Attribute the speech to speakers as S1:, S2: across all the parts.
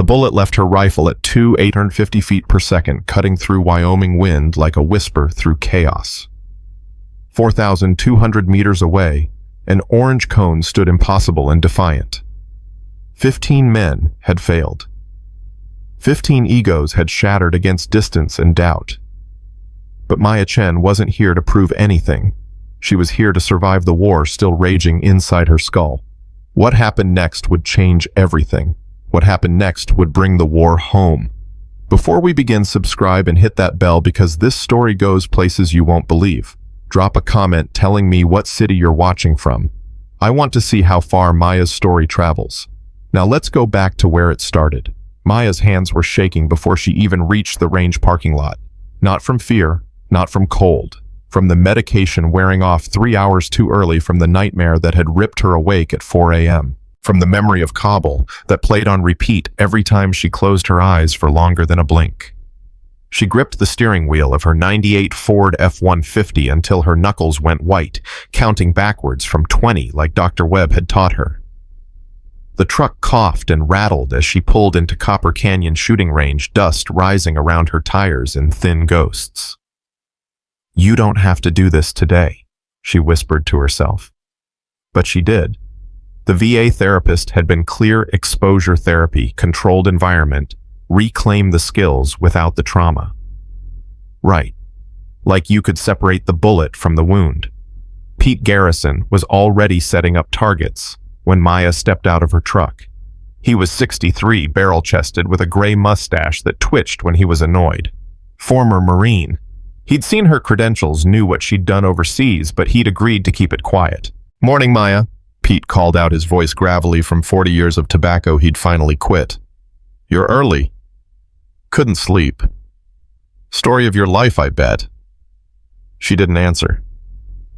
S1: The bullet left her rifle at 850 feet per second, cutting through Wyoming wind like a whisper through chaos. 4,200 meters away, an orange cone stood impossible and defiant. 15 men had failed. 15 egos had shattered against distance and doubt. But Maya Chen wasn't here to prove anything. She was here to survive the war still raging inside her skull. What happened next would change everything. What happened next would bring the war home. Before we begin, subscribe and hit that bell because this story goes places you won't believe. Drop a comment telling me what city you're watching from. I want to see how far Maya's story travels. Now let's go back to where it started. Maya's hands were shaking before she even reached the range parking lot. Not from fear, not from cold. From the medication wearing off 3 hours too early from the nightmare that had ripped her awake at 4 a.m. From the memory of Kabul that played on repeat every time she closed her eyes for longer than a blink. She gripped the steering wheel of her '98 Ford F-150 until her knuckles went white, counting backwards from 20 like Dr. Webb had taught her. The truck coughed and rattled as she pulled into Copper Canyon shooting range, dust rising around her tires in thin ghosts. "You don't have to do this today," she whispered to herself. But she did. The VA therapist had been clear: exposure therapy, controlled environment, reclaim the skills without the trauma. Right. Like you could separate the bullet from the wound. Pete Garrison was already setting up targets when Maya stepped out of her truck. He was 63, barrel-chested, with a gray mustache that twitched when he was annoyed. Former Marine. He'd seen her credentials, knew what she'd done overseas, but he'd agreed to keep it quiet. "Morning, Maya," Pete called out, his voice gravelly from 40 years of tobacco he'd finally quit. "You're early." "Couldn't sleep." "Story of your life, I bet." She didn't answer.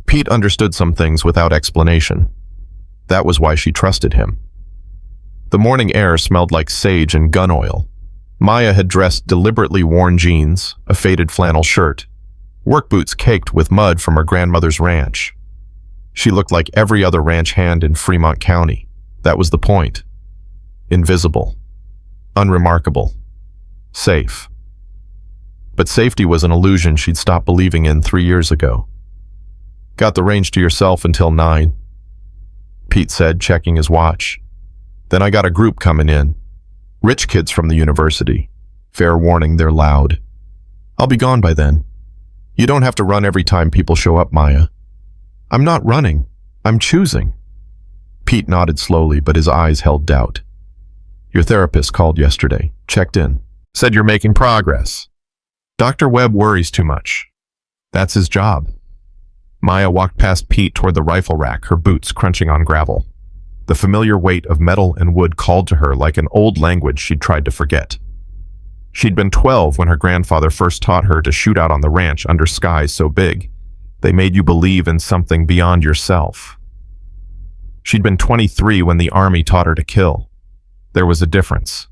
S1: Pete understood some things without explanation. That was why she trusted him. The morning air smelled like sage and gun oil. Maya had dressed deliberately worn jeans, a faded flannel shirt, work boots caked with mud from her grandmother's ranch. She looked like every other ranch hand in Fremont County. That was the point. Invisible. Unremarkable. Safe. But safety was an illusion she'd stopped believing in 3 years ago. "Got the range to yourself until 9. Pete said, checking his watch. "Then I got a group coming in. Rich kids from the university. Fair warning, they're loud. I'll be gone by then. You don't have to run every time people show up, Maya." "I'm not running. I'm choosing." Pete nodded slowly, but his eyes held doubt. "Your therapist called yesterday, checked in, said you're making progress. Dr. Webb worries too much. That's his job." Maya walked past Pete toward the rifle rack, her boots crunching on gravel. The familiar weight of metal and wood called to her like an old language she'd tried to forget. She'd been 12 when her grandfather first taught her to shoot out on the ranch under skies so big they made you believe in something beyond yourself. She'd been 23 when the Army taught her to kill. There was a difference.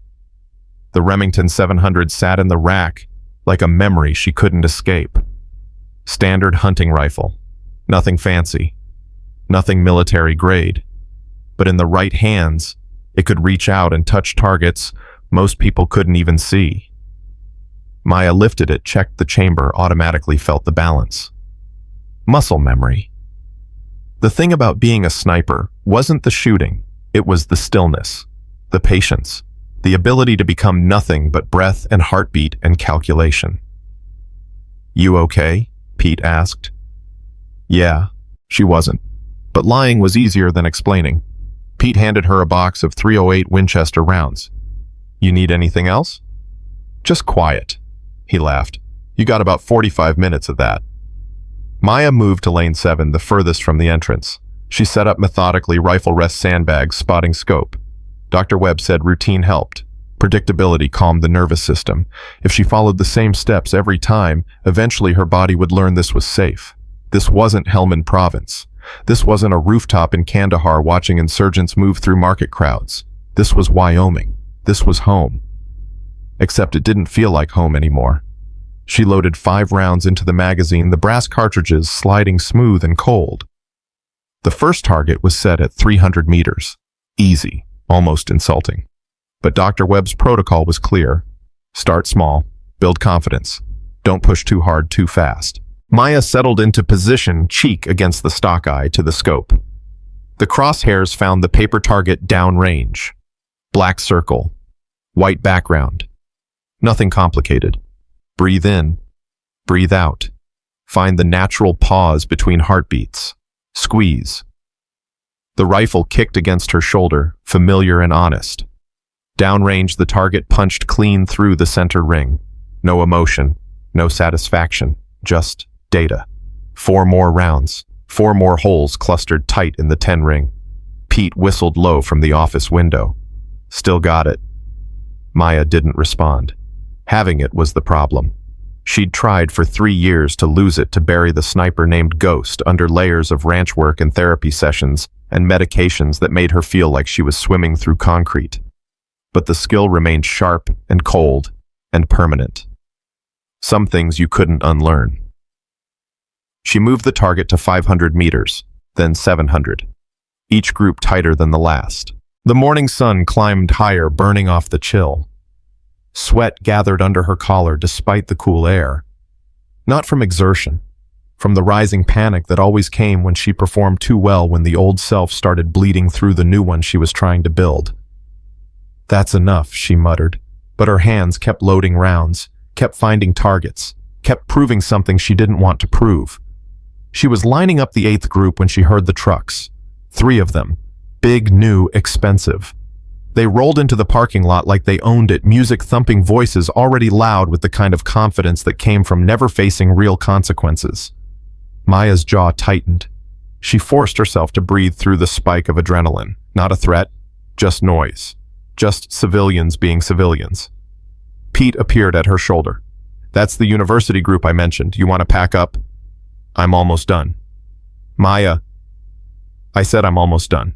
S1: The Remington 700 sat in the rack like a memory she couldn't escape. Standard hunting rifle. Nothing fancy. Nothing military grade. But in the right hands, it could reach out and touch targets most people couldn't even see. Maya lifted it, checked the chamber, automatically felt the balance. Muscle memory. The thing about being a sniper wasn't the shooting, it was the stillness, the patience, the ability to become nothing but breath and heartbeat and calculation. "You okay?" Pete asked. Yeah, she wasn't. But lying was easier than explaining. Pete handed her a box of .308 Winchester rounds. "You need anything else?" "Just quiet," he laughed. "You got about 45 minutes of that." Maya moved to lane 7, the furthest from the entrance. She set up methodically, rifle rest sandbags, spotting scope. Dr. Webb said routine helped. Predictability calmed the nervous system. If she followed the same steps every time, eventually her body would learn this was safe. This wasn't Helmand Province. This wasn't a rooftop in Kandahar watching insurgents move through market crowds. This was Wyoming. This was home. Except it didn't feel like home anymore. She loaded 5 rounds into the magazine, the brass cartridges sliding smooth and cold. The first target was set at 300 meters. Easy, almost insulting. But Dr. Webb's protocol was clear. Start small, build confidence. Don't push too hard too fast. Maya settled into position, cheek against the stock eye to the scope. The crosshairs found the paper target downrange. Black circle. White background. Nothing complicated. Breathe in. Breathe out. Find the natural pause between heartbeats. Squeeze. The rifle kicked against her shoulder, familiar and honest. Downrange, the target punched clean through the center ring. No emotion, no satisfaction, just data. 4 more rounds, 4 more holes clustered tight in the 10 ring. Pete whistled low from the office window. Still got it. Maya didn't respond. Having it was the problem. She'd tried for 3 years to lose it, to bury the sniper named Ghost under layers of ranch work and therapy sessions and medications that made her feel like she was swimming through concrete. But the skill remained sharp and cold and permanent. Some things you couldn't unlearn. She moved the target to 500 meters, then 700, each group tighter than the last. The morning sun climbed higher, burning off the chill. Sweat gathered under her collar despite the cool air. Not from exertion, from the rising panic that always came when she performed too well, when the old self started bleeding through the new one she was trying to build. That's enough, she muttered, but her hands kept loading rounds, kept finding targets, kept proving something she didn't want to prove. She was lining up the 8th group when she heard the trucks. 3 of them. Big, new, expensive. They rolled into the parking lot like they owned it, music-thumping voices already loud with the kind of confidence that came from never facing real consequences. Maya's jaw tightened. She forced herself to breathe through the spike of adrenaline. Not a threat, just noise. Just civilians being civilians. Pete appeared at her shoulder. That's the university group I mentioned. You want to pack up? I'm almost done. Maya. I said I'm almost done.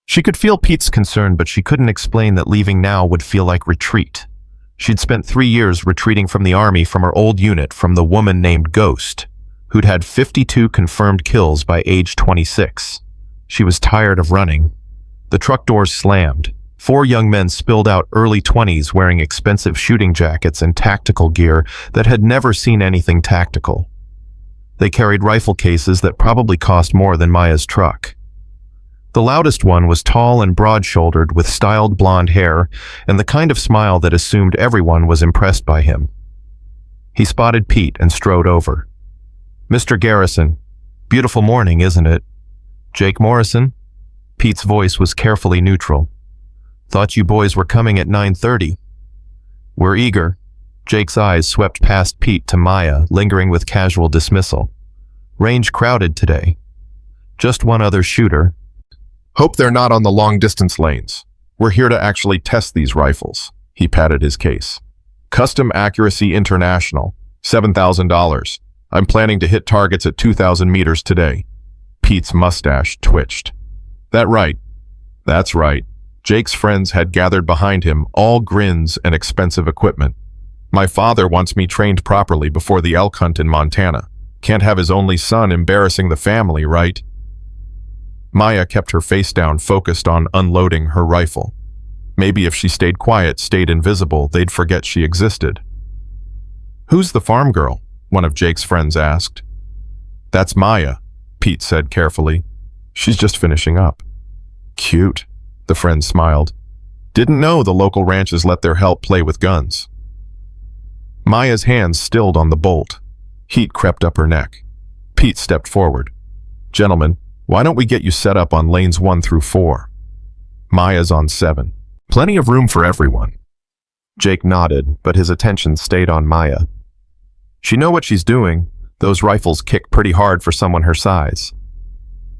S1: She could feel Pete's concern, but she couldn't explain that leaving now would feel like retreat. She'd spent 3 years retreating from the army, from her old unit, from the woman named Ghost, who'd had 52 confirmed kills by age 26. She was tired of running. The truck doors slammed. 4 young men spilled out, early 20s, wearing expensive shooting jackets and tactical gear that had never seen anything tactical. They carried rifle cases that probably cost more than Maya's truck. The loudest one was tall and broad-shouldered, with styled blonde hair and the kind of smile that assumed everyone was impressed by him. He spotted Pete and strode over. Mr. Garrison, beautiful morning, isn't it? Jake Morrison? Pete's voice was carefully neutral. Thought you boys were coming at 9:30. We're eager. Jake's eyes swept past Pete to Maya, lingering with casual dismissal. Range crowded today. Just one other shooter. Hope they're not on the long-distance lanes. We're here to actually test these rifles. He patted his case. Custom Accuracy International, $7,000. I'm planning to hit targets at 2,000 meters today. Pete's mustache twitched. That right? That's right. Jake's friends had gathered behind him, all grins and expensive equipment. My father wants me trained properly before the elk hunt in Montana. Can't have his only son embarrassing the family, right? Maya kept her face down, focused on unloading her rifle. Maybe if she stayed quiet, stayed invisible, they'd forget she existed. Who's the farm girl? One of Jake's friends asked. That's Maya, Pete said carefully. She's just finishing up. Cute, the friend smiled. Didn't know the local ranches let their help play with guns. Maya's hands stilled on the bolt. Heat crept up her neck. Pete stepped forward. Gentlemen, why don't we get you set up on lanes 1 through 4? Maya's on 7. Plenty of room for everyone. Jake nodded, but his attention stayed on Maya. She know what she's doing. Those rifles kick pretty hard for someone her size.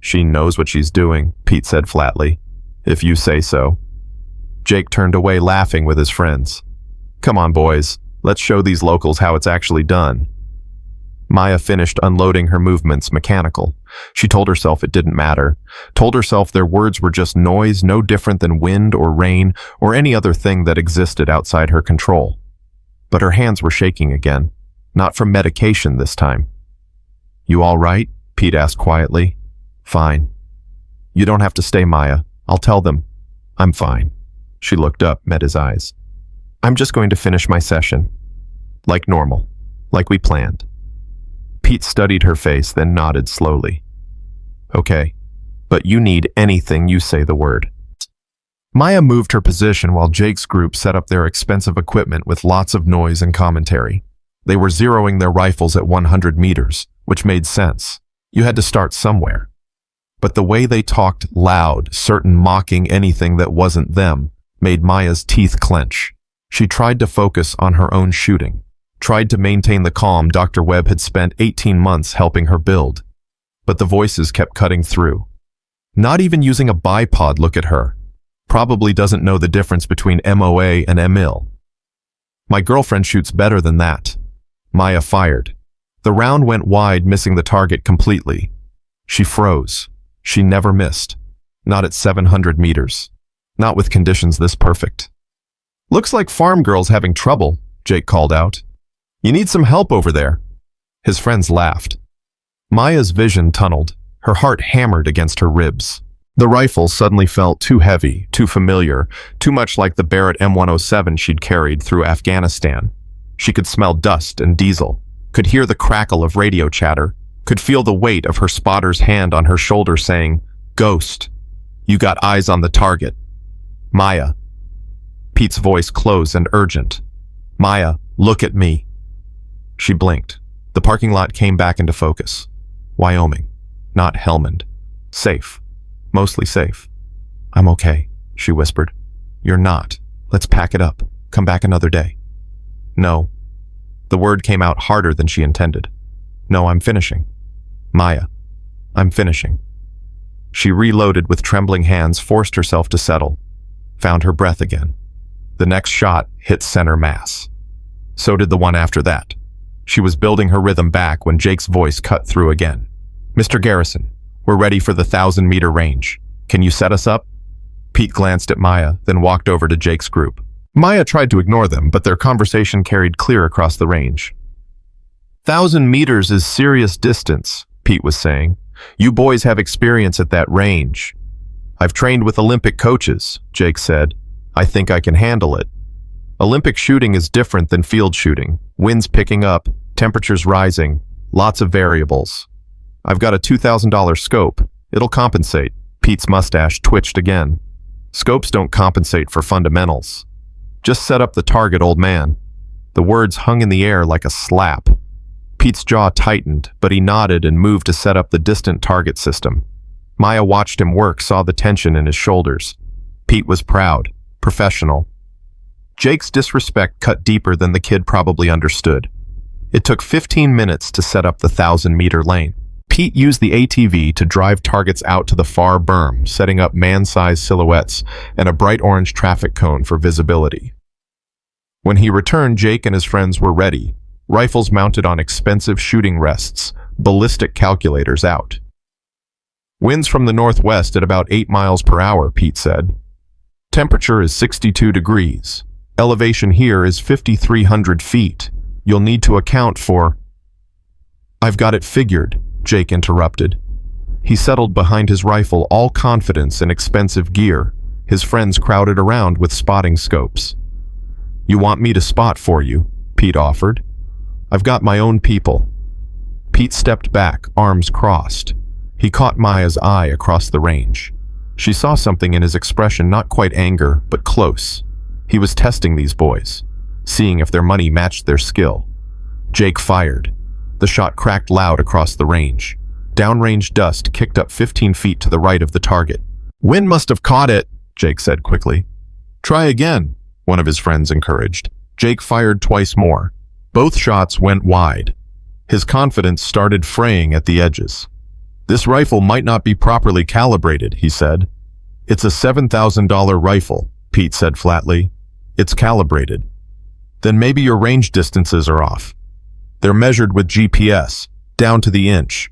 S1: She knows what she's doing, Pete said flatly. If you say so. Jake turned away, laughing with his friends. Come on, boys. Let's show these locals how it's actually done. Maya finished unloading her movements, mechanical. She told herself it didn't matter. Told herself their words were just noise, no different than wind or rain or any other thing that existed outside her control. But her hands were shaking again. Not from medication this time. You all right? Pete asked quietly. Fine. You don't have to stay, Maya. I'll tell them. I'm fine. She looked up, met his eyes. I'm just going to finish my session. Like normal. Like we planned. Pete studied her face, then nodded slowly. Okay, but you need anything you say the word. Maya moved her position while Jake's group set up their expensive equipment with lots of noise and commentary. They were zeroing their rifles at 100 meters, which made sense. You had to start somewhere. But the way they talked loud, certain mocking anything that wasn't them, made Maya's teeth clench. She tried to focus on her own shooting, tried to maintain the calm Dr. Webb had spent 18 months helping her build. But the voices kept cutting through. Not even using a bipod, look at her. Probably doesn't know the difference between MOA and MIL. My girlfriend shoots better than that. Maya fired. The round went wide, missing the target completely. She froze. She never missed. Not at 700 meters. Not with conditions this perfect. Looks like farm girl's having trouble, Jake called out. You need some help over there. His friends laughed. Maya's vision tunneled. Her heart hammered against her ribs. The rifle suddenly felt too heavy, too familiar, too much like the Barrett M107 she'd carried through Afghanistan. She could smell dust and diesel, could hear the crackle of radio chatter, could feel the weight of her spotter's hand on her shoulder saying, Ghost, you got eyes on the target. Maya. Pete's voice close and urgent. Maya, look at me. She blinked. The parking lot came back into focus. Wyoming, not Helmand. Safe. Mostly safe. I'm okay, she whispered. You're not. Let's pack it up. Come back another day. No. The word came out harder than she intended. No, I'm finishing. Maya, I'm finishing. She reloaded with trembling hands, forced herself to settle, found her breath again. The next shot hit center mass. So did the one after that. She was building her rhythm back when Jake's voice cut through again. Mr. Garrison, we're ready for the 1,000-meter range. Can you set us up? Pete glanced at Maya, then walked over to Jake's group. Maya tried to ignore them, but their conversation carried clear across the range. 1,000 meters is serious distance, Pete was saying. You boys have experience at that range. I've trained with Olympic coaches, Jake said. I think I can handle it. Olympic shooting is different than field shooting. Winds picking up, temperatures rising, lots of variables. I've got a $2,000 scope. It'll compensate. Pete's mustache twitched again. Scopes don't compensate for fundamentals. Just set up the target, old man. The words hung in the air like a slap. Pete's jaw tightened, but he nodded and moved to set up the distant target system. Maya watched him work, saw the tension in his shoulders. Pete was proud, professional. Jake's disrespect cut deeper than the kid probably understood. It took 15 minutes to set up the 1,000-meter lane. Pete used the ATV to drive targets out to the far berm, setting up man-sized silhouettes and a bright orange traffic cone for visibility. When he returned, Jake and his friends were ready, rifles mounted on expensive shooting rests, ballistic calculators out. Winds from the northwest at about 8 miles per hour, Pete said. Temperature is 62 degrees. Elevation here is 5,300 feet. You'll need to account for... I've got it figured, Jake interrupted. He settled behind his rifle, all confidence and expensive gear. His friends crowded around with spotting scopes. You want me to spot for you? Pete offered. I've got my own people. Pete stepped back, arms crossed. He caught Maya's eye across the range. She saw something in his expression, not quite anger, but close. He was testing these boys, seeing if their money matched their skill. Jake fired. The shot cracked loud across the range. Downrange dust kicked up 15 feet to the right of the target. Wind must have caught it, Jake said quickly. Try again, one of his friends encouraged. Jake fired twice more. Both shots went wide. His confidence started fraying at the edges. This rifle might not be properly calibrated, he said. It's a $7,000 rifle, Pete said flatly. It's calibrated. Then maybe your range distances are off. They're measured with GPS, down to the inch.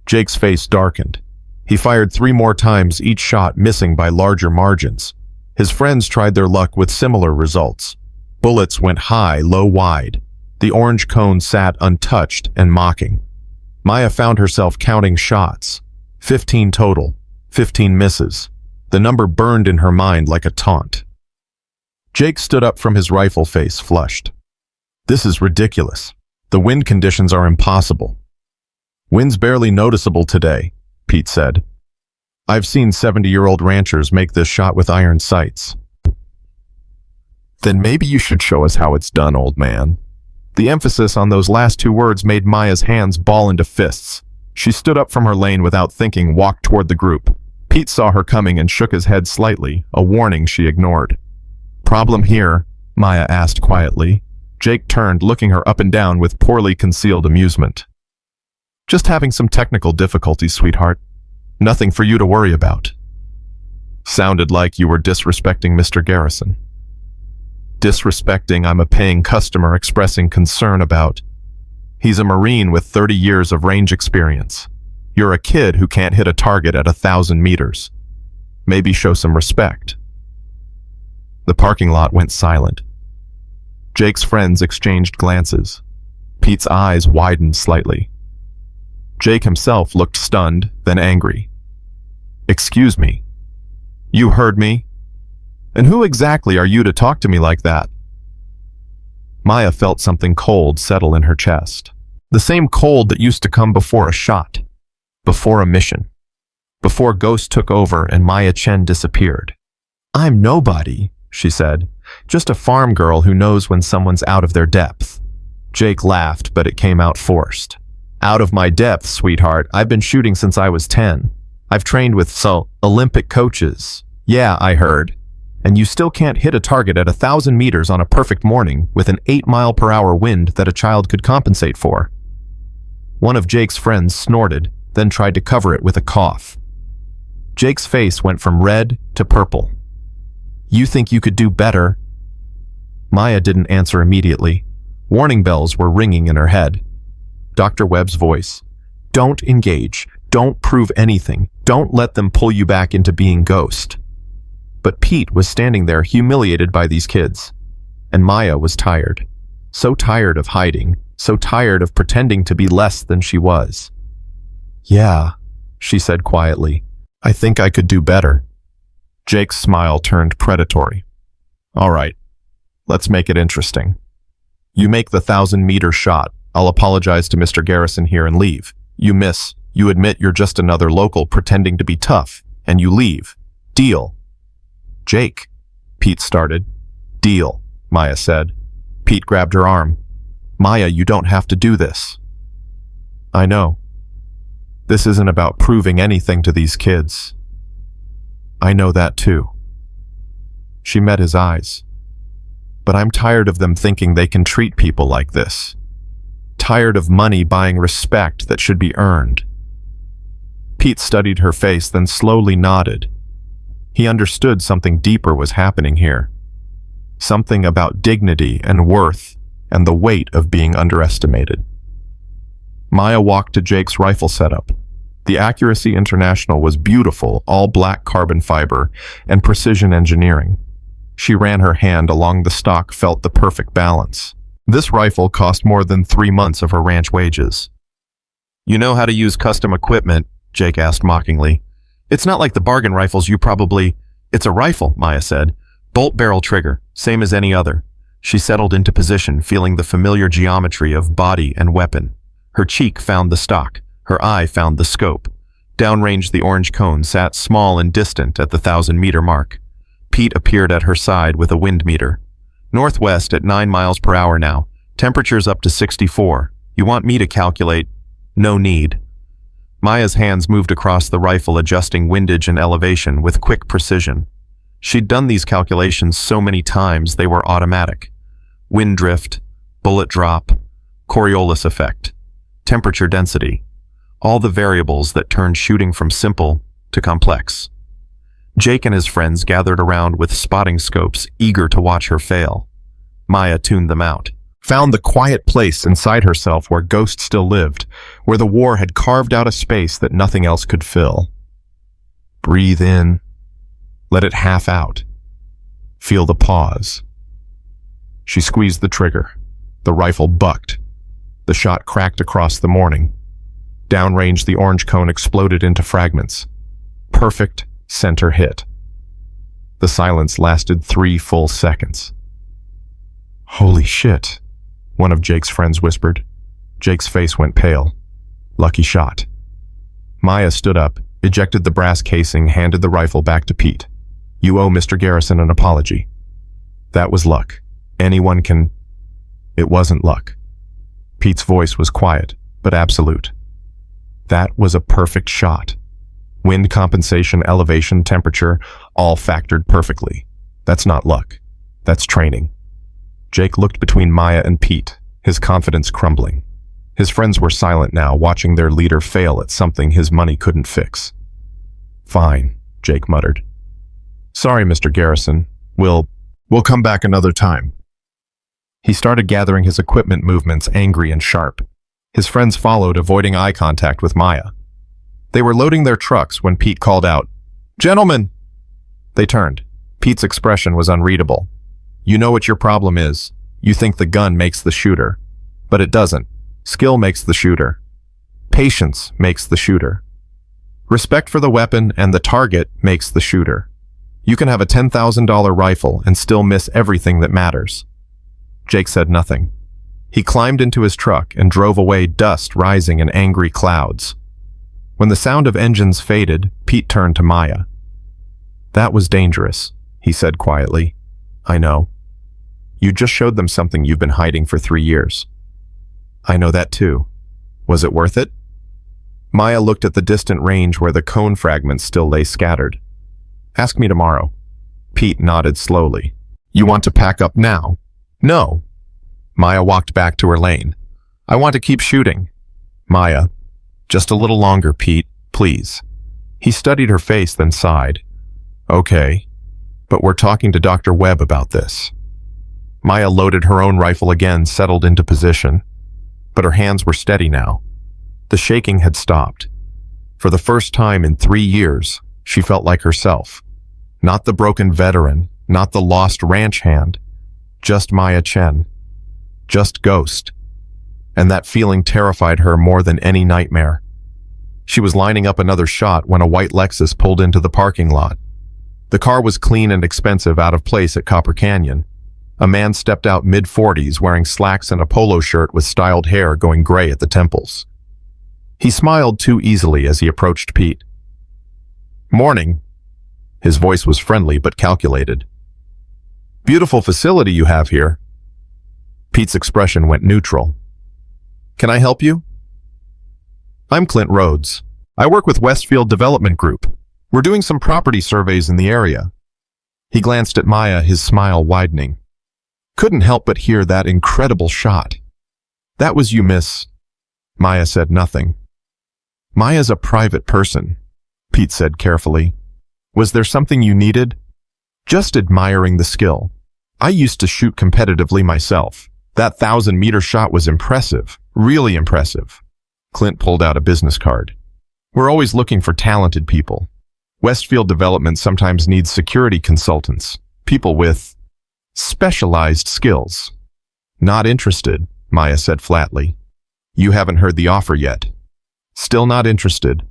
S1: Jake's face darkened. He fired 3 more times, each shot missing by larger margins. His friends tried their luck with similar results. Bullets went high, low, wide. The orange cone sat untouched and mocking. Maya found herself counting shots. 15 total, 15 misses. The number burned in her mind like a taunt. Jake stood up from his rifle, face flushed. This is ridiculous. The wind conditions are impossible. Wind's barely noticeable today, Pete said. I've seen 70-year-old ranchers make this shot with iron sights. Then maybe you should show us how it's done, old man. The emphasis on those last two words made Maya's hands ball into fists. She stood up from her lane without thinking, walked toward the group. Pete saw her coming and shook his head slightly, a warning she ignored. Problem here? Maya asked quietly. Jake turned, looking her up and down with poorly concealed amusement. Just having some technical difficulties, sweetheart. Nothing for you to worry about. Sounded like you were disrespecting Mr. Garrison. Disrespecting I'm a paying customer expressing concern about. He's a Marine with 30 years of range experience. You're a kid who can't hit a target at 1,000 meters. Maybe show some respect. The parking lot went silent. Jake's friends exchanged glances. Pete's eyes widened slightly. Jake himself looked stunned, then angry. Excuse me. You heard me? And who exactly are you to talk to me like that? Maya felt something cold settle in her chest. The same cold that used to come before a shot, before a mission, before Ghost took over and Maya Chen disappeared. I'm nobody, she said, just a farm girl who knows when someone's out of their depth. Jake laughed, but it came out forced. Out of my depth, sweetheart. I've been shooting since I was 10. I've trained with Olympic coaches. Yeah, I heard. And you still can't hit a target at 1,000 meters on a perfect morning with an 8-mile-per-hour wind that a child could compensate for. One of Jake's friends snorted, then tried to cover it with a cough. Jake's face went from red to purple. You think you could do better? Maya didn't answer immediately. Warning bells were ringing in her head. Dr. Webb's voice. Don't engage. Don't prove anything. Don't let them pull you back into being Ghost. But Pete was standing there humiliated by these kids. And Maya was tired. So tired of hiding. So tired of pretending to be less than she was. Yeah, she said quietly. I think I could do better. Jake's smile turned predatory. All right, let's make it interesting. You make the 1,000-meter shot. I'll apologize to Mr. Garrison here and leave. You miss. You admit you're just another local pretending to be tough, and you leave. Deal. Jake, Pete started. Deal, Maya said. Pete grabbed her arm. Maya, you don't have to do this. I know. This isn't about proving anything to these kids. I know that too. She met his eyes. But I'm tired of them thinking they can treat people like this. Tired of money buying respect that should be earned. Pete studied her face, then slowly nodded. He understood something deeper was happening here. Something about dignity and worth and the weight of being underestimated. Maya walked to Jake's rifle setup. The Accuracy International was beautiful, all black carbon fiber and precision engineering. She ran her hand along the stock, felt the perfect balance. This rifle cost more than 3 months of her ranch wages. You know how to use custom equipment? Jake asked mockingly. It's not like the bargain rifles you probably... It's a rifle, Maya said. Bolt barrel trigger, same as any other. She settled into position, feeling the familiar geometry of body and weapon. Her cheek found the stock. Her eye found the scope. Downrange, the orange cone sat small and distant at the 1,000-meter mark. Pete appeared at her side with a wind meter. Northwest at 9 miles per hour now. Temperatures up to 64. You want me to calculate? No need. Maya's hands moved across the rifle, adjusting windage and elevation with quick precision. She'd done these calculations so many times they were automatic. Wind drift, bullet drop, Coriolis effect, temperature density, all the variables that turned shooting from simple to complex. Jake and his friends gathered around with spotting scopes, eager to watch her fail. Maya tuned them out. Found the quiet place inside herself where Ghost still lived, where the war had carved out a space that nothing else could fill. Breathe in. Let it half out. Feel the pause. She squeezed the trigger. The rifle bucked. The shot cracked across the morning. Downrange, the orange cone exploded into fragments. Perfect center hit. The silence lasted 3 full seconds. Holy shit, one of Jake's friends whispered. Jake's face went pale. Lucky shot. Maya stood up, ejected the brass casing, handed the rifle back to Pete. You owe Mr. Garrison an apology. That was luck. Anyone can... It wasn't luck. Pete's voice was quiet, but absolute. That was a perfect shot. Wind compensation, elevation, temperature, all factored perfectly. That's not luck. That's training. Jake looked between Maya and Pete, his confidence crumbling. His friends were silent now, watching their leader fail at something his money couldn't fix. Fine, Jake muttered. Sorry, Mr. Garrison. We'll come back another time. He started gathering his equipment, movements angry and sharp. His friends followed, avoiding eye contact with Maya. They were loading their trucks when Pete called out, "Gentlemen!" They turned. Pete's expression was unreadable. You know what your problem is. You think the gun makes the shooter. But it doesn't. Skill makes the shooter. Patience makes the shooter. Respect for the weapon and the target makes the shooter. You can have a $10,000 rifle and still miss everything that matters. Jake said nothing. He climbed into his truck and drove away, dust rising in angry clouds. When the sound of engines faded, Pete turned to Maya. That was dangerous, he said quietly. I know. You just showed them something you've been hiding for 3 years. I know that too. Was it worth it? Maya looked at the distant range where the cone fragments still lay scattered. Ask me tomorrow. Pete nodded slowly. You want to pack up now? No. Maya walked back to her lane. I want to keep shooting. Maya. Just a little longer, Pete, please. He studied her face, then sighed. Okay, but we're talking to Dr. Webb about this. Maya loaded her own rifle again, settled into position. But her hands were steady now. The shaking had stopped. For the first time in 3 years, she felt like herself. Not the broken veteran, not the lost ranch hand. Just Maya Chen. Just Ghost. And that feeling terrified her more than any nightmare. She was lining up another shot when a white Lexus pulled into the parking lot. The car was clean and expensive, out of place at Copper Canyon. A man stepped out mid-40s, wearing slacks and a polo shirt with styled hair going gray at the temples. He smiled too easily as he approached Pete. Morning. His voice was friendly but calculated. Beautiful facility you have here. Pete's expression went neutral. Can I help you? I'm Clint Rhodes. I work with Westfield Development Group. We're doing some property surveys in the area. He glanced at Maya, his smile widening. Couldn't help but hear that incredible shot. That was you, miss. Maya said nothing. Maya's a private person, Pete said carefully. Was there something you needed? Just admiring the skill. I used to shoot competitively myself. That 1,000-meter shot was impressive, really impressive. Clint pulled out a business card. We're always looking for talented people. Westfield Development sometimes needs security consultants, people with specialized skills. Not interested, Maya said flatly. You haven't heard the offer yet. Still not interested.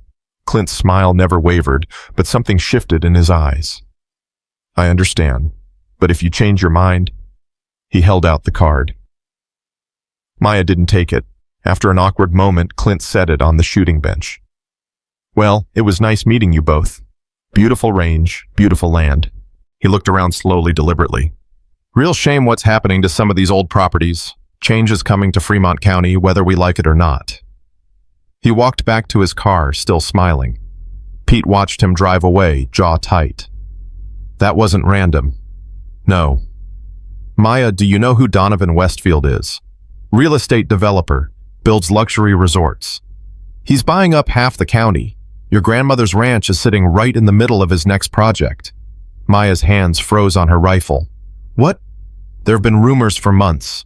S1: Clint's smile never wavered, but something shifted in his eyes. I understand, but if you change your mind... He held out the card. Maya didn't take it. After an awkward moment, Clint set it on the shooting bench. Well, it was nice meeting you both. Beautiful range, beautiful land. He looked around slowly, deliberately. Real shame what's happening to some of these old properties. Change is coming to Fremont County, whether we like it or not. He walked back to his car, still smiling. Pete watched him drive away, jaw tight. That wasn't random. No. Maya, do you know who Donovan Westfield is? Real estate developer, builds luxury resorts. He's buying up half the county. Your grandmother's ranch is sitting right in the middle of his next project. Maya's hands froze on her rifle. What? There have been rumors for months.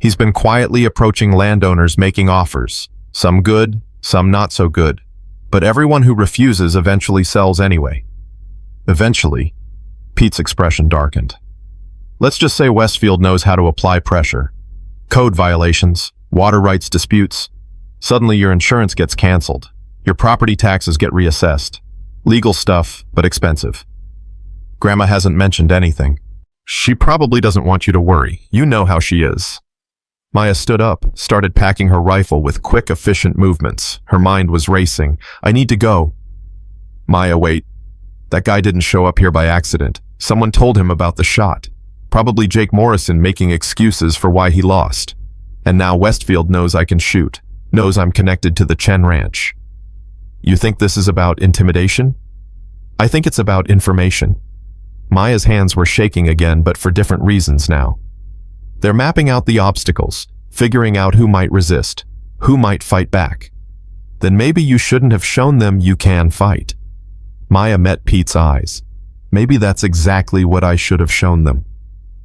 S1: He's been quietly approaching landowners, making offers. Some good, some not so good. But everyone who refuses eventually sells anyway. Eventually, Pete's expression darkened. Let's just say Westfield knows how to apply pressure. Code violations, water rights disputes. Suddenly your insurance gets canceled. Your property taxes get reassessed. Legal stuff, but expensive. Grandma hasn't mentioned anything. She probably doesn't want you to worry. You know how she is. Maya stood up, started packing her rifle with quick, efficient movements. Her mind was racing. I need to go. Maya, wait. That guy didn't show up here by accident. Someone told him about the shot. Probably Jake Morrison making excuses for why he lost. And now Westfield knows I can shoot, knows I'm connected to the Chen Ranch. You think this is about intimidation? I think it's about information. Maya's hands were shaking again, but for different reasons now. They're mapping out the obstacles, figuring out who might resist, who might fight back. Then maybe you shouldn't have shown them you can fight. Maya met Pete's eyes. Maybe that's exactly what I should have shown them.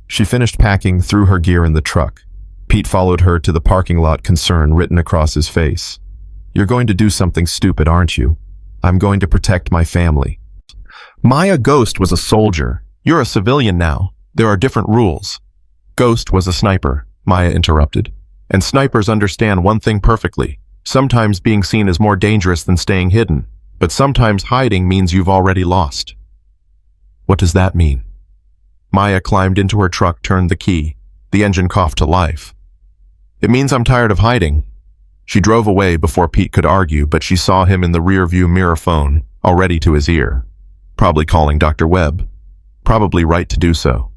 S1: She finished packing, threw her gear in the truck. Pete followed her to the parking lot, concern written across his face. You're going to do something stupid, aren't you? I'm going to protect my family. Maya, Ghost was a soldier. You're a civilian now. There are different rules. Ghost was a sniper, Maya interrupted. And snipers understand one thing perfectly. Sometimes being seen is more dangerous than staying hidden. But sometimes hiding means you've already lost. What does that mean? Maya climbed into her truck, turned the key. The engine coughed to life. It means I'm tired of hiding. She drove away before Pete could argue, but she saw him in the rearview mirror phone, already to his ear. Probably calling Dr. Webb. Probably right to do so.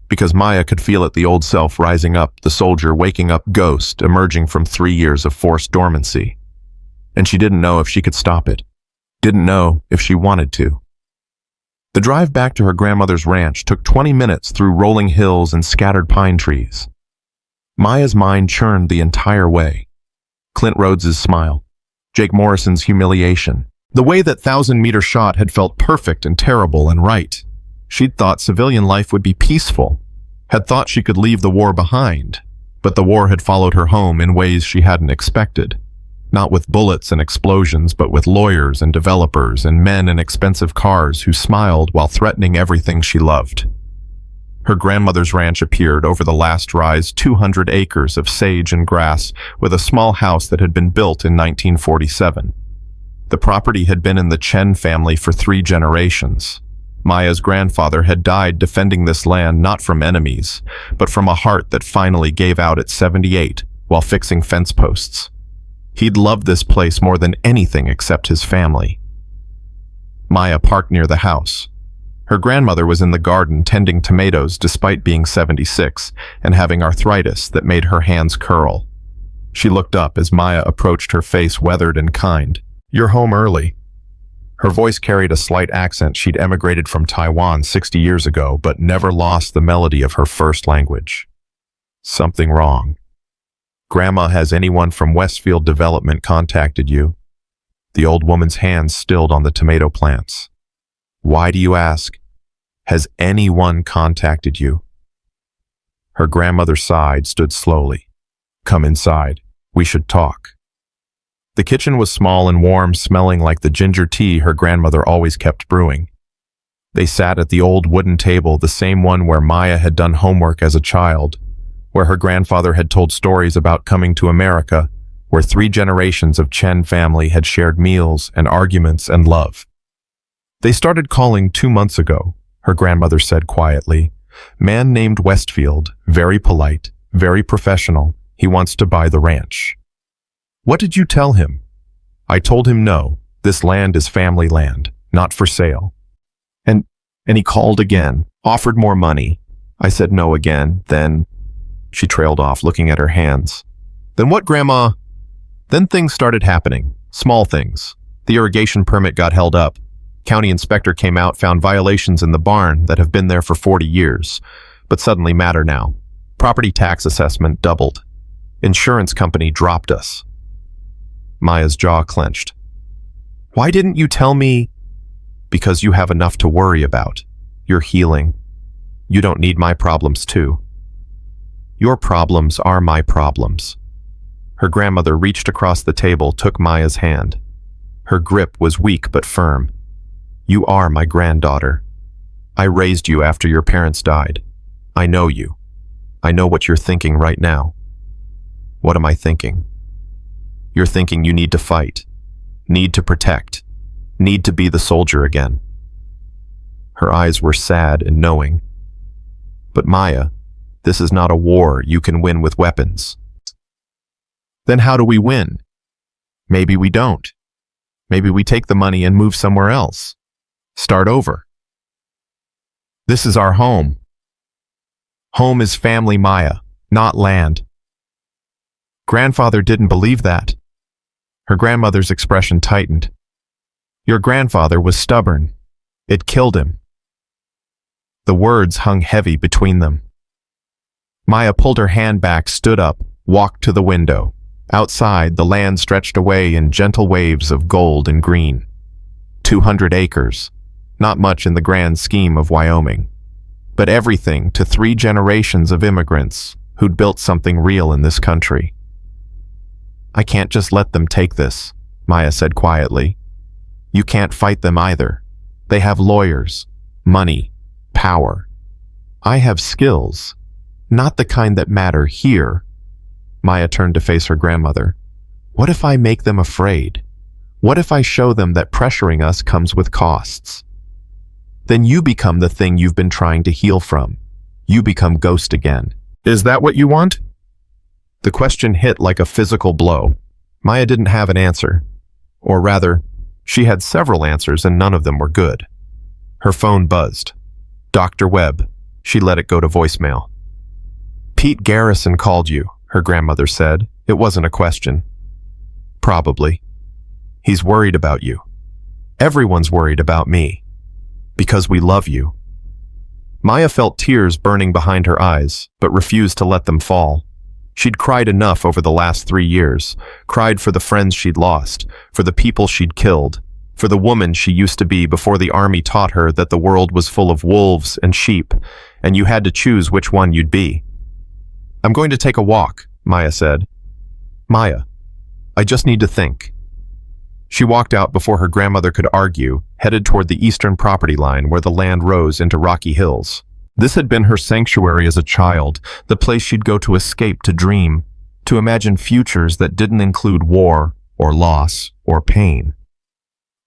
S1: Because Maya could feel it, the old self rising up, the soldier waking up, Ghost emerging from 3 years of forced dormancy. And she didn't know if she could stop it. Didn't know if she wanted to. The drive back to her grandmother's ranch took 20 minutes through rolling hills and scattered pine trees. Maya's mind churned the entire way. Clint Rhodes's smile, Jake Morrison's humiliation, the way that 1,000-meter shot had felt perfect and terrible and right. She'd thought civilian life would be peaceful, had thought she could leave the war behind, but the war had followed her home in ways she hadn't expected. Not with bullets and explosions, but with lawyers and developers and men in expensive cars who smiled while threatening everything she loved. Her grandmother's ranch appeared over the last rise, 200 acres of sage and grass with a small house that had been built in 1947. The property had been in the Chen family for 3 generations. Maya's grandfather had died defending this land not from enemies, but from a heart that finally gave out at 78 while fixing fence posts. He'd loved this place more than anything except his family. Maya parked near the house. Her grandmother was in the garden tending tomatoes despite being 76 and having arthritis that made her hands curl. She looked up as Maya approached, her face weathered and kind. You're home early. Her voice carried a slight accent. She'd emigrated from Taiwan 60 years ago, but never lost the melody of her first language. Something wrong. Grandma, has anyone from Westfield Development contacted you? The old woman's hands stilled on the tomato plants. Why do you ask? Has anyone contacted you? Her grandmother sighed, stood slowly. Come inside. We should talk. The kitchen was small and warm, smelling like the ginger tea her grandmother always kept brewing. They sat at the old wooden table, the same one where Maya had done homework as a child, where her grandfather had told stories about coming to America, where 3 generations of Chen family had shared meals and arguments and love. They started calling 2 months ago, her grandmother said quietly. Man named Westfield, very polite, very professional. He wants to buy the ranch. What did you tell him? I told him no, this land is family land, not for sale. And he called again, offered more money. I said no again, then... She trailed off, looking at her hands. Then what, Grandma? Then things started happening, small things. The irrigation permit got held up. County inspector came out, found violations in the barn that have been there for 40 years, but suddenly matter now. Property tax assessment doubled. Insurance company dropped us. Maya's jaw clenched. Why didn't you tell me? Because you have enough to worry about. You're healing. You don't need my problems too. Your problems are my problems. Her grandmother reached across the table, took Maya's hand. Her grip was weak but firm. You are my granddaughter. I raised you after your parents died. I know you. I know what you're thinking right now. What am I thinking? You're thinking you need to fight, need to protect, need to be the soldier again. Her eyes were sad and knowing. But Maya, this is not a war you can win with weapons. Then how do we win? Maybe we don't. Maybe we take the money and move somewhere else. Start over. This is our home. Home is family, Maya, not land. Grandfather didn't believe that. Her grandmother's expression tightened. Your grandfather was stubborn. It killed him. The words hung heavy between them. Maya pulled her hand back, stood up, walked to the window. Outside, the land stretched away in gentle waves of gold and green. 200 acres, not much in the grand scheme of Wyoming, but everything to 3 generations of immigrants who'd built something real in this country. I can't just let them take this, Maya said quietly. You can't fight them either. They have lawyers, money, power. I have skills, not the kind that matter here. Maya turned to face her grandmother. What if I make them afraid? What if I show them that pressuring us comes with costs? Then you become the thing you've been trying to heal from. You become ghost again. Is that what you want? The question hit like a physical blow. Maya didn't have an answer. Or rather, she had several answers and none of them were good. Her phone buzzed. Dr. Webb. She let it go to voicemail. Pete Garrison called you, her grandmother said. It wasn't a question. Probably. He's worried about you. Everyone's worried about me. Because we love you. Maya felt tears burning behind her eyes, but refused to let them fall. She'd cried enough over the last 3 years, cried for the friends she'd lost, for the people she'd killed, for the woman she used to be before the army taught her that the world was full of wolves and sheep, and you had to choose which one you'd be. I'm going to take a walk, Maya said. Maya, I just need to think. She walked out before her grandmother could argue, headed toward the eastern property line where the land rose into rocky hills. This had been her sanctuary as a child, the place she'd go to escape, to dream, to imagine futures that didn't include war or loss or pain.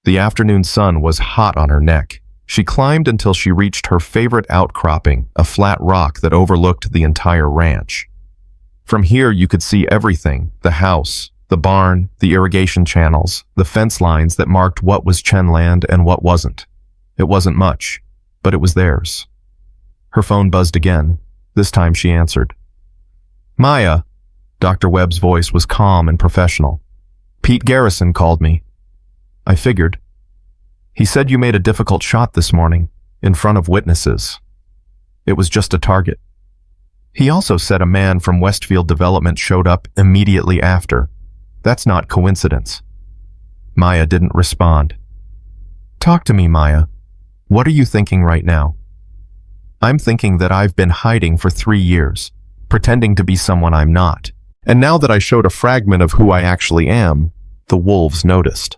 S1: The afternoon sun was hot on her neck. She climbed until she reached her favorite outcropping, a flat rock that overlooked the entire ranch. From here you could see everything, the house, the barn, the irrigation channels, the fence lines that marked what was Chen land and what wasn't. It wasn't much, but it was theirs. Her phone buzzed again. This time she answered. Maya, Dr. Webb's voice was calm and professional. Pete Garrison called me. I figured. He said you made a difficult shot this morning, in front of witnesses. It was just a target. He also said a man from Westfield Development showed up immediately after. That's not coincidence. Maya didn't respond. Talk to me, Maya. What are you thinking right now? I'm thinking that I've been hiding for 3 years, pretending to be someone I'm not. And now that I showed a fragment of who I actually am, the wolves noticed.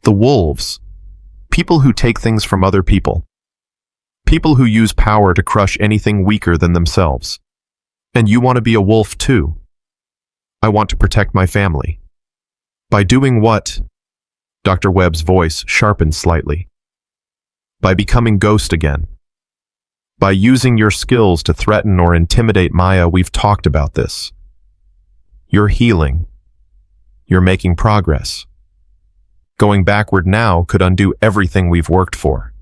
S1: The wolves. People who take things from other people. People who use power to crush anything weaker than themselves. And you want to be a wolf too. I want to protect my family. By doing what? Dr. Webb's voice sharpened slightly. By becoming ghost again. By using your skills to threaten or intimidate Maya. We've talked about this. You're healing. You're making progress. Going backward now could undo everything we've worked for.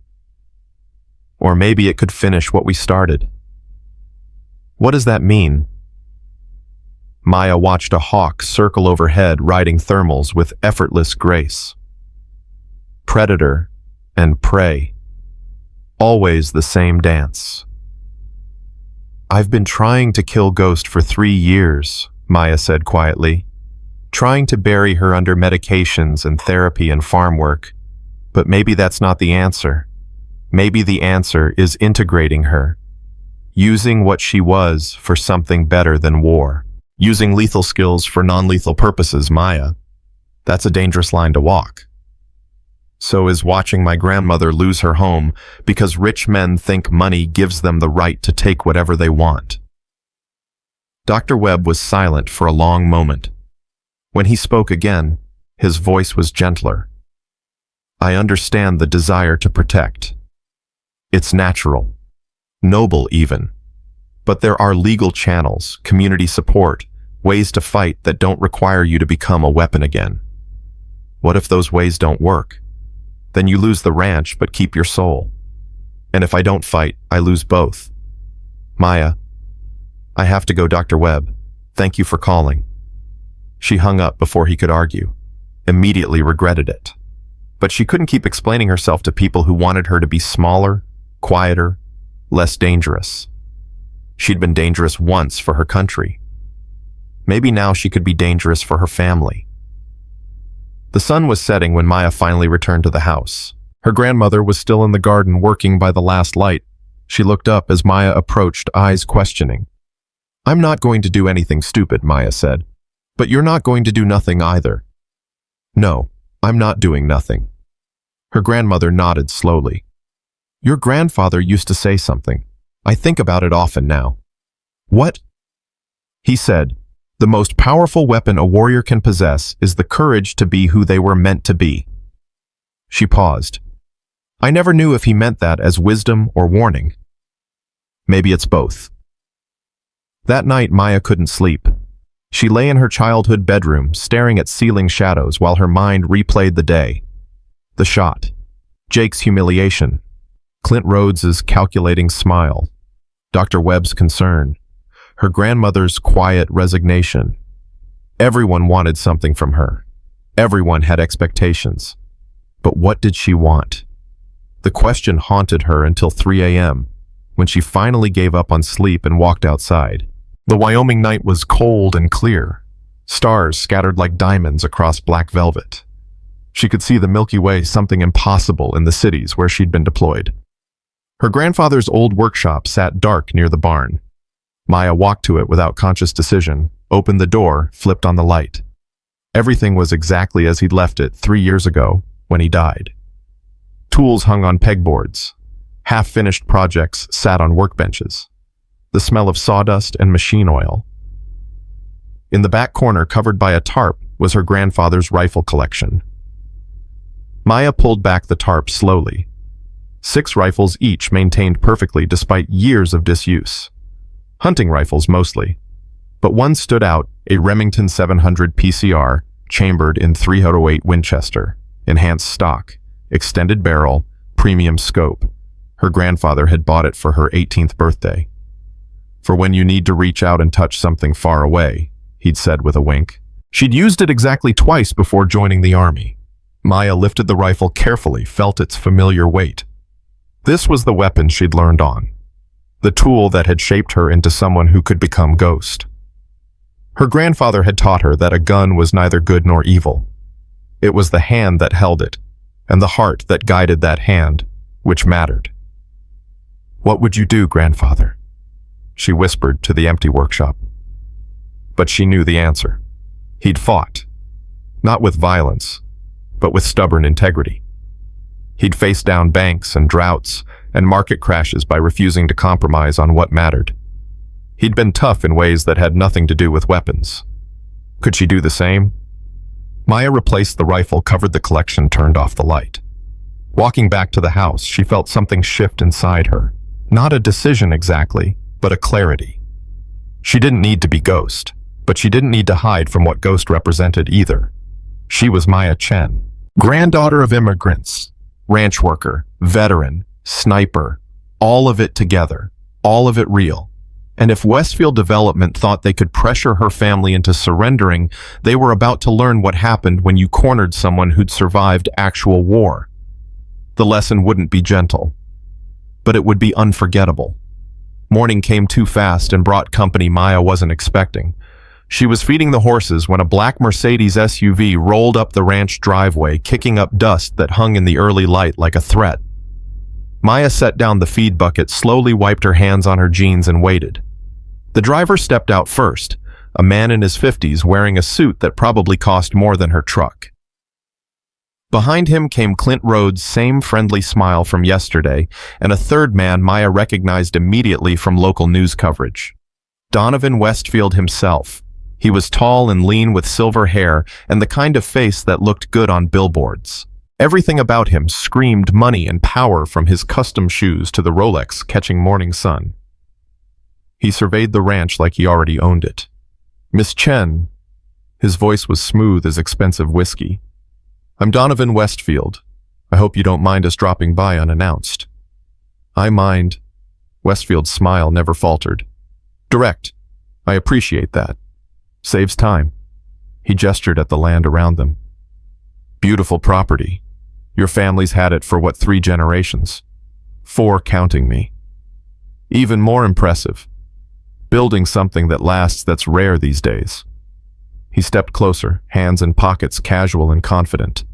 S1: Or maybe it could finish what we started. What does that mean? Maya watched a hawk circle overhead, riding thermals with effortless grace. Predator and prey. Always the same dance. I've been trying to kill Ghost for 3 years, Maya said quietly. Trying to bury her under medications and therapy and farm work. But maybe that's not the answer. Maybe the answer is integrating her. Using what she was for something better than war. Using lethal skills for non-lethal purposes, Maya. That's a dangerous line to walk. So is watching my grandmother lose her home because rich men think money gives them the right to take whatever they want. Dr. Webb was silent for a long moment. When he spoke again, his voice was gentler. I understand the desire to protect. It's natural, noble even, But there are legal channels, community support, ways to fight that don't require you to become a weapon again. What if those ways don't work? Then you lose the ranch but keep your soul. And if I don't fight, I lose both. Maya, I have to go, Dr. Webb. Thank you for calling. She hung up before he could argue, immediately regretted it. But she couldn't keep explaining herself to people who wanted her to be smaller, quieter, less dangerous. She'd been dangerous once for her country. Maybe now she could be dangerous for her family. The sun was setting when Maya finally returned to the house. Her grandmother was still in the garden working by the last light. She looked up as Maya approached, eyes questioning. I'm not going to do anything stupid, Maya said. But you're not going to do nothing either. No, I'm not doing nothing. Her grandmother nodded slowly. Your grandfather used to say something. I think about it often now. What? He said, the most powerful weapon a warrior can possess is the courage to be who they were meant to be. She paused. I never knew if he meant that as wisdom or warning. Maybe it's both. That night, Maya couldn't sleep. She lay in her childhood bedroom, staring at ceiling shadows while her mind replayed the day. The shot. Jake's humiliation. Clint Rhodes's calculating smile. Dr. Webb's concern. Her grandmother's quiet resignation. Everyone wanted something from her. Everyone had expectations. But what did she want? The question haunted her until 3 a.m., when she finally gave up on sleep and walked outside. The Wyoming night was cold and clear, stars scattered like diamonds across black velvet. She could see the Milky Way, something impossible in the cities where she'd been deployed. Her grandfather's old workshop sat dark near the barn. Maya walked to it without conscious decision, opened the door, flipped on the light. Everything was exactly as he'd left it 3 years ago when he died. Tools hung on pegboards. Half-finished projects sat on workbenches. The smell of sawdust and machine oil. In the back corner, covered by a tarp, was her grandfather's rifle collection. Maya pulled back the tarp slowly. 6 rifles each, maintained perfectly despite years of disuse. Hunting rifles mostly. But one stood out, a Remington 700 PCR, chambered in .308 Winchester, enhanced stock, extended barrel, premium scope. Her grandfather had bought it for her 18th birthday. For when you need to reach out and touch something far away, he'd said with a wink. She'd used it exactly twice before joining the army. Maya lifted the rifle carefully, felt its familiar weight. This was the weapon she'd learned on. The tool that had shaped her into someone who could become Ghost. Her grandfather had taught her that a gun was neither good nor evil. It was the hand that held it, and the heart that guided that hand, which mattered. What would you do, grandfather? She whispered to the empty workshop. But she knew the answer. He'd fought. Not with violence, but with stubborn integrity. He'd faced down banks and droughts and market crashes by refusing to compromise on what mattered. He'd been tough in ways that had nothing to do with weapons. Could she do the same? Maya replaced the rifle, covered the collection, turned off the light. Walking back to the house, she felt something shift inside her. Not a decision exactly, but a clarity. She didn't need to be Ghost, but she didn't need to hide from what Ghost represented either. She was Maya Chen, granddaughter of immigrants, ranch worker, veteran, sniper, all of it together, all of it real. And if Westfield Development thought they could pressure her family into surrendering, they were about to learn what happened when you cornered someone who'd survived actual war. The lesson wouldn't be gentle, but it would be unforgettable. Morning came too fast and brought company Maya wasn't expecting. She was feeding the horses when a black Mercedes SUV rolled up the ranch driveway, kicking up dust that hung in the early light like a threat. Maya set down the feed bucket, slowly wiped her hands on her jeans and waited. The driver stepped out first, a man in his 50s wearing a suit that probably cost more than her truck. Behind him came Clint Rhodes's same friendly smile from yesterday, and a third man Maya recognized immediately from local news coverage. Donovan Westfield himself. He was tall and lean with silver hair and the kind of face that looked good on billboards. Everything about him screamed money and power, from his custom shoes to the Rolex catching morning sun. He surveyed the ranch like he already owned it. "Miss Chen," his voice was smooth as expensive whiskey. "I'm Donovan Westfield. I hope you don't mind us dropping by unannounced." "I mind." Westfield's smile never faltered. "Direct. I appreciate that. Saves time." He gestured at the land around them. "Beautiful property. Your family's had it for what, 3 generations? 4 counting me. Even more impressive. Building something that lasts that's rare these days." He stepped closer, hands in pockets, casual and confident.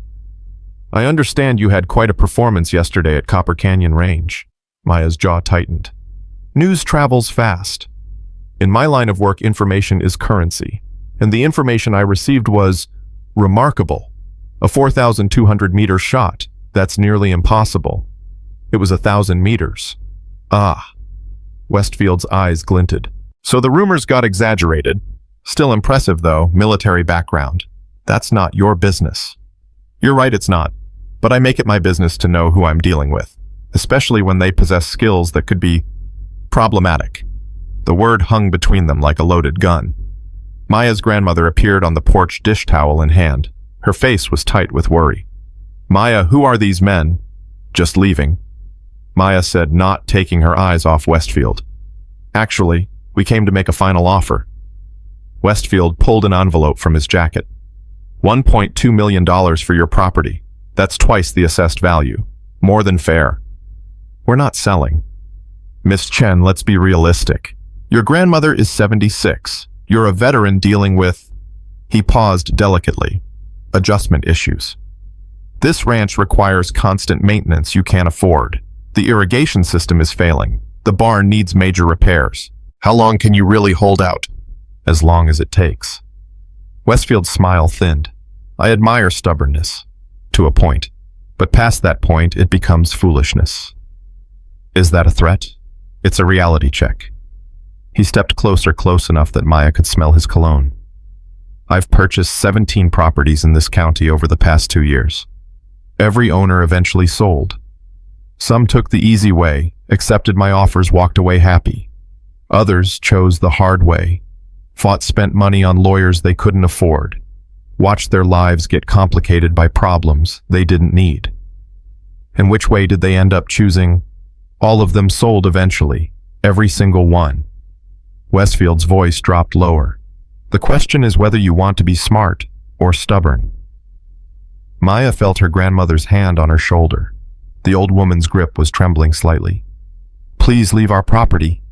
S1: "I understand you had quite a performance yesterday at Copper Canyon Range." Maya's jaw tightened. "News travels fast. In my line of work, information is currency, and the information I received was remarkable. A 4,200-meter shot. That's nearly impossible. It was 1,000 meters. Ah." Westfield's eyes glinted. "So the rumors got exaggerated. Still impressive, though, military background. That's not your business." "You're right, it's not. But I make it my business to know who I'm dealing with, especially when they possess skills that could be problematic." The word hung between them like a loaded gun. Maya's grandmother appeared on the porch, dish towel in hand. Her face was tight with worry. "Maya, who are these men?" "Just leaving," Maya said, not taking her eyes off Westfield. "Actually, we came to make a final offer." Westfield pulled an envelope from his jacket. $1.2 million for your property. That's twice the assessed value. More than fair. We're not selling. Miss Chen, let's be realistic. Your grandmother is 76. You're a veteran dealing with... He paused delicately. Adjustment issues. This ranch requires constant maintenance you can't afford. The irrigation system is failing. The barn needs major repairs. How long can you really hold out? As long as it takes. Westfield's smile thinned. I admire stubbornness. To a point. But past that point, it becomes foolishness. Is that a threat? It's a reality check. He stepped closer, close enough that Maya could smell his cologne. I've purchased 17 properties in this county over the past 2 years. Every owner eventually sold. Some took the easy way, accepted my offers, walked away happy. Others chose the hard way, spent money on lawyers they couldn't afford, watched their lives get complicated by problems they didn't need. And which way did they end up choosing? All of them sold eventually, every single one. Westfield's voice dropped lower. The question is whether you want to be smart or stubborn. Maya felt her grandmother's hand on her shoulder. The old woman's grip was trembling slightly. Please leave our property.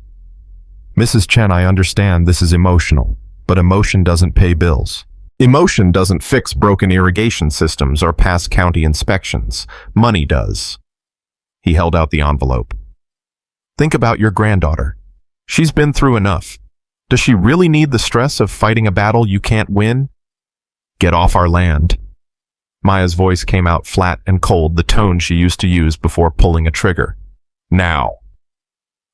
S1: Mrs. Chen, I understand this is emotional, but emotion doesn't pay bills. Emotion doesn't fix broken irrigation systems or pass county inspections. Money does. He held out the envelope. Think about your granddaughter. She's been through enough. Does she really need the stress of fighting a battle you can't win? Get off our land. Maya's voice came out flat and cold, the tone she used to use before pulling a trigger. Now.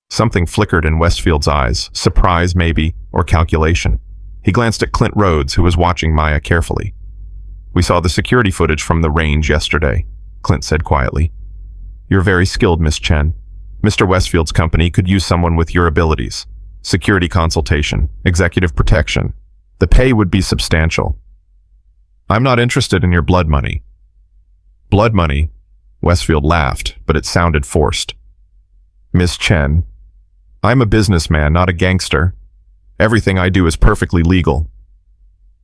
S1: Something flickered in Westfield's eyes, surprise maybe, or calculation. He glanced at Clint Rhodes, who was watching Maya carefully. We saw the security footage from the range yesterday, Clint said quietly. You're very skilled, Miss Chen. Mr. Westfield's company could use someone with your abilities. Security consultation, executive protection. The pay would be substantial. I'm not interested in your blood money. Blood money? Westfield laughed, but it sounded forced. Miss Chen, I'm a businessman, not a gangster. Everything I do is perfectly legal.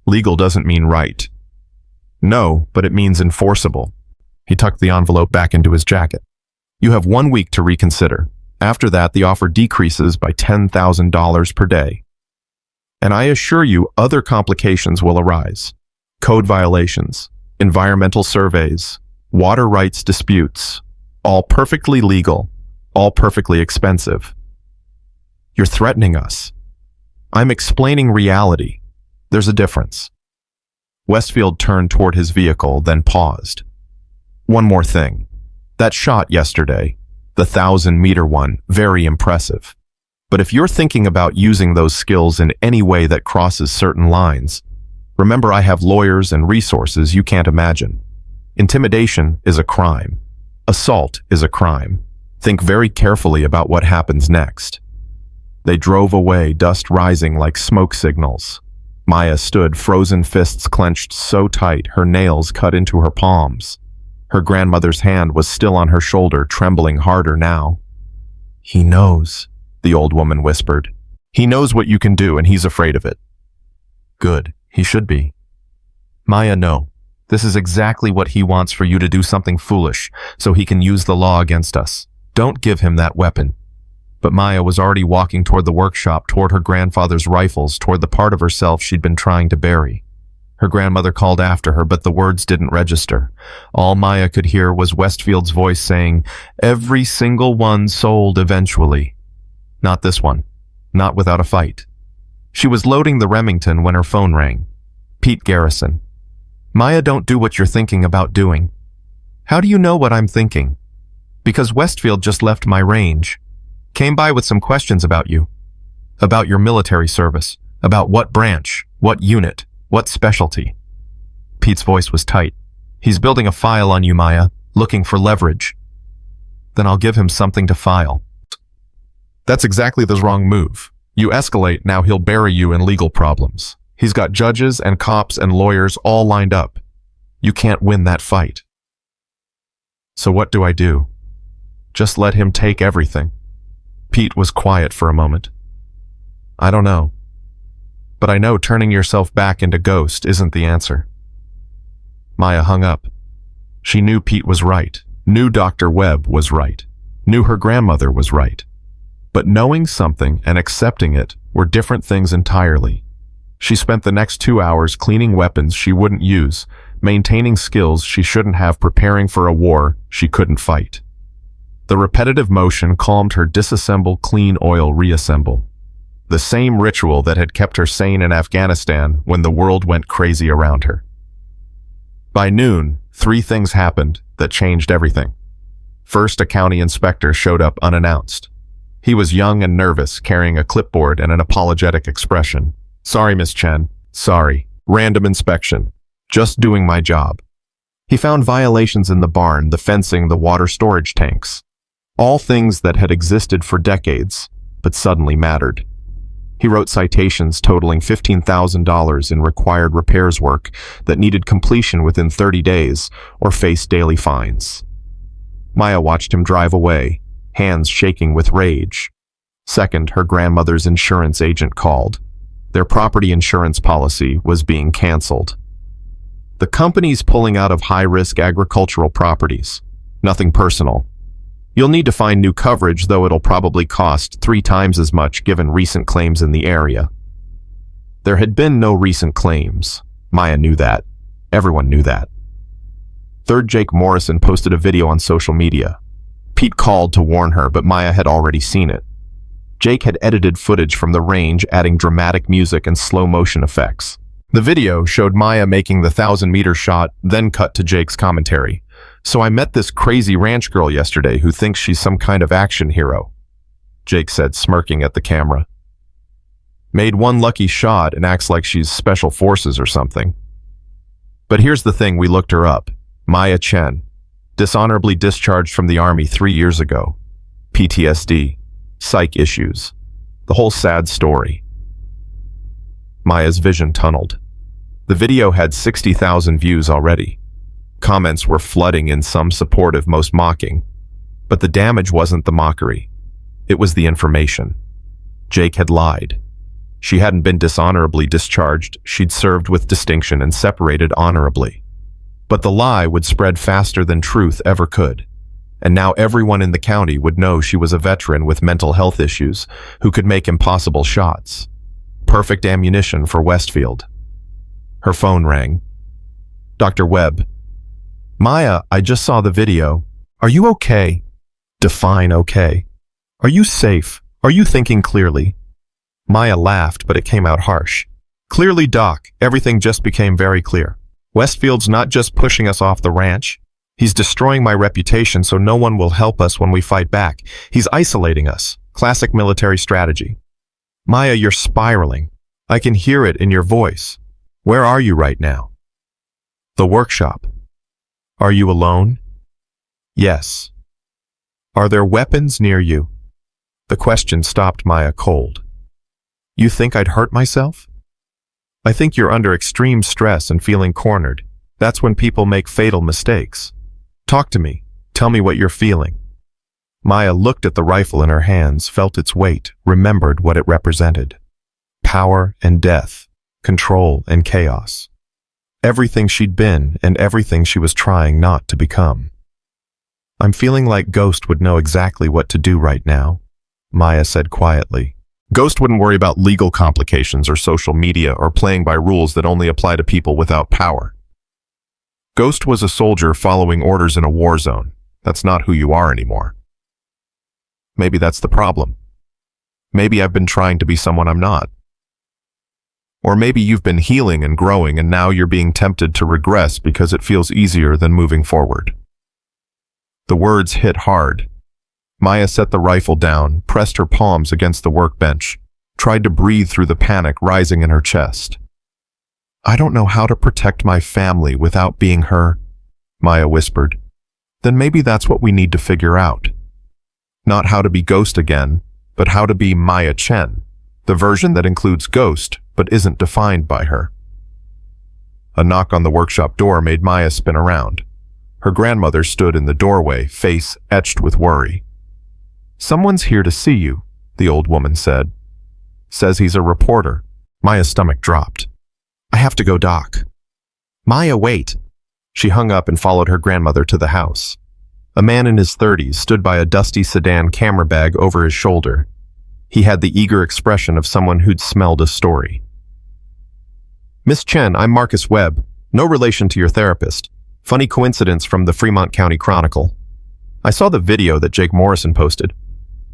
S1: Legal doesn't mean right. No, but it means enforceable. He tucked the envelope back into his jacket. You have 1 week to reconsider. After that, the offer decreases by $10,000 per day. And I assure you, other complications will arise. Code violations, environmental surveys, water rights disputes, all perfectly legal, all perfectly expensive. You're threatening us. I'm explaining reality. There's a difference. Westfield turned toward his vehicle, then paused. One more thing. That shot yesterday, the 1,000-meter one, very impressive. But if you're thinking about using those skills in any way that crosses certain lines, remember I have lawyers and resources you can't imagine. Intimidation is a crime. Assault is a crime. Think very carefully about what happens next. They drove away, dust rising like smoke signals. Maya stood, frozen fists clenched so tight, her nails cut into her palms. Her grandmother's hand was still on her shoulder, trembling harder now. "He knows," the old woman whispered. "He knows what you can do, and he's afraid of it." "Good. He should be." "Maya, no. This is exactly what he wants, for you to do something foolish, so he can use the law against us. Don't give him that weapon." But Maya was already walking toward the workshop, toward her grandfather's rifles, toward the part of herself she'd been trying to bury. Her grandmother called after her, but the words didn't register. All Maya could hear was Westfield's voice saying, "Every single one sold eventually. Not this one. Not without a fight." She was loading the Remington when her phone rang. Pete Garrison. "Maya, don't do what you're thinking about doing." "How do you know what I'm thinking?" "Because Westfield just left my range. Came by with some questions about you. About your military service. About what branch, what unit, what specialty." Pete's voice was tight. "He's building a file on you, Maya, looking for leverage." "Then I'll give him something to file." "That's exactly the wrong move. You escalate, now he'll bury you in legal problems. He's got judges and cops and lawyers all lined up. You can't win that fight." "So what do I do?" "Just let him take everything." Pete was quiet for a moment. "I don't know. But I know turning yourself back into Ghost isn't the answer." Maya hung up. She knew Pete was right, knew Dr. Webb was right, knew her grandmother was right. But knowing something and accepting it were different things entirely. She spent the next 2 hours cleaning weapons she wouldn't use, maintaining skills she shouldn't have, preparing for a war she couldn't fight. The repetitive motion calmed her. Disassemble, clean, oil, reassemble. The same ritual that had kept her sane in Afghanistan when the world went crazy around her. By noon, 3 things happened that changed everything. First, a county inspector showed up unannounced. He was young and nervous, carrying a clipboard and an apologetic expression. "Sorry, Miss Chen. Sorry. Random inspection. Just doing my job." He found violations in the barn, the fencing, the water storage tanks. All things that had existed for decades, but suddenly mattered. He wrote citations totaling $15,000 in required repairs work that needed completion within 30 days or faced daily fines. Maya watched him drive away, hands shaking with rage. Second, her grandmother's insurance agent called. Their property insurance policy was being canceled. "The company's pulling out of high-risk agricultural properties. Nothing personal. You'll need to find new coverage, though it'll probably cost 3 times as much given recent claims in the area." There had been no recent claims. Maya knew that. Everyone knew that. Third, Jake Morrison posted a video on social media. Pete called to warn her, but Maya had already seen it. Jake had edited footage from the range, adding dramatic music and slow-motion effects. The video showed Maya making the 1,000-meter shot, then cut to Jake's commentary. "So I met this crazy ranch girl yesterday who thinks she's some kind of action hero," Jake said, smirking at the camera. "Made one lucky shot and acts like she's special forces or something. But here's the thing, we looked her up. Maya Chen. Dishonorably discharged from the Army 3 years ago. PTSD. Psych issues. The whole sad story." Maya's vision tunneled. The video had 60,000 views already. Comments were flooding in, some supportive, most mocking. But the damage wasn't the mockery. It was the information. Jake had lied. She hadn't been dishonorably discharged. She'd served with distinction and separated honorably. But the lie would spread faster than truth ever could. And now everyone in the county would know she was a veteran with mental health issues who could make impossible shots. Perfect ammunition for Westfield. Her phone rang. "Dr. Webb." "Maya, I just saw the video. Are you okay?" "Define okay. Are you safe? Are you thinking clearly?" Maya laughed, but it came out harsh. "Clearly, Doc. Everything just became very clear. Westfield's not just pushing us off the ranch. He's destroying my reputation so no one will help us when we fight back. He's isolating us. Classic military strategy." "Maya, you're spiraling. I can hear it in your voice. Where are you right now?" "The workshop." "Are you alone?" "Yes." "Are there weapons near you?" The question stopped Maya cold. You think I'd hurt myself? I think you're under extreme stress and feeling cornered. That's when people make fatal mistakes. Talk to me. Tell me what you're feeling. Maya looked at the rifle in her hands, felt its weight, remembered what it represented. Power and death, control and chaos. Everything she'd been and everything she was trying not to become. I'm feeling like Ghost would know exactly what to do right now, Maya said quietly. Ghost wouldn't worry about legal complications or social media or playing by rules that only apply to people without power. Ghost was a soldier following orders in a war zone. That's not who you are anymore. Maybe that's the problem. Maybe I've been trying to be someone I'm not. Or maybe you've been healing and growing and now you're being tempted to regress because it feels easier than moving forward. The words hit hard. Maya set the rifle down, pressed her palms against the workbench, tried to breathe through the panic rising in her chest. I don't know how to protect my family without being her, Maya whispered. Then maybe that's what we need to figure out. Not how to be Ghost again, but how to be Maya Chen, the version that includes Ghost but isn't defined by her. A knock on the workshop door made Maya spin around. Her grandmother stood in the doorway, face etched with worry. Someone's here to see you, the old woman said. Says he's a reporter. Maya's stomach dropped. I have to go, Doc. Maya, wait. She hung up and followed her grandmother to the house. A man in his 30s stood by a dusty sedan camera bag over his shoulder. He had the eager expression of someone who'd smelled a story. Miss Chen, I'm Marcus Webb. No relation to your therapist. Funny coincidence from the Fremont County Chronicle. I saw the video that Jake Morrison posted.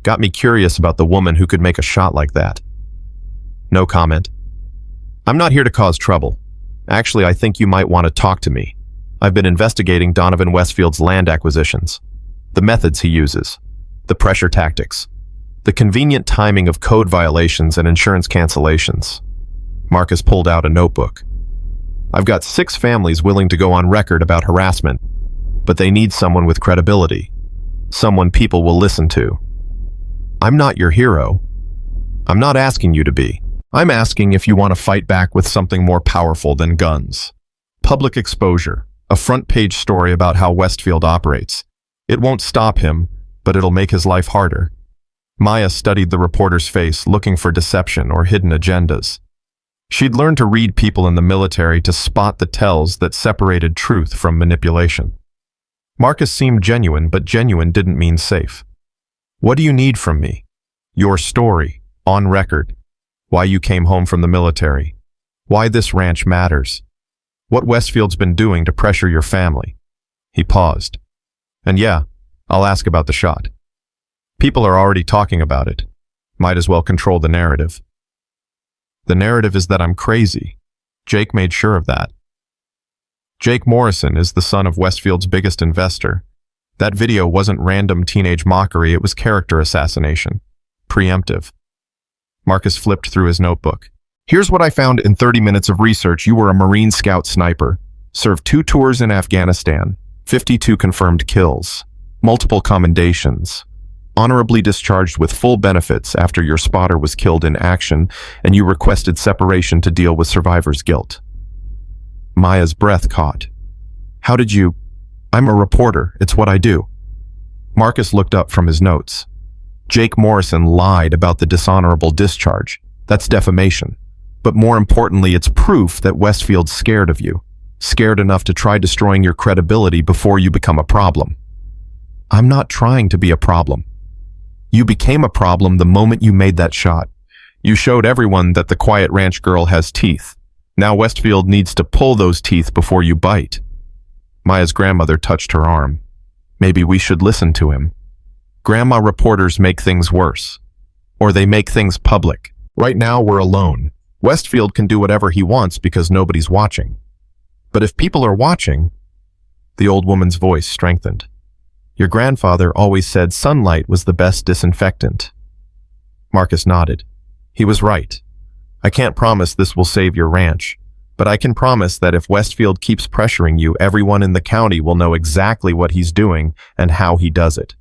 S1: Got me curious about the woman who could make a shot like that. No comment. I'm not here to cause trouble. Actually, I think you might want to talk to me. I've been investigating Donovan Westfield's land acquisitions. The methods he uses. The pressure tactics. The convenient timing of code violations and insurance cancellations. Marcus pulled out a notebook. I've got 6 families willing to go on record about harassment, but they need someone with credibility. Someone people will listen to. I'm not your hero. I'm not asking you to be. I'm asking if you want to fight back with something more powerful than guns. Public exposure. A front-page story about how Westfield operates. It won't stop him, but it'll make his life harder. Maya studied the reporter's face, looking for deception or hidden agendas. She'd learned to read people in the military to spot the tells that separated truth from manipulation. Marcus seemed genuine, but genuine didn't mean safe. What do you need from me? Your story, on record. Why you came home from the military. Why this ranch matters. What Westfield's been doing to pressure your family. He paused. And yeah, I'll ask about the shot. People are already talking about it. Might as well control the narrative. The narrative is that I'm crazy. Jake made sure of that. Jake Morrison is the son of Westfield's biggest investor. That video wasn't random teenage mockery, it was character assassination. Preemptive. Marcus flipped through his notebook. Here's what I found in 30 minutes of research. You were a Marine Scout sniper. Served 2 tours in Afghanistan. 52 confirmed kills. Multiple commendations. Honorably discharged with full benefits after your spotter was killed in action and you requested separation to deal with survivor's guilt. Maya's breath caught. How did you? I'm a reporter. It's what I do. Marcus looked up from his notes. Jake Morrison lied about the dishonorable discharge. That's defamation. But more importantly, it's proof that Westfield's scared of you. Scared enough to try destroying your credibility before you become a problem. I'm not trying to be a problem. You became a problem the moment you made that shot. You showed everyone that the quiet ranch girl has teeth. Now Westfield needs to pull those teeth before you bite. Maya's grandmother touched her arm. Maybe we should listen to him. Grandma, reporters make things worse. Or they make things public. Right now we're alone. Westfield can do whatever he wants because nobody's watching. But if people are watching, the old woman's voice strengthened. Your grandfather always said sunlight was the best disinfectant. Marcus nodded. He was right. I can't promise this will save your ranch, but I can promise that if Westfield keeps pressuring you, everyone in the county will know exactly what he's doing and how he does it.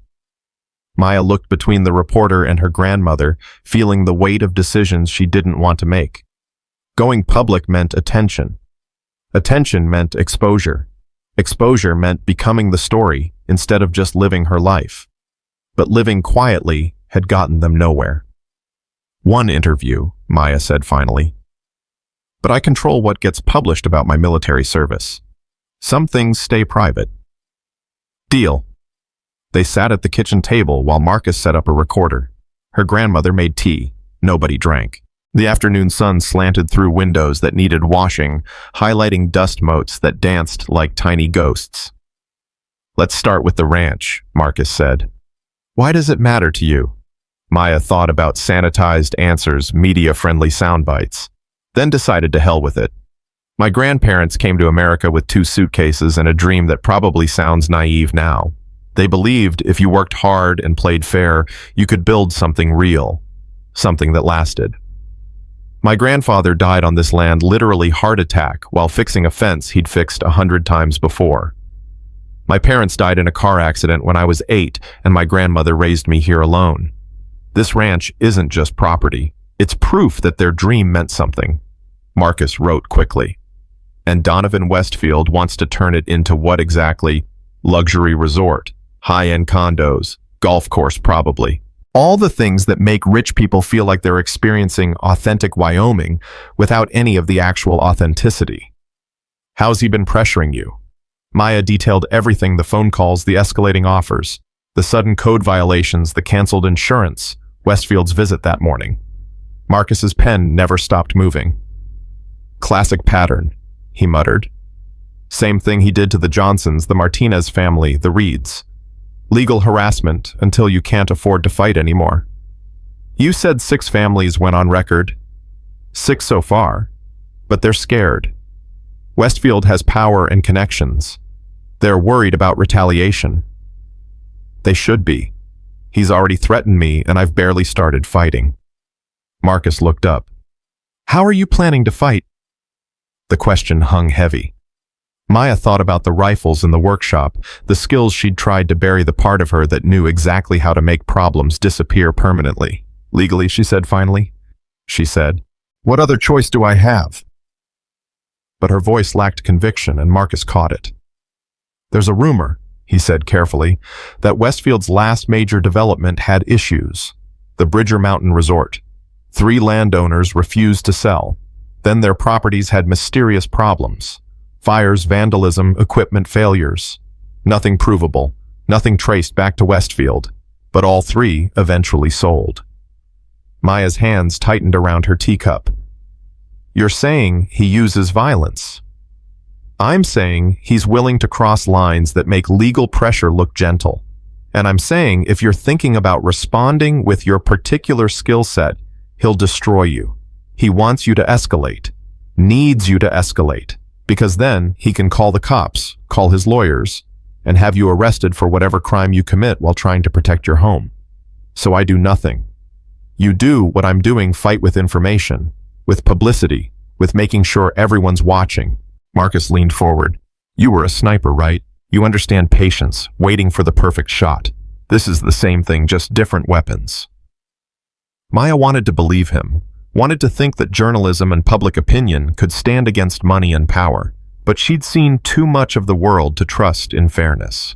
S1: Maya looked between the reporter and her grandmother, feeling the weight of decisions she didn't want to make. Going public meant attention. Attention meant exposure. Exposure meant becoming the story instead of just living her life. But living quietly had gotten them nowhere. "One interview," Maya said finally. "But I control what gets published about my military service. Some things stay private." "Deal." They sat at the kitchen table while Marcus set up a recorder. Her grandmother made tea. Nobody drank. The afternoon sun slanted through windows that needed washing, highlighting dust motes that danced like tiny ghosts. "Let's start with the ranch," Marcus said. "Why does it matter to you?" Maya thought about sanitized answers, media-friendly sound bites, then decided to hell with it. "My grandparents came to America with 2 suitcases and a dream that probably sounds naive now. They believed if you worked hard and played fair, you could build something real, something that lasted. My grandfather died on this land literally heart attack while fixing a fence he'd fixed 100 times before. My parents died in a car accident when I was 8, and my grandmother raised me here alone. This ranch isn't just property. It's proof that their dream meant something." Marcus wrote quickly. "And Donovan Westfield wants to turn it into what exactly? Luxury resort, high-end condos, golf course probably. All the things that make rich people feel like they're experiencing authentic Wyoming without any of the actual authenticity. How's he been pressuring you?" Maya detailed everything: the phone calls, the escalating offers, the sudden code violations, the canceled insurance, Westfield's visit that morning. Marcus's pen never stopped moving. "Classic pattern," he muttered. "Same thing he did to the Johnsons, the Martinez family, the Reeds. Legal harassment until you can't afford to fight anymore. You said 6 families went on record. 6 so far, but they're scared. Westfield has power and connections. They're worried about retaliation. They should be. He's already threatened me and I've barely started fighting." Marcus looked up. "How are you planning to fight?" The question hung heavy. Maya thought about the rifles in the workshop, the skills she'd tried to bury the part of her that knew exactly how to make problems disappear permanently. "Legally," she said finally. She said, "What other choice do I have?" But her voice lacked conviction, and Marcus caught it. "There's a rumor," he said carefully, "that Westfield's last major development had issues. The Bridger Mountain Resort. 3 landowners refused to sell. Then their properties had mysterious problems. Fires, vandalism, equipment failures. Nothing provable, nothing traced back to Westfield, but all 3 eventually sold." Maya's hands tightened around her teacup. "You're saying he uses violence?" "I'm saying he's willing to cross lines that make legal pressure look gentle. And I'm saying if you're thinking about responding with your particular skill set, he'll destroy you. He wants you to escalate, needs you to escalate, because then he can call the cops, call his lawyers, and have you arrested for whatever crime you commit while trying to protect your home. So I do nothing. You do what I'm doing: fight with information, with publicity, with making sure everyone's watching." Marcus leaned forward. "You were a sniper, right? You understand patience, waiting for the perfect shot. This is the same thing, just different weapons." Maya wanted to believe him, wanted to think that journalism and public opinion could stand against money and power, but she'd seen too much of the world to trust in fairness.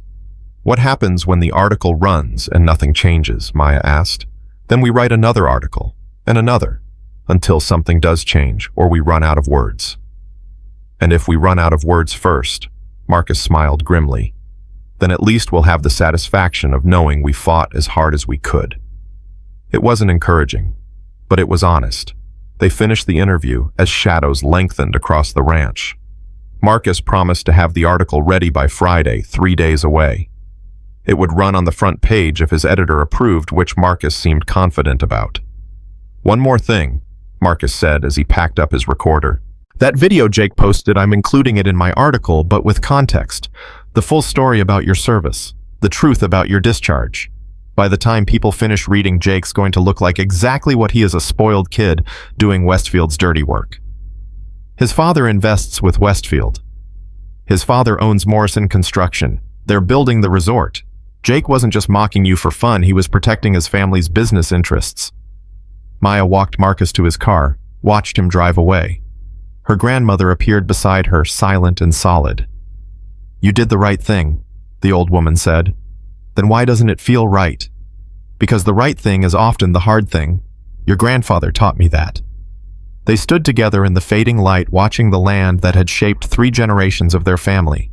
S1: "What happens when the article runs and nothing changes?" Maya asked. "Then we write another article, and another, until something does change or we run out of words." "And if we run out of words first," Marcus smiled grimly, "then at least we'll have the satisfaction of knowing we fought as hard as we could." It wasn't encouraging, but it was honest. They finished the interview as shadows lengthened across the ranch. Marcus promised to have the article ready by Friday, 3 days away. It would run on the front page if his editor approved, which Marcus seemed confident about. "One more thing," Marcus said as he packed up his recorder. "That video Jake posted, I'm including it in my article, but with context. The full story about your service. The truth about your discharge. By the time people finish reading, Jake's going to look like exactly what he is: a spoiled kid doing Westfield's dirty work. His father invests with Westfield. His father owns Morrison Construction. They're building the resort. Jake wasn't just mocking you for fun, he was protecting his family's business interests. Maya walked Marcus to his car, watched him drive away. Her grandmother appeared beside her, silent and solid. "You did the right thing," the old woman said. "Then why doesn't it feel right?" "Because the right thing is often the hard thing. Your grandfather taught me that." They stood together in the fading light, watching the land that had shaped 3 generations of their family.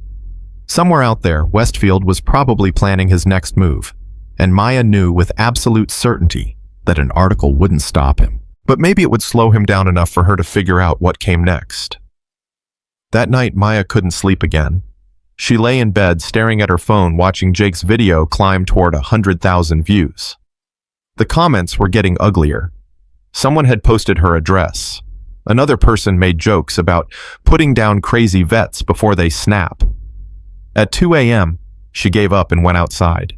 S1: Somewhere out there, Westfield was probably planning his next move, and Maya knew with absolute certainty that an article wouldn't stop him. But maybe it would slow him down enough for her to figure out what came next. That night, Maya couldn't sleep again. She lay in bed, staring at her phone, watching Jake's video climb toward 100,000 views. The comments were getting uglier. Someone had posted her address. Another person made jokes about putting down crazy vets before they snap. At 2 a.m., she gave up and went outside.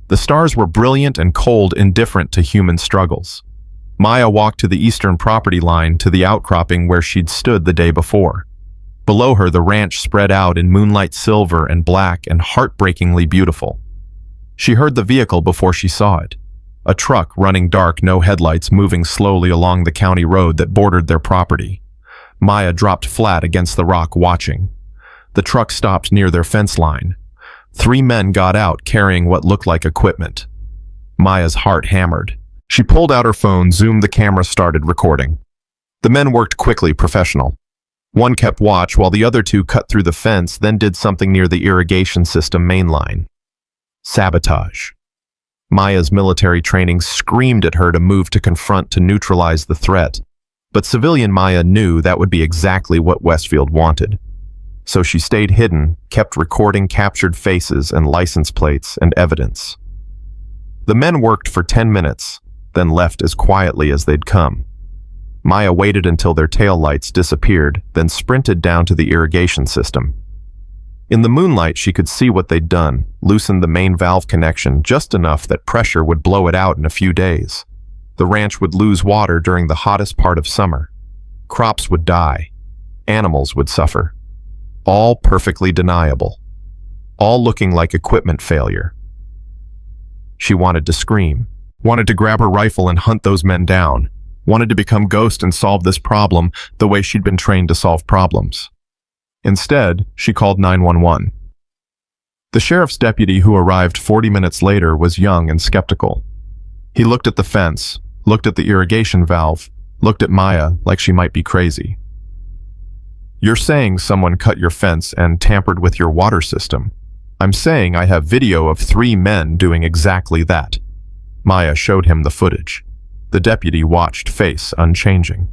S1: The stars were brilliant and cold, indifferent to human struggles. Maya walked to the eastern property line, to the outcropping where she'd stood the day before. Below her, the ranch spread out in moonlight, silver and black and heartbreakingly beautiful. She heard the vehicle before she saw it. A truck running dark, no headlights, moving slowly along the county road that bordered their property. Maya dropped flat against the rock, watching. The truck stopped near their fence line. 3 men got out, carrying what looked like equipment. Maya's heart hammered. She pulled out her phone, zoomed the camera, started recording. The men worked quickly, professional. One kept watch while the other 2 cut through the fence, then did something near the irrigation system main line. Sabotage. Maya's military training screamed at her to move, to confront, to neutralize the threat. But civilian Maya knew that would be exactly what Westfield wanted. So she stayed hidden, kept recording captured faces and license plates and evidence. The men worked for 10 minutes, then left as quietly as they'd come. Maya waited until their tail lights disappeared, then sprinted down to the irrigation system. In the moonlight, she could see what they'd done, loosened the main valve connection just enough that pressure would blow it out in a few days. The ranch would lose water during the hottest part of summer. Crops would die. Animals would suffer. All perfectly deniable. All looking like equipment failure. She wanted to scream, wanted to grab her rifle and hunt those men down, wanted to become Ghost and solve this problem the way she'd been trained to solve problems. Instead, she called 911. The sheriff's deputy, who arrived 40 minutes later, was young and skeptical. He looked at the fence, looked at the irrigation valve, looked at Maya like she might be crazy. "You're saying someone cut your fence and tampered with your water system. I'm saying I have video of 3 men doing exactly that." Maya showed him the footage. The deputy watched, face unchanging.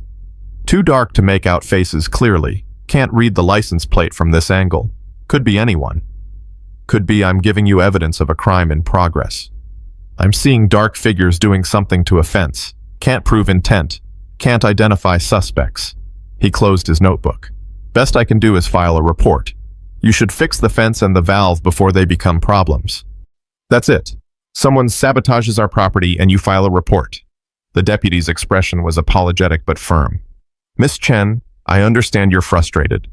S1: "Too dark to make out faces clearly. Can't read the license plate from this angle. Could be anyone. Could be I'm giving you evidence of a crime in progress. I'm seeing dark figures doing something to a fence. Can't prove intent. Can't identify suspects." He closed his notebook. "Best I can do is file a report. You should fix the fence and the valve before they become problems. That's it. Someone sabotages our property and you file a report." The deputy's expression was apologetic but firm. "Miss Chen, I understand you're frustrated,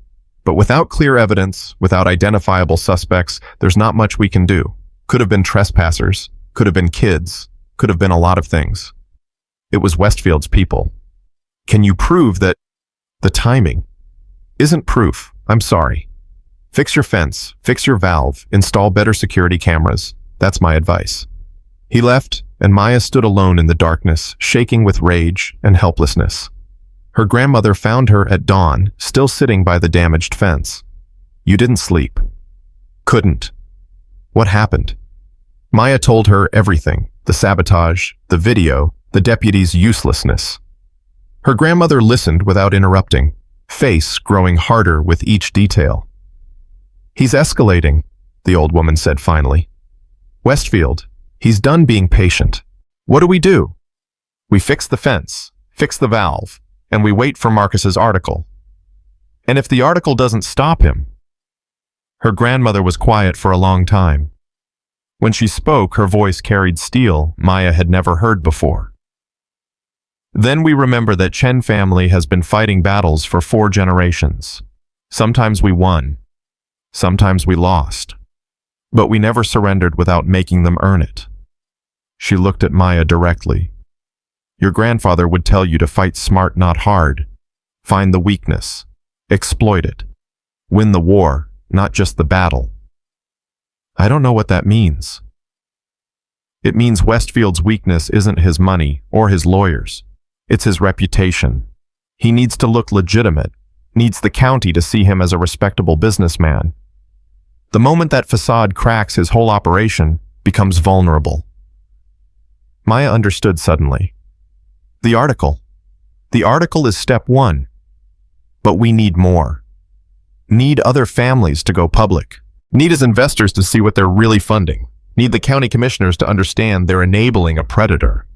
S1: but without clear evidence, without identifiable suspects, there's not much we can do. Could have been trespassers, could have been kids, could have been a lot of things. It was Westfield's people. Can you prove that?" "The timing isn't proof. I'm sorry. Fix your fence, fix your valve, install better security cameras. That's my advice." He left, and Maya stood alone in the darkness, shaking with rage and helplessness. Her grandmother found her at dawn, still sitting by the damaged fence. "You didn't sleep." "Couldn't." "What happened?" Maya told her everything, the sabotage, the video, the deputy's uselessness. Her grandmother listened without interrupting, face growing harder with each detail. "He's escalating," the old woman said finally. "Westfield, he's done being patient. What do? We fix the fence, fix the valve, and we wait for Marcus's article. And if the article doesn't stop him..." Her grandmother was quiet for a long time. When she spoke, her voice carried steel Maya had never heard before. "Then we remember that Chen family has been fighting battles for 4 generations. Sometimes we won. Sometimes we lost. But we never surrendered without making them earn it. She looked at Maya directly. Your grandfather would tell you to fight smart, not hard. Find the weakness. Exploit it. Win the war, not just the battle. I don't know what that means. It means Westfield's weakness isn't his money or his lawyers. It's his reputation. He needs to look legitimate, needs the county to see him as a respectable businessman. The moment that facade cracks, his whole operation becomes vulnerable. Maya understood suddenly. The article. The article is step one. But we need more. Need other families to go public. Need his investors to see what they're really funding. Need the county commissioners to understand they're enabling a predator.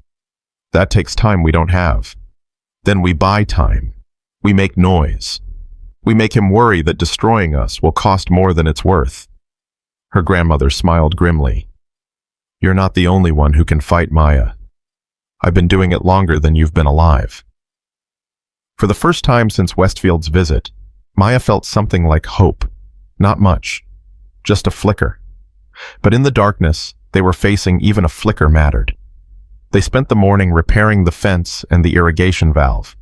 S1: That takes time we don't have. Then we buy time. We make noise. We make him worry that destroying us will cost more than it's worth. Her grandmother smiled grimly. You're not the only one who can fight, Maya. I've been doing it longer than you've been alive. For the first time since Westfield's visit, Maya felt something like hope. Not much. Just a flicker. But in the darkness they were facing, even a flicker mattered. They spent the morning repairing the fence and the irrigation valve.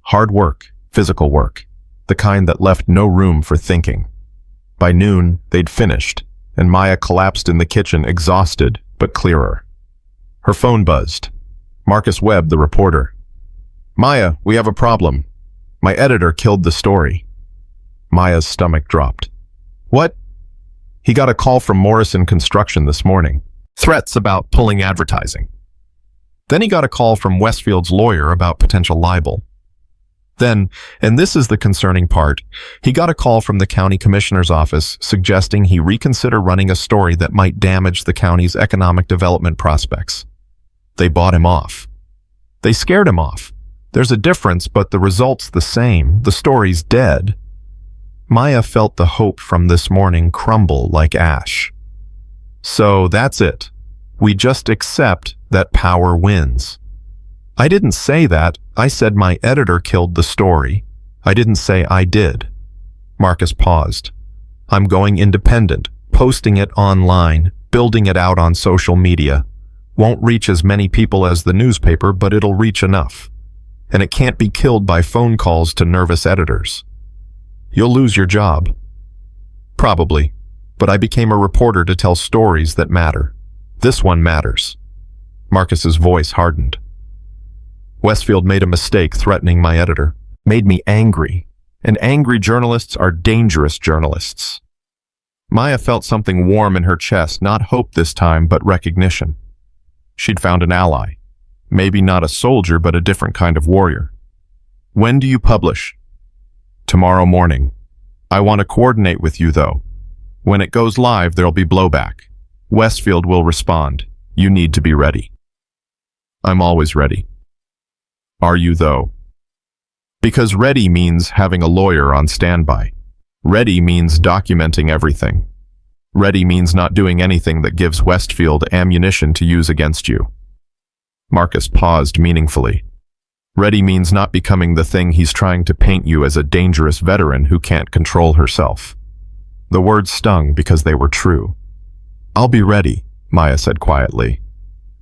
S1: Hard work, physical work, the kind that left no room for thinking. By noon, they'd finished, and Maya collapsed in the kitchen, exhausted but clearer. Her phone buzzed. Marcus Webb, the reporter. Maya, we have a problem. My editor killed the story. Maya's stomach dropped. What? He got a call from Morrison Construction this morning. Threats about pulling advertising. Then he got a call from Westfield's lawyer about potential libel. Then, and this is the concerning part, he got a call from the county commissioner's office suggesting he reconsider running a story that might damage the county's economic development prospects. They bought him off. They scared him off. There's a difference, but the result's the same. The story's dead. Maya felt the hope from this morning crumble like ash. So that's it. We just accept that power wins. I didn't say that. I said my editor killed the story. I didn't say I did. Marcus paused. I'm going independent, posting it online, building it out on social media. Won't reach as many people as the newspaper, but it'll reach enough. And it can't be killed by phone calls to nervous editors. You'll lose your job. Probably, but I became a reporter to tell stories that matter. This one matters. Marcus's voice hardened. Westfield made a mistake threatening my editor. Made me angry. And angry journalists are dangerous journalists. Maya felt something warm in her chest, not hope this time, but recognition. She'd found an ally. Maybe not a soldier, but a different kind of warrior. When do you publish? Tomorrow morning. I want to coordinate with you, though. When it goes live, there'll be blowback. Westfield will respond. You need to be ready. I'm always ready. Are you, though? Because ready means having a lawyer on standby. Ready means documenting everything. Ready means not doing anything that gives Westfield ammunition to use against you. Marcus paused meaningfully. Ready means not becoming the thing he's trying to paint you as, a dangerous veteran who can't control herself. The words stung because they were true. I'll be ready, Maya said quietly.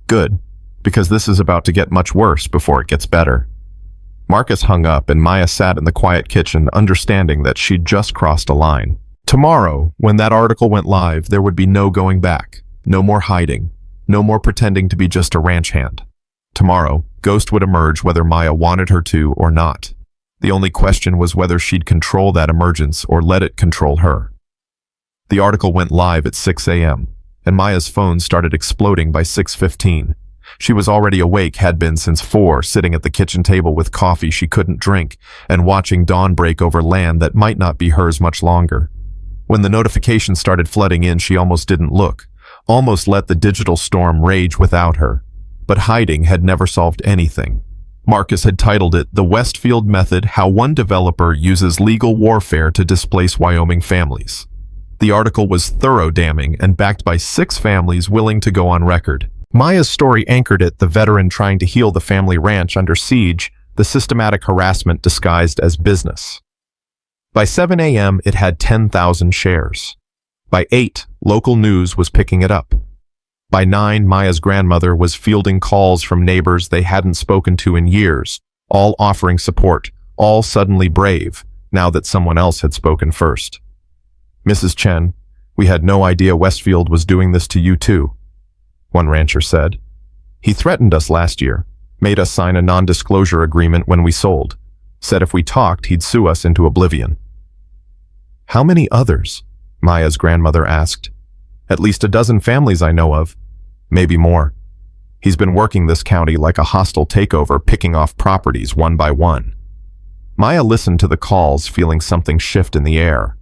S1: Good, because this is about to get much worse before it gets better. Marcus hung up and Maya sat in the quiet kitchen, understanding that she'd just crossed a line. Tomorrow, when that article went live, there would be no going back, no more hiding, no more pretending to be just a ranch hand. Tomorrow, Ghost would emerge whether Maya wanted her to or not. The only question was whether she'd control that emergence or let it control her. The article went live at 6 a.m., and Maya's phone started exploding by 6:15. She was already awake, had been since 4, sitting at the kitchen table with coffee she couldn't drink and watching dawn break over land that might not be hers much longer. When the notifications started flooding in, she almost didn't look, almost let the digital storm rage without her. But hiding had never solved anything. Marcus had titled it The Westfield Method: How One Developer Uses Legal Warfare to Displace Wyoming Families. The article was thorough, damning, and backed by 6 families willing to go on record. Maya's story anchored it: the veteran trying to heal the family ranch under siege, the systematic harassment disguised as business. By 7 a.m., it had 10,000 shares. By 8, local news was picking it up. By 9, Maya's grandmother was fielding calls from neighbors they hadn't spoken to in years, all offering support, all suddenly brave, now that someone else had spoken first. "Mrs. Chen, we had no idea Westfield was doing this to you too," one rancher said. "He threatened us last year, made us sign a non-disclosure agreement when we sold, said if we talked he'd sue us into oblivion." "How many others?" Maya's grandmother asked. "At least a dozen families I know of, maybe more. He's been working this county like a hostile takeover, picking off properties one by one." Maya listened to the calls, feeling something shift in the air.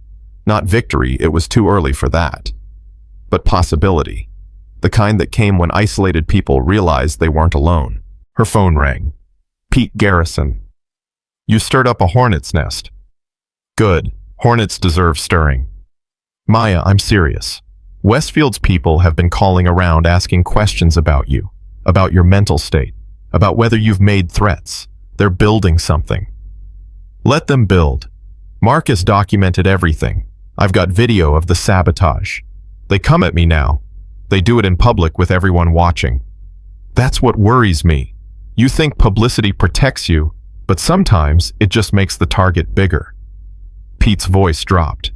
S1: Not victory, it was too early for that. But possibility. The kind that came when isolated people realized they weren't alone. Her phone rang. "Pete Garrison. You stirred up a hornet's nest." "Good. Hornets deserve stirring." "Maya, I'm serious. Westfield's people have been calling around asking questions about you, about your mental state, about whether you've made threats. They're building something." "Let them build. Marcus documented everything. I've got video of the sabotage. They come at me now. They do it in public with everyone watching. That's what worries me. You think publicity protects you, but sometimes it just makes the target bigger." Pete's voice dropped.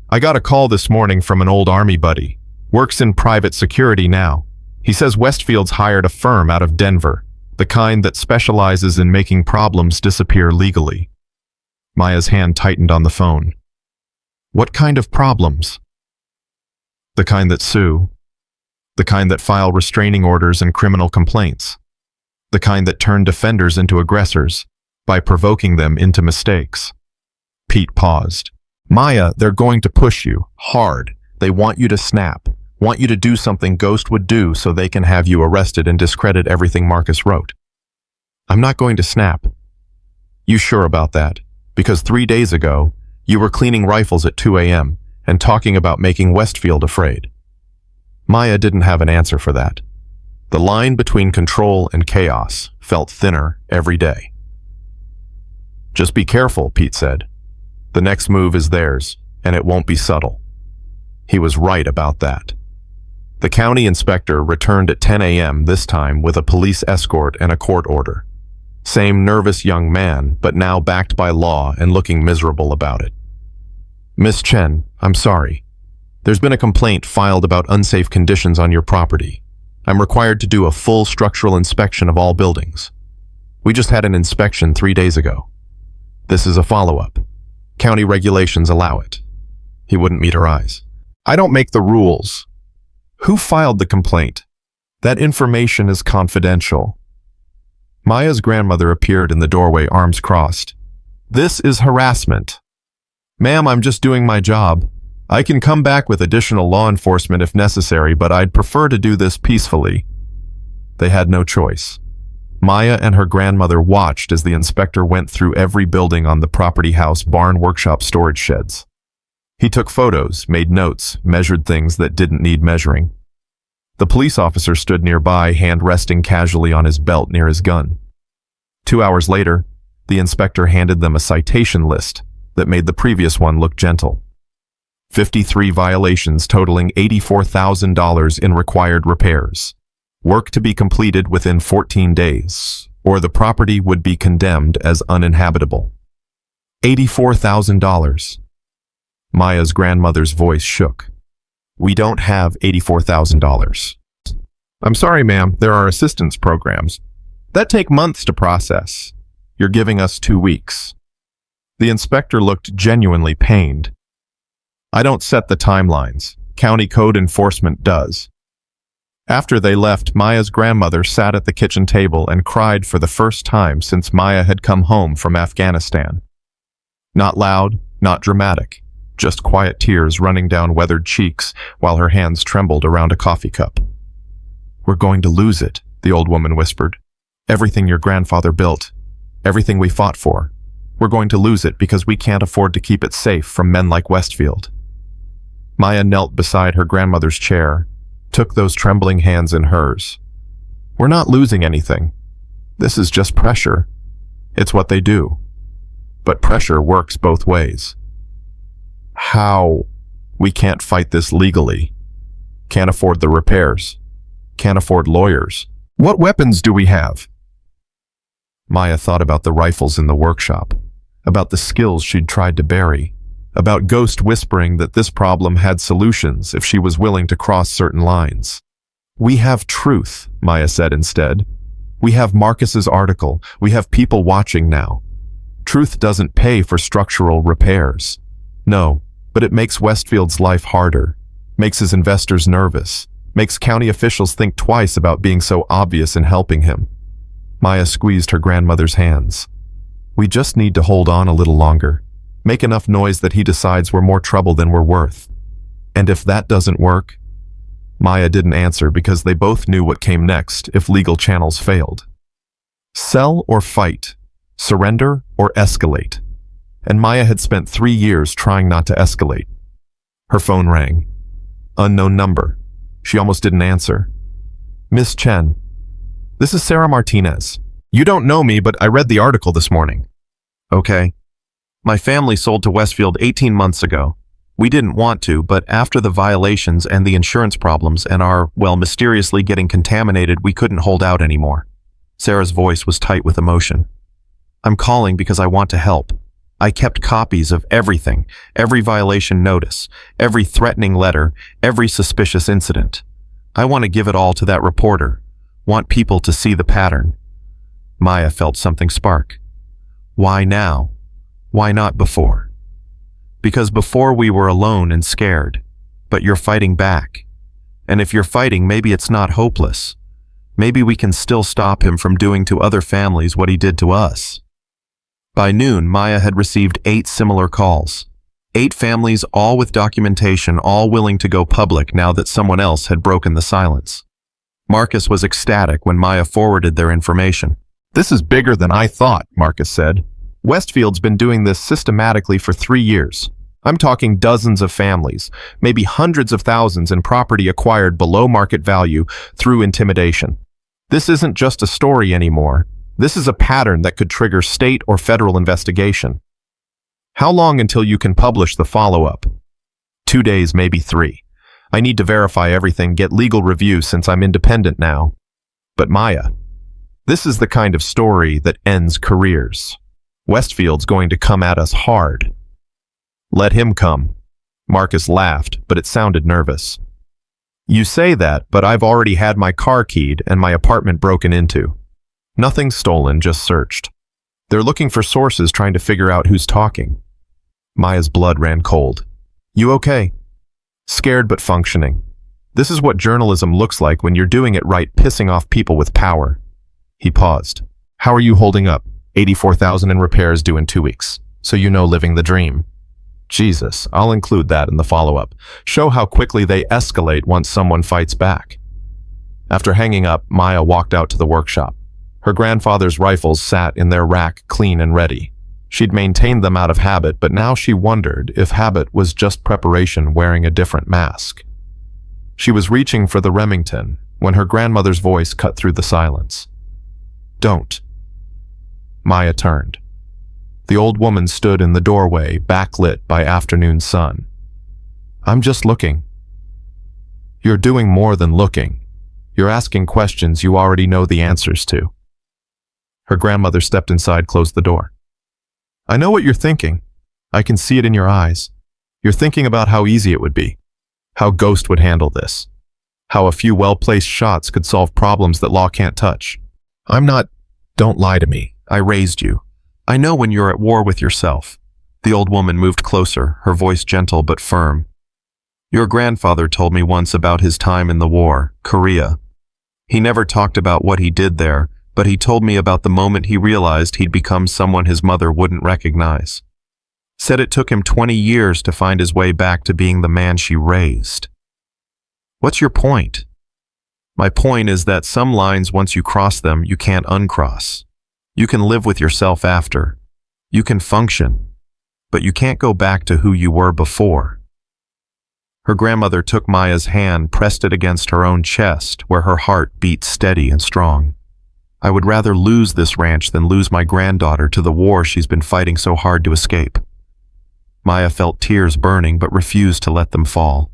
S1: "I got a call this morning from an old army buddy. Works in private security now. He says Westfield's hired a firm out of Denver, the kind that specializes in making problems disappear legally." Maya's hand tightened on the phone. "What kind of problems?" "The kind that sue. The kind that file restraining orders and criminal complaints. The kind that turn defenders into aggressors by provoking them into mistakes." Pete paused. "Maya, they're going to push you, hard. They want you to snap, want you to do something Ghost would do so they can have you arrested and discredit everything Marcus wrote." "I'm not going to snap." "You sure about that? Because 3 days ago, you were cleaning rifles at 2 a.m. and talking about making Westfield afraid." Maya didn't have an answer for that. The line between control and chaos felt thinner every day. "Just be careful," Pete said. "The next move is theirs, and it won't be subtle." He was right about that. The county inspector returned at 10 a.m. this time with a police escort and a court order. Same nervous young man, but now backed by law and looking miserable about it. "Miss Chen, I'm sorry. There's been a complaint filed about unsafe conditions on your property. I'm required to do a full structural inspection of all buildings. We just had an inspection 3 days ago. This is a follow-up. County regulations allow it." He wouldn't meet her eyes. "I don't make the rules." "Who filed the complaint?" "That information is confidential." Maya's grandmother appeared in the doorway, arms crossed. "This is harassment." "Ma'am, I'm just doing my job. I can come back with additional law enforcement if necessary, but I'd prefer to do this peacefully." They had no choice. Maya and her grandmother watched as the inspector went through every building on the property house, barn, workshop, storage sheds. He took photos, made notes, measured things that didn't need measuring. The police officer stood nearby, hand resting casually on his belt near his gun. 2 hours later, the inspector handed them a citation list that made the previous one look gentle. 53 violations totaling $84,000 in required repairs. Work to be completed within 14 days, or the property would be condemned as uninhabitable. $84,000. Maya's grandmother's voice shook. "We don't have $84,000. "I'm sorry, ma'am, there are assistance programs that take months to process. You're giving us 2 weeks. The inspector looked genuinely pained. "I don't set the timelines. County code enforcement does." After they left, Maya's grandmother sat at the kitchen table and cried for the first time since Maya had come home from Afghanistan. Not loud, not dramatic, just quiet tears running down weathered cheeks while her hands trembled around a coffee cup. "We're going to lose it," the old woman whispered. "Everything your grandfather built, everything we fought for. We're going to lose it because we can't afford to keep it safe from men like Westfield." Maya knelt beside her grandmother's chair, took those trembling hands in hers. "We're not losing anything. This is just pressure. It's what they do. But pressure works both ways." "How?" We can't fight this legally. Can't afford the repairs. Can't afford lawyers. What weapons do we have? Maya thought about the rifles in the workshop, about the skills she'd tried to bury, about Ghost whispering that this problem had solutions if she was willing to cross certain lines. We have truth, Maya said instead. We have Marcus's article. We have people watching now. Truth doesn't pay for structural repairs. No, but it makes Westfield's life harder, makes his investors nervous, makes county officials think twice about being so obvious in helping him. Maya squeezed her grandmother's hands. We just need to hold on a little longer, make enough noise that he decides we're more trouble than we're worth. And if that doesn't work? Maya didn't answer because they both knew what came next if legal channels failed. Sell or fight, surrender or escalate. And Maya had spent 3 years trying not to escalate. Her phone rang. Unknown number. She almost didn't answer. Miss Chen. This is Sarah Martinez. You don't know me, but I read the article this morning. Okay. My family sold to Westfield 18 months ago. We didn't want to, but after the violations and the insurance problems and our, mysteriously getting contaminated, we couldn't hold out anymore. Sarah's voice was tight with emotion. I'm calling because I want to help. I kept copies of everything, every violation notice, every threatening letter, every suspicious incident. I want to give it all to that reporter. Want people to see the pattern. Maya felt something spark. Why now? Why not before? Because before we were alone and scared, but you're fighting back. And if you're fighting, maybe it's not hopeless. Maybe we can still stop him from doing to other families what he did to us. By noon, Maya had received 8 similar calls. 8 families, all with documentation, all willing to go public now that someone else had broken the silence. Marcus was ecstatic when Maya forwarded their information. This is bigger than I thought, Marcus said. Westfield's been doing this systematically for 3 years. I'm talking dozens of families, maybe hundreds of thousands in property acquired below market value through intimidation. This isn't just a story anymore. This is a pattern that could trigger state or federal investigation. How long until you can publish the follow-up? 2 days, maybe 3. I need to verify everything, get legal review since I'm independent now. But Maya, this is the kind of story that ends careers. Westfield's going to come at us hard. Let him come. Marcus laughed, but it sounded nervous. You say that, but I've already had my car keyed and my apartment broken into. Nothing stolen, just searched. They're looking for sources trying to figure out who's talking. Maya's blood ran cold. You okay? Scared but functioning. This is what journalism looks like when you're doing it right, pissing off people with power. He paused. How are you holding up? 84,000 in repairs due in 2 weeks. So you know, living the dream. Jesus, I'll include that in the follow-up. Show how quickly they escalate once someone fights back. After hanging up, Maya walked out to the workshop. Her grandfather's rifles sat in their rack, clean and ready. She'd maintained them out of habit, but now she wondered if habit was just preparation wearing a different mask. She was reaching for the Remington when her grandmother's voice cut through the silence. Don't. Maya turned. The old woman stood in the doorway, backlit by afternoon sun. I'm just looking. You're doing more than looking. You're asking questions you already know the answers to. Her grandmother stepped inside, closed the door. I know what you're thinking. I can see it in your eyes. You're thinking about how easy it would be. How Ghost would handle this. How a few well-placed shots could solve problems that law can't touch. I'm not... Don't lie to me. I raised you. I know when you're at war with yourself. The old woman moved closer, her voice gentle but firm. Your grandfather told me once about his time in the war, Korea. He never talked about what he did there, but he told me about the moment he realized he'd become someone his mother wouldn't recognize. Said it took him 20 years to find his way back to being the man she raised. What's your point? My point is that some lines, once you cross them, you can't uncross. You can live with yourself after. You can function, but you can't go back to who you were before. Her grandmother took Maya's hand, pressed it against her own chest, where her heart beat steady and strong. I would rather lose this ranch than lose my granddaughter to the war she's been fighting so hard to escape. Maya felt tears burning but refused to let them fall.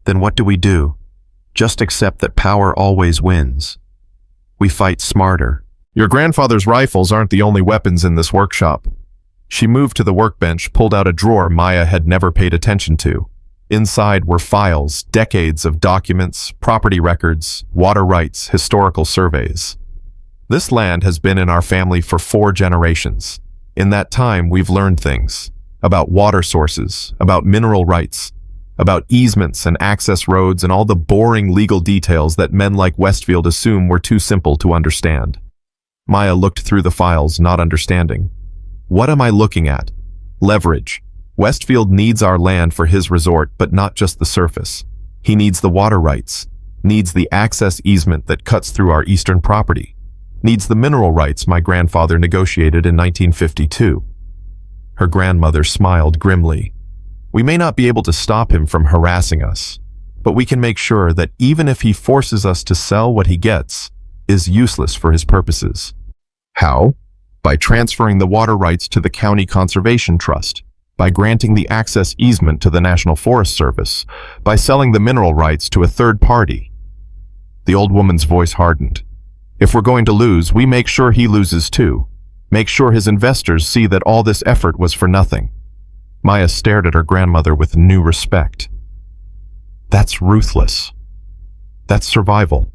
S1: Then what do? Just accept that power always wins. We fight smarter. Your grandfather's rifles aren't the only weapons in this workshop. She moved to the workbench, pulled out a drawer Maya had never paid attention to. Inside were files, decades of documents, property records, water rights, historical surveys. This land has been in our family for 4 generations. In that time, we've learned things about water sources, about mineral rights, about easements and access roads and all the boring legal details that men like Westfield assume were too simple to understand. Maya looked through the files, not understanding. What am I looking at? Leverage. Westfield needs our land for his resort, but not just the surface. He needs the water rights, needs the access easement that cuts through our eastern property, needs the mineral rights my grandfather negotiated in 1952. Her grandmother smiled grimly. We may not be able to stop him from harassing us, but we can make sure that even if he forces us to sell what he gets, is useless for his purposes. How? By transferring the water rights to the County Conservation Trust, by granting the access easement to the National Forest Service, by selling the mineral rights to a third party. The old woman's voice hardened. If we're going to lose, we make sure he loses too. Make sure his investors see that all this effort was for nothing. Maya stared at her grandmother with new respect. That's ruthless. That's survival.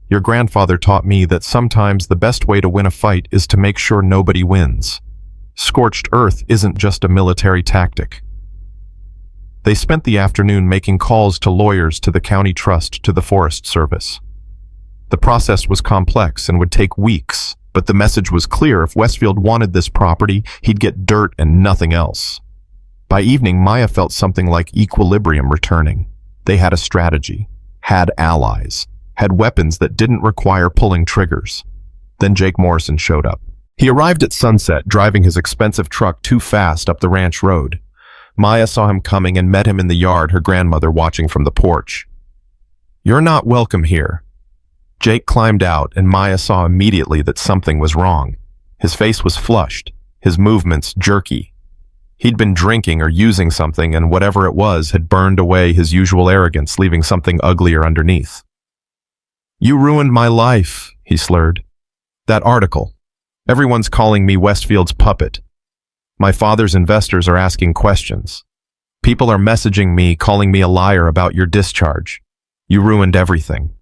S1: Your grandfather taught me that sometimes the best way to win a fight is to make sure nobody wins. Scorched earth isn't just a military tactic. They spent the afternoon making calls to lawyers, to the county trust, to the Forest Service. The process was complex and would take weeks, but the message was clear. If Westfield wanted this property, he'd get dirt and nothing else. By evening, Maya felt something like equilibrium returning. They had a strategy, had allies, had weapons that didn't require pulling triggers. Then Jake Morrison showed up. He arrived at sunset, driving his expensive truck too fast up the ranch road. Maya saw him coming and met him in the yard, her grandmother watching from the porch. "You're not welcome here." Jake climbed out, and Maya saw immediately that something was wrong. His face was flushed, his movements jerky. He'd been drinking or using something, and whatever it was had burned away his usual arrogance, leaving something uglier underneath. "You ruined my life," he slurred. "That article. Everyone's calling me Westfield's puppet. My father's investors are asking questions. People are messaging me, calling me a liar about your discharge. You ruined everything.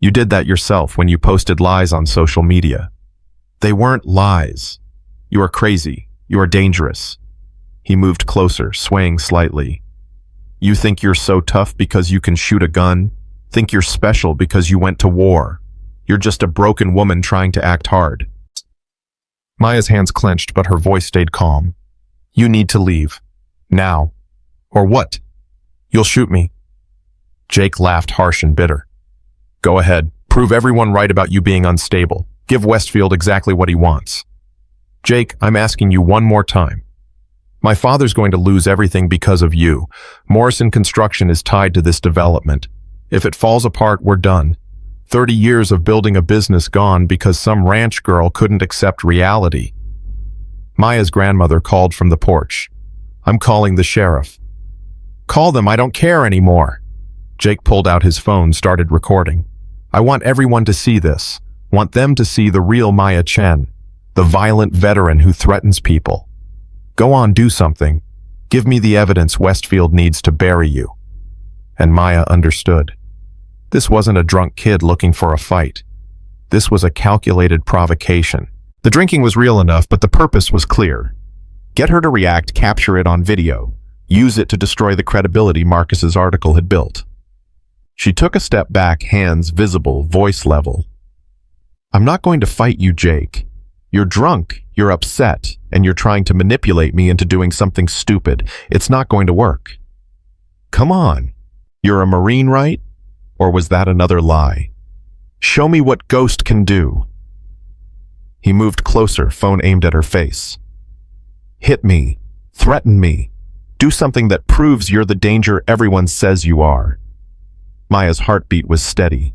S1: You did that yourself when you posted lies on social media. They weren't lies. You are crazy. You are dangerous." He moved closer, swaying slightly. "You think you're so tough because you can shoot a gun? Think you're special because you went to war? You're just a broken woman trying to act hard." Maya's hands clenched, but her voice stayed calm. "You need to leave. Now. Or what? You'll shoot me." Jake laughed, harsh and bitter. "Go ahead. Prove everyone right about you being unstable. Give Westfield exactly what he wants." "Jake, I'm asking you one more time. My father's going to lose everything because of you. Morrison Construction is tied to this development. If it falls apart, we're done. 30 years of building a business gone because some ranch girl couldn't accept reality." Maya's grandmother called from the porch. "I'm calling the sheriff." "Call them, I don't care anymore." Jake pulled out his phone, started recording. "I want everyone to see this. Want them to see the real Maya Chen, the violent veteran who threatens people. Go on, do something. Give me the evidence Westfield needs to bury you." And Maya understood. This wasn't a drunk kid looking for a fight. This was a calculated provocation. The drinking was real enough, but the purpose was clear. Get her to react, capture it on video, use it to destroy the credibility Marcus's article had built. She took a step back, hands visible, voice level. "I'm not going to fight you, Jake. You're drunk, you're upset, and you're trying to manipulate me into doing something stupid. It's not going to work. Come on. You're a Marine, right? Or was that another lie? Show me what Ghost can do." He moved closer, phone aimed at her face. "Hit me. Threaten me. Do something that proves you're the danger everyone says you are." Maya's heartbeat was steady.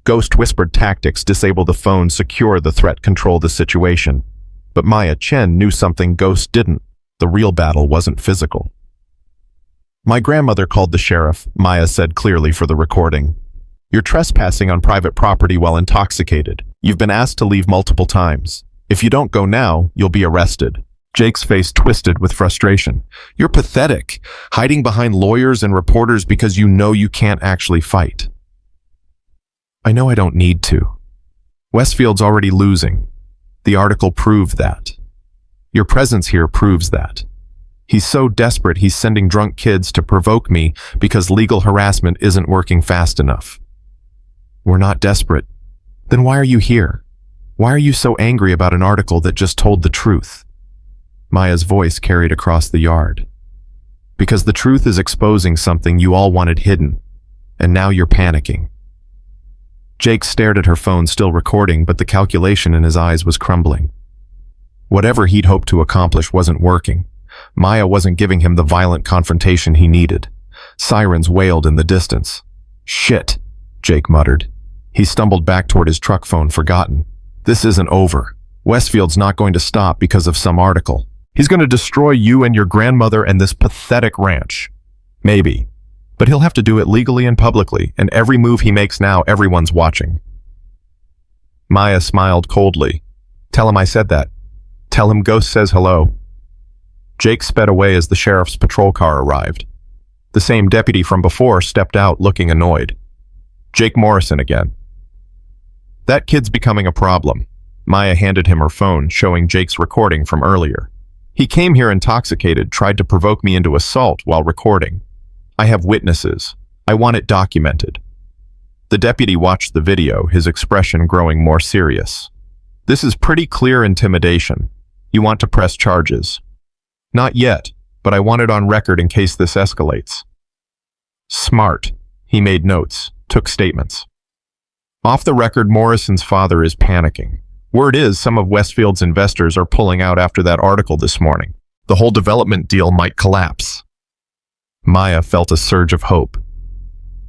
S1: Ghost whispered tactics: disable the phone, secure the threat, control the situation. But Maya Chen knew something Ghost didn't. The real battle wasn't physical. My grandmother called the sheriff, Maya said clearly for the recording. You're trespassing on private property while intoxicated. You've been asked to leave multiple times. If you don't go now, you'll be arrested. Jake's face twisted with frustration. You're pathetic, hiding behind lawyers and reporters because you know you can't actually fight. I know I don't need to. Westfield's already losing. The article proved that. Your presence here proves that. He's so desperate he's sending drunk kids to provoke me because legal harassment isn't working fast enough. We're not desperate. Then why are you here? Why are you so angry about an article that just told the truth? Maya's voice carried across the yard. Because the truth is exposing something you all wanted hidden, and now you're panicking. Jake stared at her phone, still recording, but the calculation in his eyes was crumbling. Whatever he'd hoped to accomplish wasn't working. Maya wasn't giving him the violent confrontation he needed. Sirens wailed in the distance. Shit, Jake muttered. He stumbled back toward his truck phone, forgotten. This isn't over. Westfield's not going to stop because of some article. He's going to destroy you and your grandmother and this pathetic ranch. Maybe. But he'll have to do it legally and publicly, and every move he makes now, everyone's watching. Maya smiled coldly. Tell him I said that. Tell him Ghost says hello. Jake sped away as the sheriff's patrol car arrived. The same deputy from before stepped out looking annoyed. Jake Morrison again. That kid's becoming a problem. Maya handed him her phone, showing Jake's recording from earlier. He came here intoxicated, tried to provoke me into assault while recording. I have witnesses. I want it documented. The deputy watched the video, his expression growing more serious. This is pretty clear intimidation. You want to press charges. Not yet, but I want it on record in case this escalates. Smart. He made notes, took statements. Off the record, Morrison's father is panicking. Word is some of Westfield's investors are pulling out after that article this morning. The whole development deal might collapse. Maya felt a surge of hope.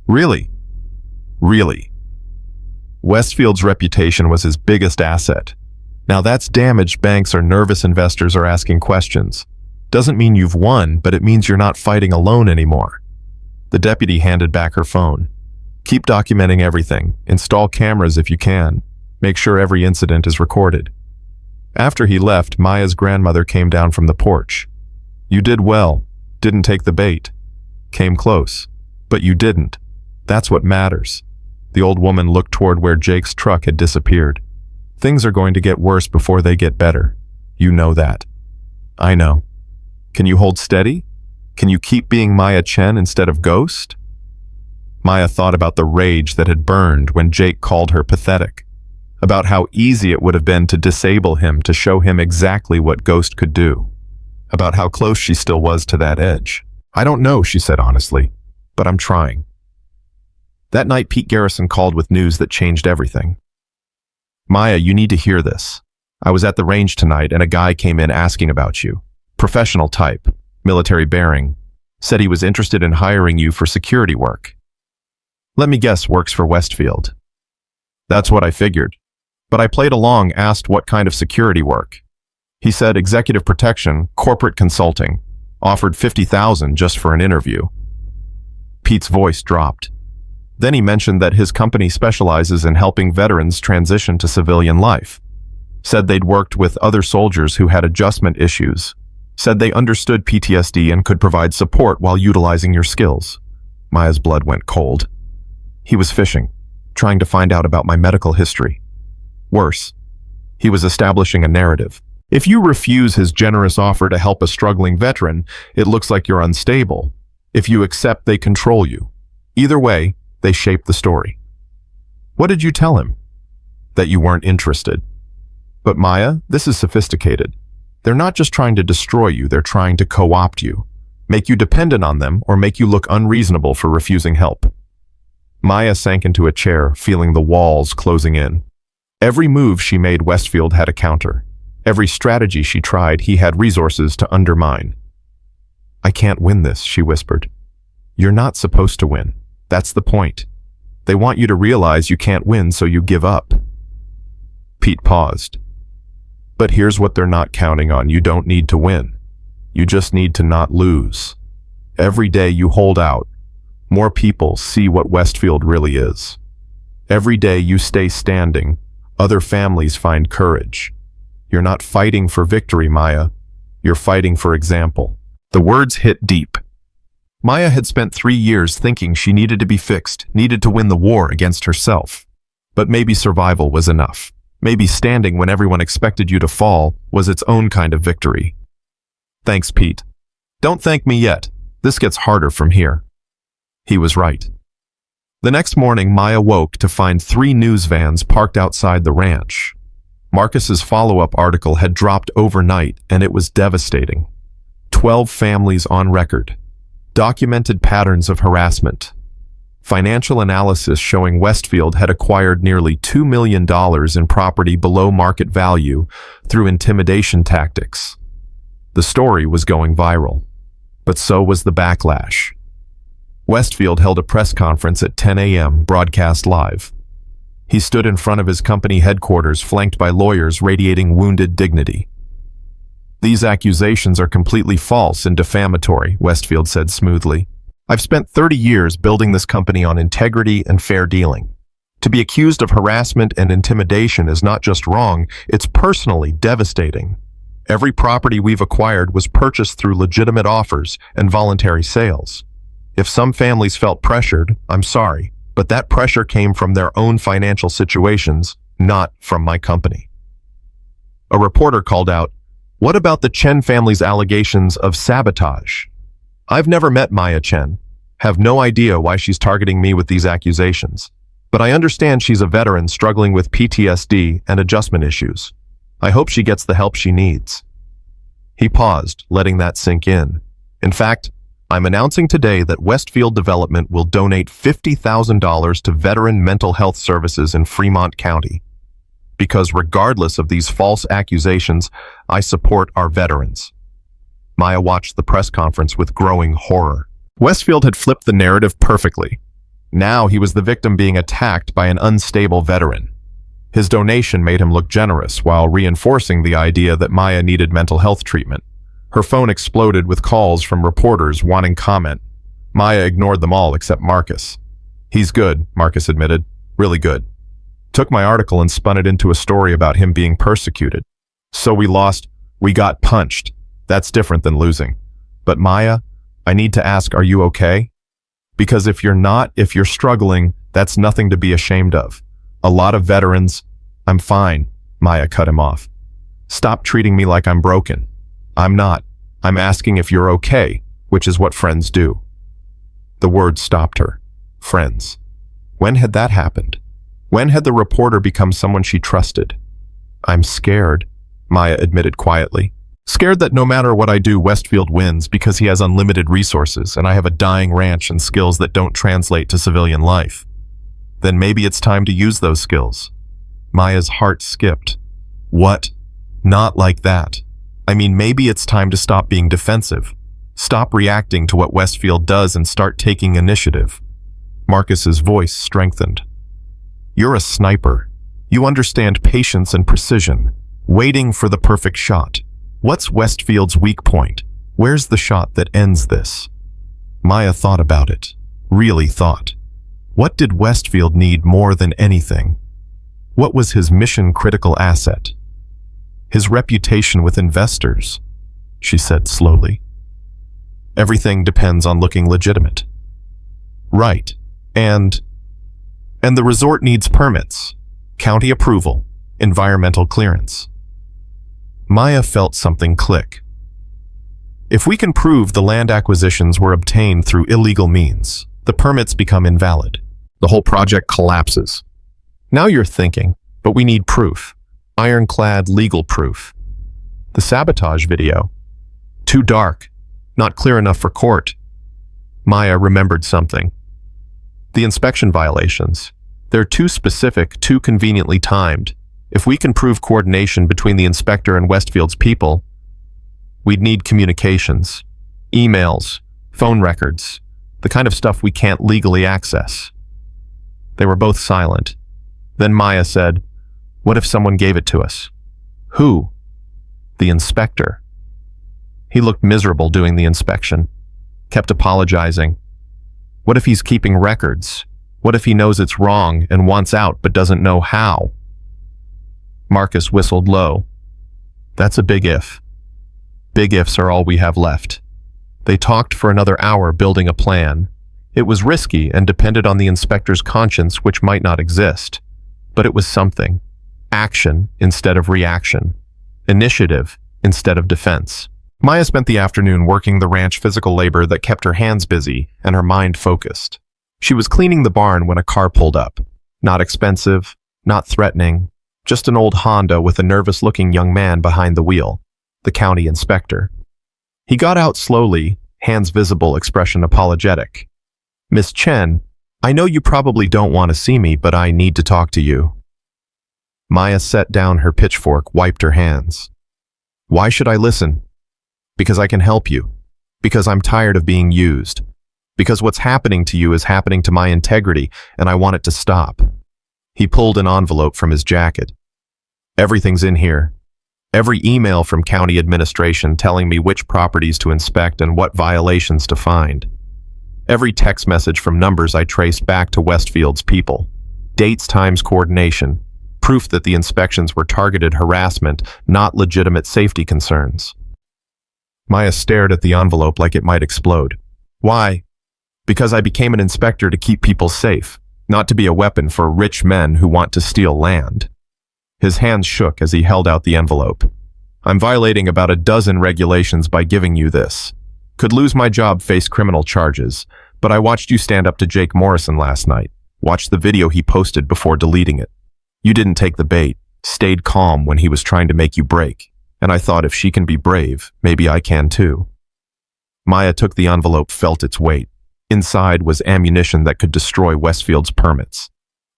S1: Really? Really? Westfield's reputation was his biggest asset. Now that's damaged. Banks or nervous investors are asking questions. Doesn't mean you've won, but it means you're not fighting alone anymore. The deputy handed back her phone. Keep documenting everything. Install cameras if you can. Make sure every incident is recorded. After he left, Maya's grandmother came down from the porch. You did well. Didn't take the bait. Came close. But you didn't. That's what matters. The old woman looked toward where Jake's truck had disappeared. Things are going to get worse before they get better. You know that. I know. Can you hold steady? Can you keep being Maya Chen instead of Ghost? Maya thought about the rage that had burned when Jake called her pathetic, about how easy it would have been to disable him to show him exactly what Ghost could do, about how close she still was to that edge. I don't know, she said honestly, but I'm trying. That night, Pete Garrison called with news that changed everything. Maya, you need to hear this. I was at the range tonight and a guy came in asking about you. Professional type, military bearing, said he was interested in hiring you for security work. Let me guess, works for Westfield. That's what I figured. But I played along, asked what kind of security work. He said executive protection, corporate consulting, offered $50,000 just for an interview. Pete's voice dropped. Then he mentioned that his company specializes in helping veterans transition to civilian life. Said they'd worked with other soldiers who had adjustment issues. Said they understood PTSD and could provide support while utilizing your skills. Maya's blood went cold. He was fishing, trying to find out about my medical history. Worse, he was establishing a narrative. If you refuse his generous offer to help a struggling veteran, it looks like you're unstable. If you accept, they control you. Either way, they shape the story. What did you tell him? That you weren't interested. But Maya, this is sophisticated. They're not just trying to destroy you, they're trying to co-opt you, make you dependent on them, or make you look unreasonable for refusing help. Maya sank into a chair, feeling the walls closing in. Every move she made, Westfield had a counter. Every strategy she tried, he had resources to undermine. I can't win this, she whispered. You're not supposed to win. That's the point. They want you to realize you can't win, so you give up. Pete paused. But here's what they're not counting on. You don't need to win. You just need to not lose. Every day you hold out, more people see what Westfield really is. Every day you stay standing, other families find courage. You're not fighting for victory, Maya. You're fighting for example. The words hit deep. Maya had spent 3 years thinking she needed to be fixed, needed to win the war against herself. But maybe survival was enough. Maybe standing when everyone expected you to fall was its own kind of victory. Thanks, Pete. Don't thank me yet. This gets harder from here. He was right. The next morning, Maya woke to find 3 news vans parked outside the ranch. Marcus's follow-up article had dropped overnight, and it was devastating. 12 families on record. Documented patterns of harassment. Financial analysis showing Westfield had acquired nearly $2 million in property below market value through intimidation tactics. The story was going viral, but so was the backlash. Westfield held a press conference at 10 a.m., broadcast live. He stood in front of his company headquarters, flanked by lawyers radiating wounded dignity. "These accusations are completely false and defamatory," Westfield said smoothly. "I've spent 30 years building this company on integrity and fair dealing. To be accused of harassment and intimidation is not just wrong, it's personally devastating. Every property we've acquired was purchased through legitimate offers and voluntary sales. If some families felt pressured, I'm sorry, but that pressure came from their own financial situations, not from my company." A reporter called out, "What about the Chen family's allegations of sabotage? I've never met Maya Chen, have no idea why she's targeting me with these accusations, but I understand she's a veteran struggling with PTSD and adjustment issues. I hope she gets the help she needs." He paused, letting that sink in. "In fact, I'm announcing today that Westfield Development will donate $50,000 to veteran mental health services in Fremont County. Because regardless of these false accusations, I support our veterans." Maya watched the press conference with growing horror. Westfield had flipped the narrative perfectly. Now he was the victim being attacked by an unstable veteran. His donation made him look generous while reinforcing the idea that Maya needed mental health treatment. Her phone exploded with calls from reporters wanting comment. Maya ignored them all except Marcus. "He's good," Marcus admitted. "Really good. Took my article and spun it into a story about him being persecuted. So we lost. We got punched. That's different than losing. But Maya, I need to ask, are you okay? Because if you're not, if you're struggling, that's nothing to be ashamed of. A lot of veterans..." "I'm fine," Maya cut him off. "Stop treating me like I'm broken. I'm not. I'm asking if you're okay, which is what friends do." The word stopped her. Friends. When had that happened? When had the reporter become someone she trusted? "I'm scared," Maya admitted quietly. "Scared that no matter what I do, Westfield wins because he has unlimited resources and I have a dying ranch and skills that don't translate to civilian life. Then maybe it's time to use those skills." Maya's heart skipped. "What? Not like that. I mean, maybe it's time to stop being defensive. Stop reacting to what Westfield does and start taking initiative." Marcus's voice strengthened. "You're a sniper. You understand patience and precision, waiting for the perfect shot. What's Westfield's weak point? Where's the shot that ends this?" Maya thought about it. Really thought. What did Westfield need more than anything? What was his mission-critical asset? "His reputation with investors," she said slowly. "Everything depends on looking legitimate." "Right. And the resort needs permits, county approval, environmental clearance." Maya felt something click. If we can prove the land acquisitions were obtained through illegal means, the permits become invalid. The whole project collapses. Now you're thinking, but we need proof. Ironclad legal proof. The sabotage video. Too dark. Not clear enough for court. Maya remembered something. The inspection violations. They're too specific, too conveniently timed. If we can prove coordination between the inspector and Westfield's people, we'd need communications, emails, phone records, the kind of stuff we can't legally access. They were both silent. Then Maya said, "What if someone gave it to us?" "Who?" "The inspector." He looked miserable doing the inspection. Kept apologizing. What if he's keeping records? What if he knows it's wrong and wants out but doesn't know how? Marcus whistled low. That's a big if. Big ifs are all we have left. They talked for another hour building a plan. It was risky and depended on the inspector's conscience, which might not exist. But it was something. Action instead of reaction. Initiative instead of defense. Maya spent the afternoon working the ranch physical labor that kept her hands busy and her mind focused. She was cleaning the barn when a car pulled up. Not expensive, not threatening, just an old Honda with a nervous-looking young man behind the wheel, the county inspector. He got out slowly, hands visible, expression apologetic. Miss Chen, I know you probably don't want to see me, but I need to talk to you. Maya set down her pitchfork, wiped her hands. Why should I listen? Because I can help you. Because I'm tired of being used. Because what's happening to you is happening to my integrity, and I want it to stop. He pulled an envelope from his jacket. Everything's in here. Every email from county administration telling me which properties to inspect and what violations to find. Every text message from numbers I traced back to Westfield's people. Dates, times, coordination. Proof that the inspections were targeted harassment, not legitimate safety concerns. Maya stared at the envelope like it might explode. Why? Because I became an inspector to keep people safe, not to be a weapon for rich men who want to steal land. His hands shook as he held out the envelope. I'm violating about a dozen regulations by giving you this. Could lose my job, face criminal charges, but I watched you stand up to Jake Morrison last night. Watched the video he posted before deleting it. You didn't take the bait, stayed calm when he was trying to make you break. And I thought if she can be brave, maybe I can too. Maya took the envelope, felt its weight. Inside was ammunition that could destroy Westfield's permits.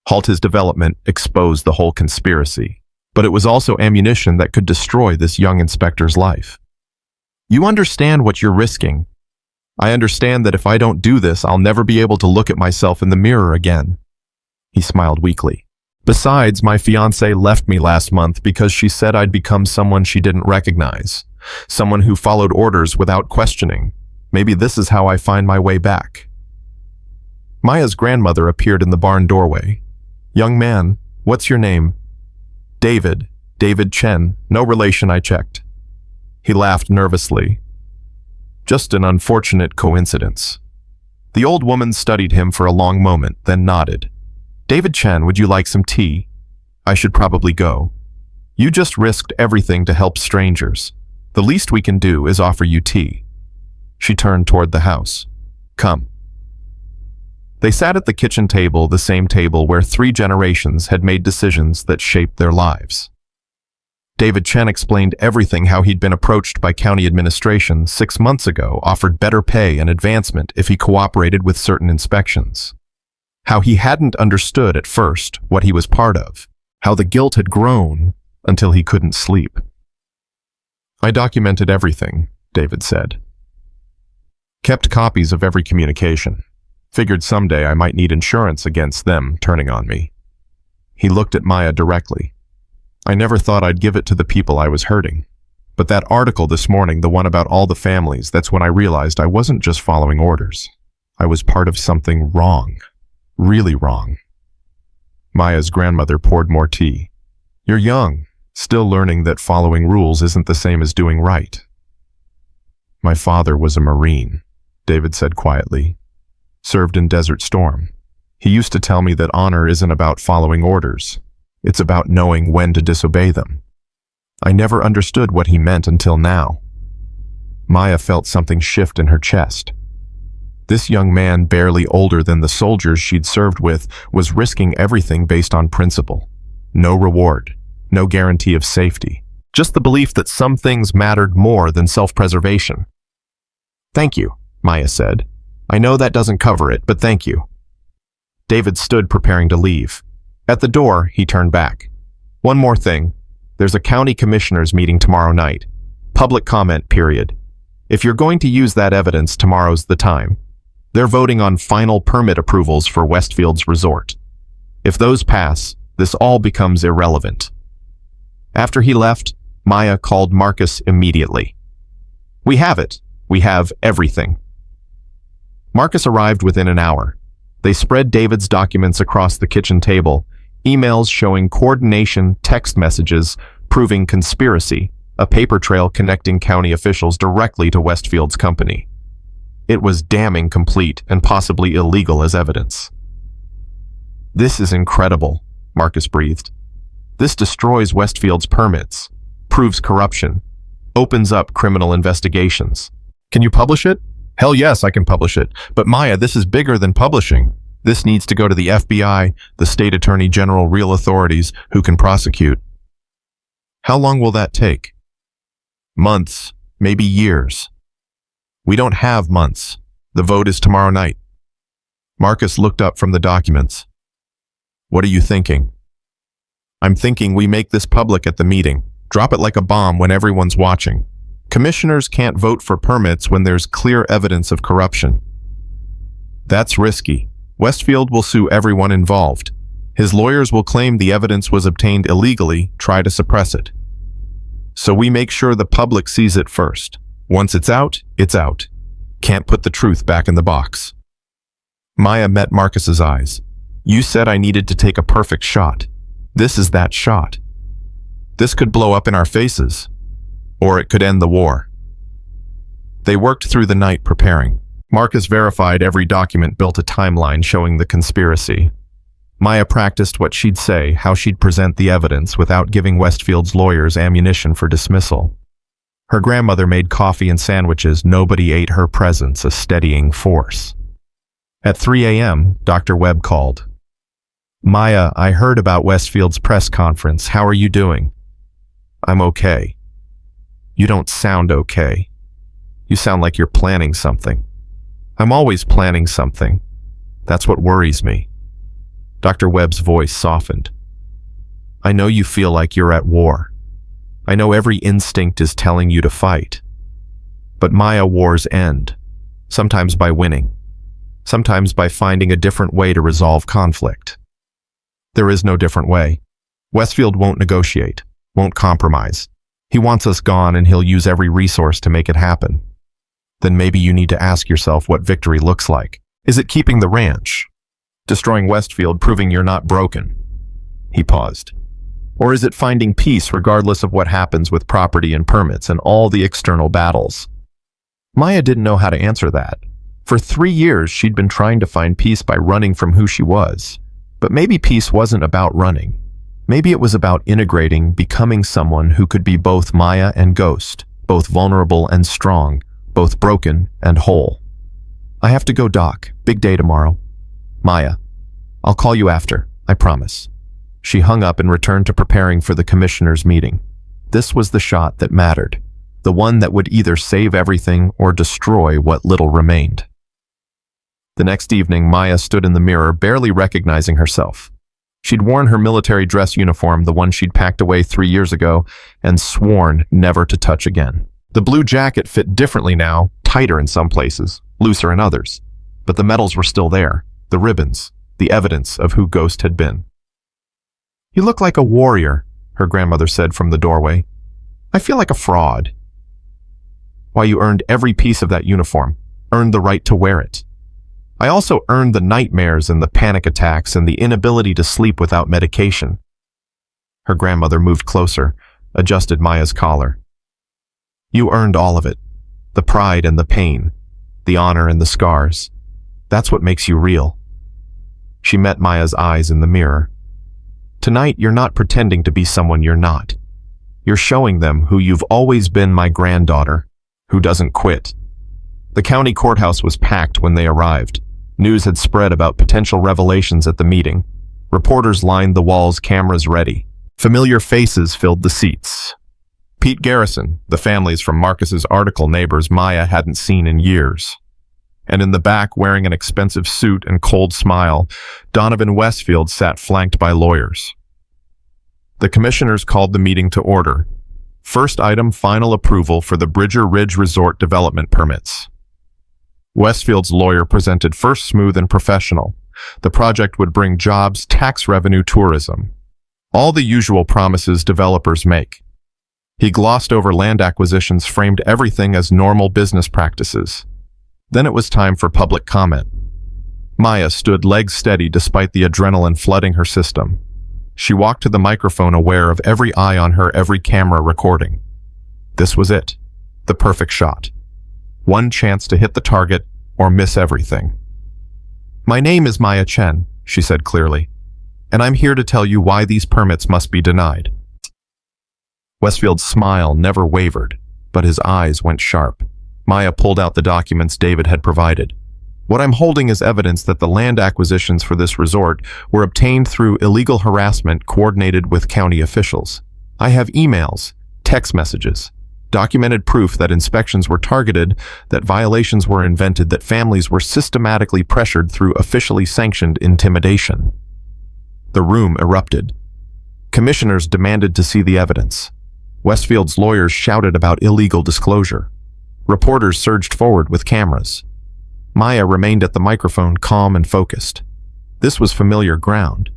S1: Halt his development, expose the whole conspiracy. But it was also ammunition that could destroy this young inspector's life. You understand what you're risking. I understand that if I don't do this, I'll never be able to look at myself in the mirror again. He smiled weakly. Besides, my fiancée left me last month because she said I'd become someone she didn't recognize. Someone who followed orders without questioning. Maybe this is how I find my way back. Maya's grandmother appeared in the barn doorway. Young man, what's your name? David. David Chen. No relation, I checked. He laughed nervously. Just an unfortunate coincidence. The old woman studied him for a long moment, then nodded. David Chen, would you like some tea? I should probably go. You just risked everything to help strangers. The least we can do is offer you tea. She turned toward the house. Come. They sat at the kitchen table, the same table where 3 generations had made decisions that shaped their lives. David Chen explained everything, how he'd been approached by county administration 6 months ago, offered better pay and advancement if he cooperated with certain inspections. How he hadn't understood at first what he was part of, how the guilt had grown until he couldn't sleep. I documented everything, David said. Kept copies of every communication. Figured someday I might need insurance against them turning on me. He looked at Maya directly. I never thought I'd give it to the people I was hurting. But that article this morning, the one about all the families, that's when I realized I wasn't just following orders. I was part of something wrong. Really wrong. Maya's grandmother poured more tea. You're young, still learning that following rules isn't the same as doing right. My father was a Marine, David said quietly. Served in Desert Storm. He used to tell me that honor isn't about following orders. It's about knowing when to disobey them. I never understood what he meant until now. Maya felt something shift in her chest. This young man, barely older than the soldiers she'd served with, was risking everything based on principle. No reward, no guarantee of safety. Just the belief that some things mattered more than self-preservation. Thank you, Maya said. I know that doesn't cover it, but thank you. David stood preparing to leave. At the door, he turned back. One more thing. There's a county commissioners meeting tomorrow night. Public comment period. If you're going to use that evidence, tomorrow's the time. They're voting on final permit approvals for Westfield's resort. If those pass, this all becomes irrelevant. After he left, Maya called Marcus immediately. We have it. We have everything. Marcus arrived within an hour. They spread David's documents across the kitchen table, emails showing coordination, text messages proving conspiracy, a paper trail connecting county officials directly to Westfield's company. It was damning complete and possibly illegal as evidence. This is incredible, Marcus breathed. This destroys Westfield's permits, proves corruption, opens up criminal investigations. Can you publish it? Hell yes, I can publish it. But Maya, this is bigger than publishing. This needs to go to the FBI, the state attorney general, real authorities who can prosecute. How long will that take? Months, maybe years. We don't have months. The vote is tomorrow night. Marcus looked up from the documents. What are you thinking? I'm thinking we make this public at the meeting. Drop it like a bomb when everyone's watching. Commissioners can't vote for permits when there's clear evidence of corruption. That's risky. Westfield will sue everyone involved. His lawyers will claim the evidence was obtained illegally, try to suppress it. So we make sure the public sees it first. Once it's out, it's out. Can't put the truth back in the box. Maya met Marcus's eyes. You said I needed to take a perfect shot. This is that shot. This could blow up in our faces, or it could end the war. They worked through the night preparing. Marcus verified every document, built a timeline showing the conspiracy. Maya practiced what she'd say, how she'd present the evidence without giving Westfield's lawyers ammunition for dismissal. Her grandmother made coffee and sandwiches. Nobody ate her presence, a steadying force. At 3 a.m., Dr. Webb called. Maya, I heard about Westfield's press conference. How are you doing? I'm okay. You don't sound okay. You sound like you're planning something. I'm always planning something. That's what worries me. Dr. Webb's voice softened. I know you feel like you're at war. I know every instinct is telling you to fight. But Maya, wars end, sometimes by winning, sometimes by finding a different way to resolve conflict. There is no different way. Westfield won't negotiate, won't compromise. He wants us gone, and he'll use every resource to make it happen. Then maybe you need to ask yourself what victory looks like. Is it keeping the ranch? Destroying Westfield, proving you're not broken? He paused. Or is it finding peace regardless of what happens with property and permits and all the external battles? Maya didn't know how to answer that. For 3 years, she'd been trying to find peace by running from who she was. But maybe peace wasn't about running. Maybe it was about integrating, becoming someone who could be both Maya and Ghost, both vulnerable and strong, both broken and whole. I have to go, Doc. Big day tomorrow. Maya, I'll call you after, I promise. She hung up and returned to preparing for the commissioners' meeting. This was the shot that mattered, the one that would either save everything or destroy what little remained. The next evening, Maya stood in the mirror, barely recognizing herself. She'd worn her military dress uniform, the one she'd packed away 3 years ago, and sworn never to touch again. The blue jacket fit differently now, tighter in some places, looser in others. But the medals were still there, the ribbons, the evidence of who Ghost had been. You look like a warrior, her grandmother said from the doorway. I feel like a fraud. Why, you earned every piece of that uniform, earned the right to wear it. I also earned the nightmares and the panic attacks and the inability to sleep without medication. Her grandmother moved closer, adjusted Maya's collar. You earned all of it, the pride and the pain, the honor and the scars. That's what makes you real. She met Maya's eyes in the mirror. Tonight, you're not pretending to be someone you're not. You're showing them who you've always been, my granddaughter, who doesn't quit. The county courthouse was packed when they arrived. News had spread about potential revelations at the meeting. Reporters lined the walls, cameras ready. Familiar faces filled the seats. Pete Garrison, the families from Marcus's article neighbors Maya hadn't seen in years. And in the back, wearing an expensive suit and cold smile, Donovan Westfield sat flanked by lawyers. The commissioners called the meeting to order. First item, final approval for the Bridger Ridge Resort development permits. Westfield's lawyer presented first, smooth and professional. The project would bring jobs, tax revenue, tourism. All the usual promises developers make. He glossed over land acquisitions, framed everything as normal business practices. Then it was time for public comment. Maya stood legs steady despite the adrenaline flooding her system. She walked to the microphone, aware of every eye on her, every camera recording. This was it. The perfect shot. One chance to hit the target or miss everything. "My name is Maya Chen," she said clearly, "and I'm here to tell you why these permits must be denied." Westfield's smile never wavered, but his eyes went sharp. Maya pulled out the documents David had provided. "What I'm holding is evidence that the land acquisitions for this resort were obtained through illegal harassment coordinated with county officials. I have emails, text messages, documented proof that inspections were targeted, that violations were invented, that families were systematically pressured through officially sanctioned intimidation." The room erupted. Commissioners demanded to see the evidence. Westfield's lawyers shouted about illegal disclosure. Reporters surged forward with cameras. Maya remained at the microphone, calm and focused. This was familiar ground.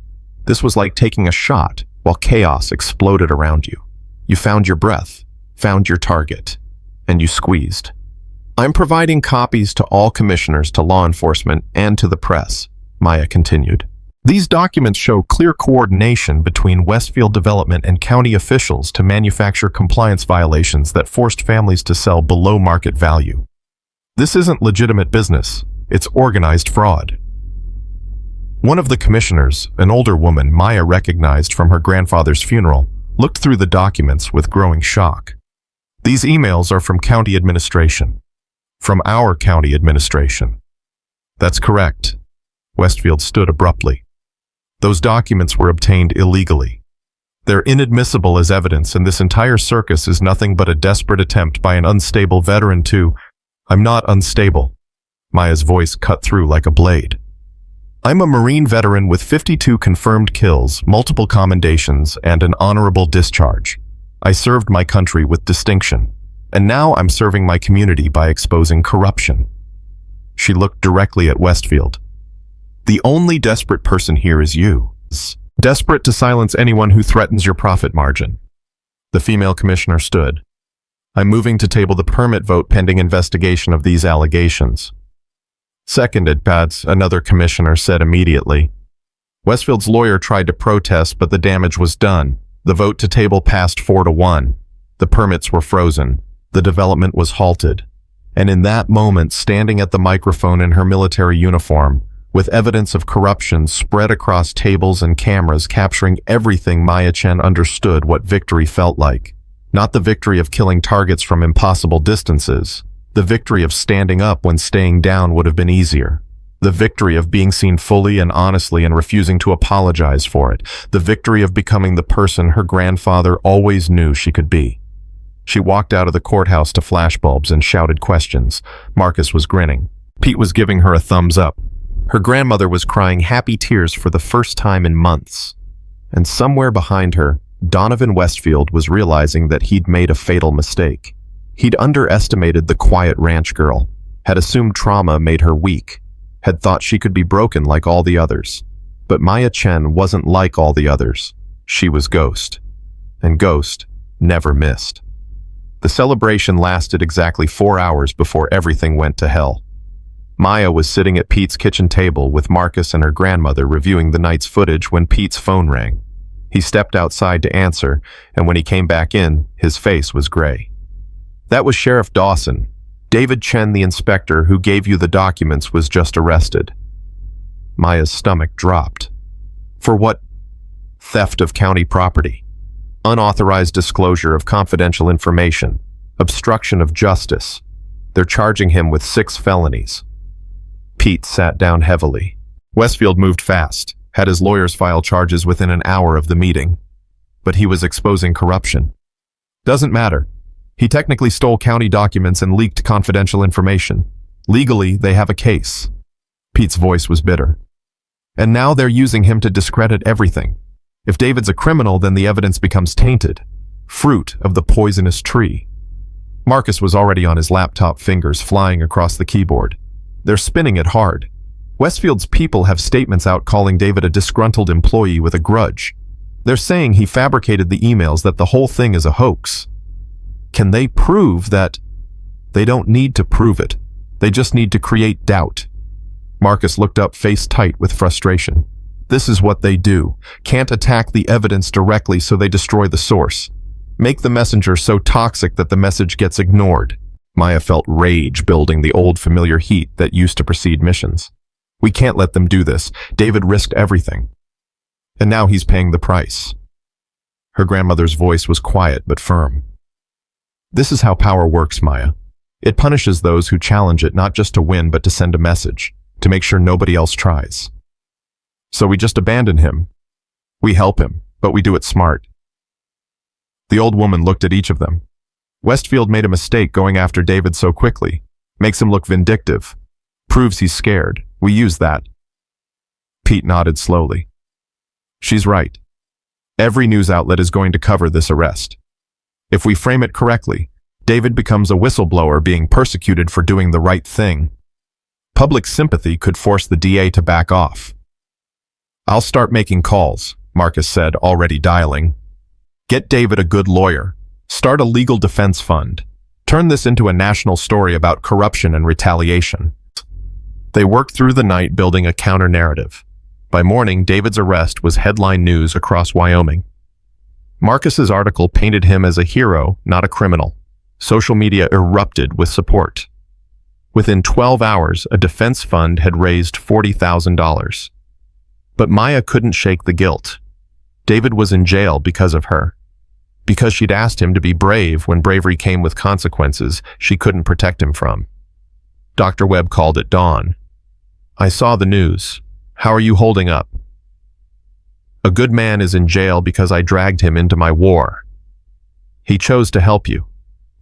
S1: This was like taking a shot while chaos exploded around you. You found your breath, found your target, and you squeezed. "I'm providing copies to all commissioners, to law enforcement, and to the press," Maya continued. "These documents show clear coordination between Westfield Development and county officials to manufacture compliance violations that forced families to sell below market value. This isn't legitimate business, it's organized fraud." One of the commissioners, an older woman Maya recognized from her grandfather's funeral, looked through the documents with growing shock. "These emails are from county administration. From our county administration." "That's correct." Westfield stood abruptly. "Those documents were obtained illegally. They're inadmissible as evidence, and this entire circus is nothing but a desperate attempt by an unstable veteran to—" "I'm not unstable." Maya's voice cut through like a blade. "I'm a Marine veteran with 52 confirmed kills, multiple commendations, and an honorable discharge. I served my country with distinction, and now I'm serving my community by exposing corruption." She looked directly at Westfield. "The only desperate person here is you. Desperate to silence anyone who threatens your profit margin." The female commissioner stood. "I'm moving to table the permit vote pending investigation of these allegations." "Seconded, Pads," another commissioner said immediately. Westfield's lawyer tried to protest, but the damage was done. The vote to table passed 4-1. The permits were frozen. The development was halted. And in that moment, standing at the microphone in her military uniform, with evidence of corruption spread across tables and cameras capturing everything, Maya Chen understood what victory felt like. Not the victory of killing targets from impossible distances. The victory of standing up when staying down would have been easier. The victory of being seen fully and honestly and refusing to apologize for it. The victory of becoming the person her grandfather always knew she could be. She walked out of the courthouse to flashbulbs and shouted questions. Marcus was grinning. Pete was giving her a thumbs up. Her grandmother was crying happy tears for the first time in months. And somewhere behind her, Donovan Westfield was realizing that he'd made a fatal mistake. He'd underestimated the quiet ranch girl, had assumed trauma made her weak, had thought she could be broken like all the others. But Maya Chen wasn't like all the others. She was Ghost. And Ghost never missed. The celebration lasted exactly 4 hours before everything went to hell. Maya was sitting at Pete's kitchen table with Marcus and her grandmother reviewing the night's footage when Pete's phone rang. He stepped outside to answer, and when he came back in, his face was gray. "That was Sheriff Dawson. David Chen, the inspector who gave you the documents, was just arrested." Maya's stomach dropped. "For what?" "Theft of county property. Unauthorized disclosure of confidential information. Obstruction of justice. They're charging him with 6 felonies. Pete sat down heavily. Westfield moved fast, had his lawyers file charges within an hour of the meeting. But he was exposing corruption. "Doesn't matter. He technically stole county documents and leaked confidential information. Legally, they have a case." Pete's voice was bitter. "And now they're using him to discredit everything. If David's a criminal, then the evidence becomes tainted. Fruit of the poisonous tree." Marcus was already on his laptop, fingers flying across the keyboard. "They're spinning it hard. Westfield's people have statements out calling David a disgruntled employee with a grudge. They're saying he fabricated the emails, that the whole thing is a hoax. Can they prove that? They don't need to prove it. They just need to create doubt. Marcus looked up, face tight with frustration. This is what they do. Can't attack the evidence directly, so they destroy the source. Make the messenger so toxic that the message gets ignored. Maya felt rage building the old familiar heat that used to precede missions. We can't let them do this. David risked everything. And now he's paying the price. Her grandmother's voice was quiet but firm. This is how power works, Maya. It punishes those who challenge it, not just to win, but to send a message, to make sure nobody else tries. So we just abandon him. We help him, but we do it smart. The old woman looked at each of them. Westfield made a mistake going after David so quickly. Makes him look vindictive. Proves he's scared. We use that. Pete nodded slowly. She's right. Every news outlet is going to cover this arrest. If we frame it correctly, David becomes a whistleblower being persecuted for doing the right thing. Public sympathy could force the DA to back off. I'll start making calls, Marcus said, already dialing. Get David a good lawyer. Start a legal defense fund. Turn this into a national story about corruption and retaliation. They worked through the night building a counter-narrative. By morning, David's arrest was headline news across Wyoming. Marcus's article painted him as a hero, not a criminal. Social media erupted with support. Within 12 hours, a defense fund had raised $40,000. But Maya couldn't shake the guilt. David was in jail because of her. Because she'd asked him to be brave when bravery came with consequences she couldn't protect him from. Dr. Webb called at dawn. I saw the news. How are you holding up? A good man is in jail because I dragged him into my war. He chose to help you.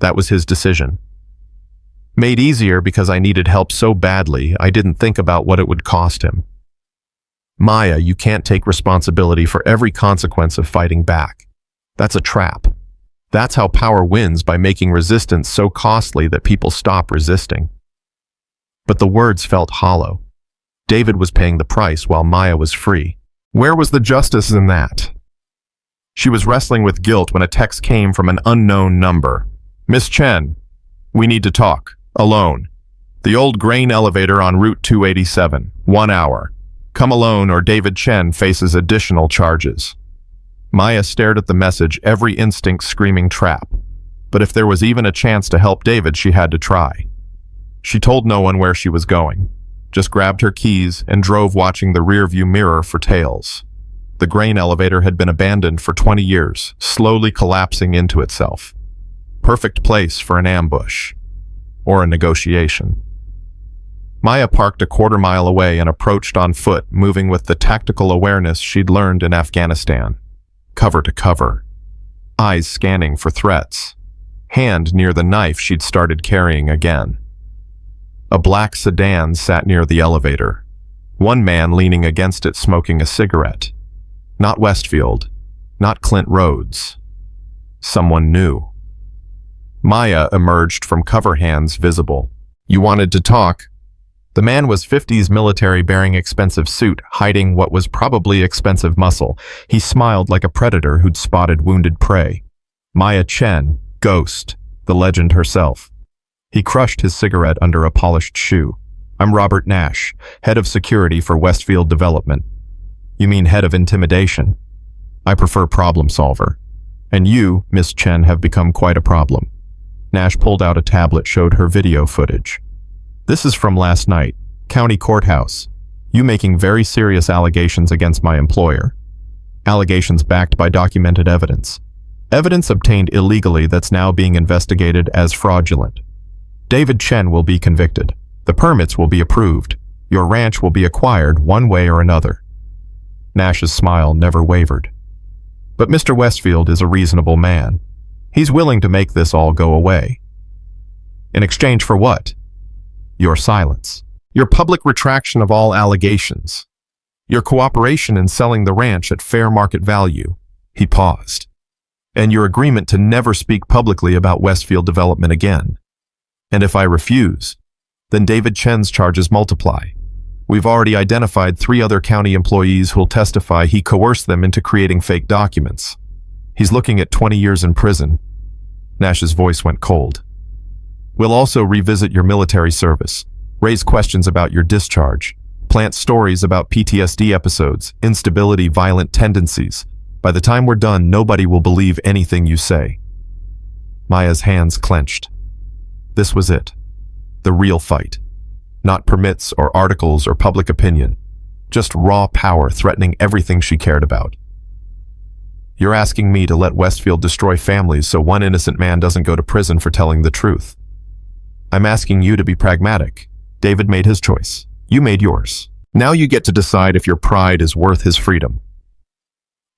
S1: That was his decision. Made easier because I needed help so badly I didn't think about what it would cost him. Maya, you can't take responsibility for every consequence of fighting back. That's a trap. That's how power wins, by making resistance so costly that people stop resisting. But the words felt hollow. David was paying the price while Maya was free. Where was the justice in that? She was wrestling with guilt when a text came from an unknown number. Miss Chen, we need to talk. Alone. The old grain elevator on Route 287. 1 hour. Come alone or David Chen faces additional charges. Maya stared at the message, every instinct screaming trap. But if there was even a chance to help David, she had to try. She told no one where she was going. Just grabbed her keys and drove, watching the rearview mirror for tails. The grain elevator had been abandoned for 20 years, slowly collapsing into itself. Perfect place for an ambush. Or a negotiation. Maya parked a quarter-mile away and approached on foot, moving with the tactical awareness she'd learned in Afghanistan. Cover to cover. Eyes scanning for threats. Hand near the knife she'd started carrying again. A black sedan sat near the elevator. One man leaning against it smoking a cigarette. Not Westfield. Not Clint Rhodes. Someone new. Maya emerged from cover, hands visible. You wanted to talk? The man was 50s military, bearing expensive suit, hiding what was probably expensive muscle. He smiled like a predator who'd spotted wounded prey. Maya Chen, Ghost, the legend herself. He crushed his cigarette under a polished shoe. I'm Robert Nash, head of security for Westfield Development. You mean head of intimidation? I prefer problem solver. And you, Miss Chen, have become quite a problem. Nash pulled out a tablet, showed her video footage. This is from last night, county courthouse. You making very serious allegations against my employer. Allegations backed by documented evidence. Evidence obtained illegally that's now being investigated as fraudulent. David Chen will be convicted. The permits will be approved. Your ranch will be acquired one way or another. Nash's smile never wavered. But Mr. Westfield is a reasonable man. He's willing to make this all go away. In exchange for what? Your silence. Your public retraction of all allegations. Your cooperation in selling the ranch at fair market value. He paused. And your agreement to never speak publicly about Westfield Development again. And if I refuse, then David Chen's charges multiply. We've already identified 3 other county employees who'll testify he coerced them into creating fake documents. He's looking at 20 years in prison. Nash's voice went cold. We'll also revisit your military service, raise questions about your discharge, plant stories about PTSD episodes, instability, violent tendencies. By the time we're done, nobody will believe anything you say. Maya's hands clenched. This was it. The real fight. Not permits or articles or public opinion. Just raw power threatening everything she cared about. You're asking me to let Westfield destroy families so one innocent man doesn't go to prison for telling the truth. I'm asking you to be pragmatic. David made his choice. You made yours. Now you get to decide if your pride is worth his freedom.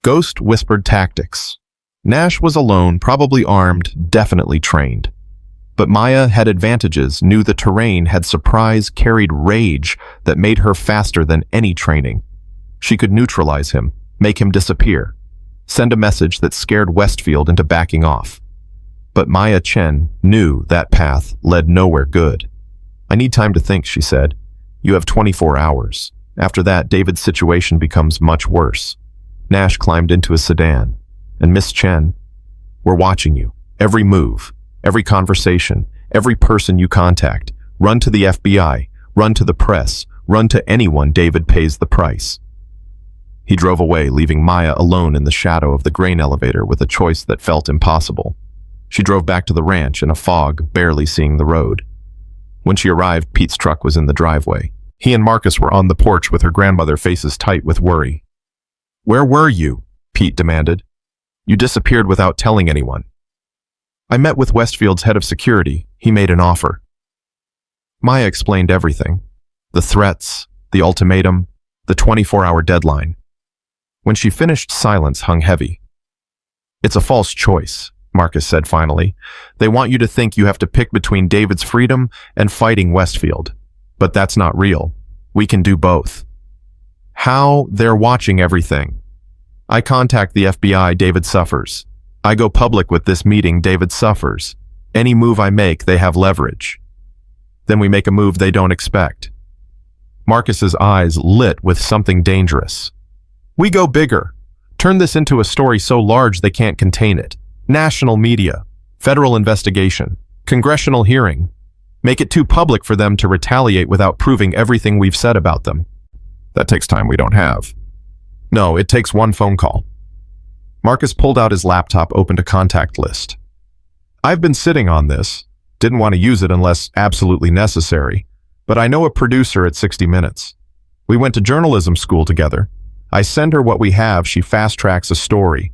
S1: Ghost whispered tactics. Nash was alone, probably armed, definitely trained. But Maya had advantages, knew the terrain, had surprise, carried rage that made her faster than any training. She could neutralize him, make him disappear, send a message that scared Westfield into backing off. But Maya Chen knew that path led nowhere good. I need time to think, she said. You have 24 hours. After that, David's situation becomes much worse. Nash climbed into a sedan. And Miss Chen, we're watching you. Every move, every conversation, every person you contact. Run to the FBI, run to the press, run to anyone. David pays the price. He drove away, leaving Maya alone in the shadow of the grain elevator with a choice that felt impossible. She drove back to the ranch in a fog, barely seeing the road. When she arrived, Pete's truck was in the driveway. He and Marcus were on the porch with her grandmother, faces tight with worry. Where were you? Pete demanded. You disappeared without telling anyone. I met with Westfield's head of security. He made an offer. Maya explained everything. The threats, the ultimatum, the 24-hour deadline. When she finished, silence hung heavy. It's a false choice, Marcus said finally. They want you to think you have to pick between David's freedom and fighting Westfield. But that's not real. We can do both. How? They're watching everything. I contact the FBI, David suffers. I go public with this meeting, David suffers. Any move I make, they have leverage. Then we make a move they don't expect. Marcus's eyes lit with something dangerous. We go bigger. Turn this into a story so large they can't contain it. National media, federal investigation, congressional hearing. Make it too public for them to retaliate without proving everything we've said about them. That takes time we don't have. No, it takes one phone call. Marcus pulled out his laptop, opened a contact list. I've been sitting on this. Didn't want to use it unless absolutely necessary. But I know a producer at 60 Minutes. We went to journalism school together. I send her what we have, she fast-tracks a story.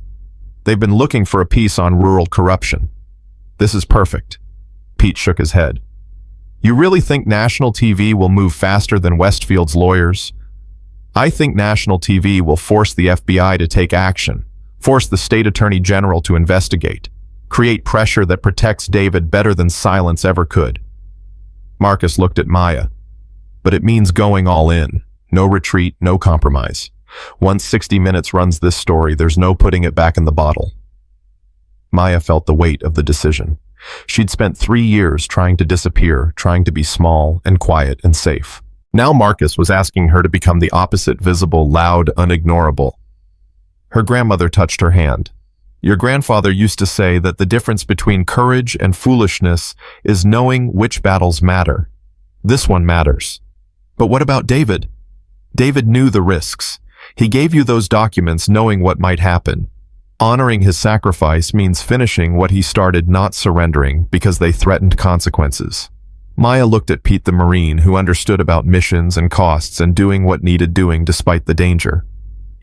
S1: They've been looking for a piece on rural corruption. This is perfect. Pete shook his head. You really think national TV will move faster than Westfield's lawyers? I think national TV will force the FBI to take action, force the state attorney general to investigate, create pressure that protects David better than silence ever could. Marcus looked at Maya. But it means going all in. No retreat, no compromise. Once 60 Minutes runs this story, there's no putting it back in the bottle. Maya felt the weight of the decision. She'd spent 3 years trying to disappear, trying to be small and quiet and safe. Now Marcus was asking her to become the opposite, visible, loud, unignorable. Her grandmother touched her hand. Your grandfather used to say that the difference between courage and foolishness is knowing which battles matter. This one matters. But what about David? David knew the risks. He gave you those documents knowing what might happen. Honoring his sacrifice means finishing what he started, not surrendering because they threatened consequences. Maya looked at Pete the Marine, who understood about missions and costs and doing what needed doing despite the danger.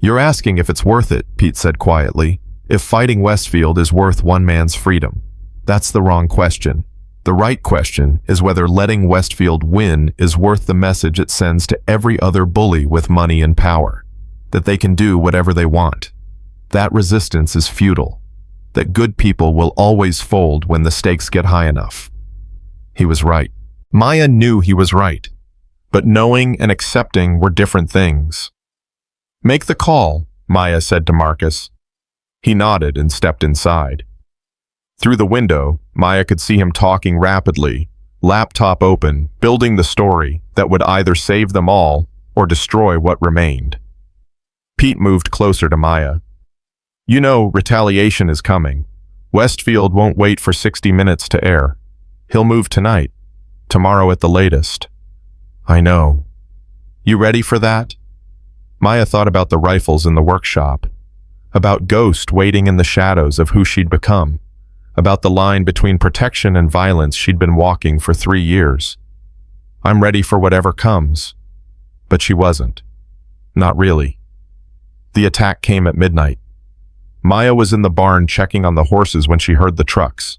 S1: You're asking if it's worth it, Pete said quietly. If fighting Westfield is worth one man's freedom. That's the wrong question. The right question is whether letting Westfield win is worth the message it sends to every other bully with money and power. That they can do whatever they want. That resistance is futile. That good people will always fold when the stakes get high enough. He was right. Maya knew he was right. But knowing and accepting were different things. Make the call, Maya said to Marcus. He nodded and stepped inside. Through the window, Maya could see him talking rapidly, laptop open, building the story that would either save them all or destroy what remained. Pete moved closer to Maya. You know, retaliation is coming. Westfield won't wait for 60 minutes to air. He'll move tonight, tomorrow at the latest. I know. You ready for that? Maya thought about the rifles in the workshop, about Ghost waiting in the shadows of who she'd become, about the line between protection and violence she'd been walking for 3 years. I'm ready for whatever comes. But she wasn't. Not really. The attack came at midnight. Maya was in the barn checking on the horses when she heard the trucks.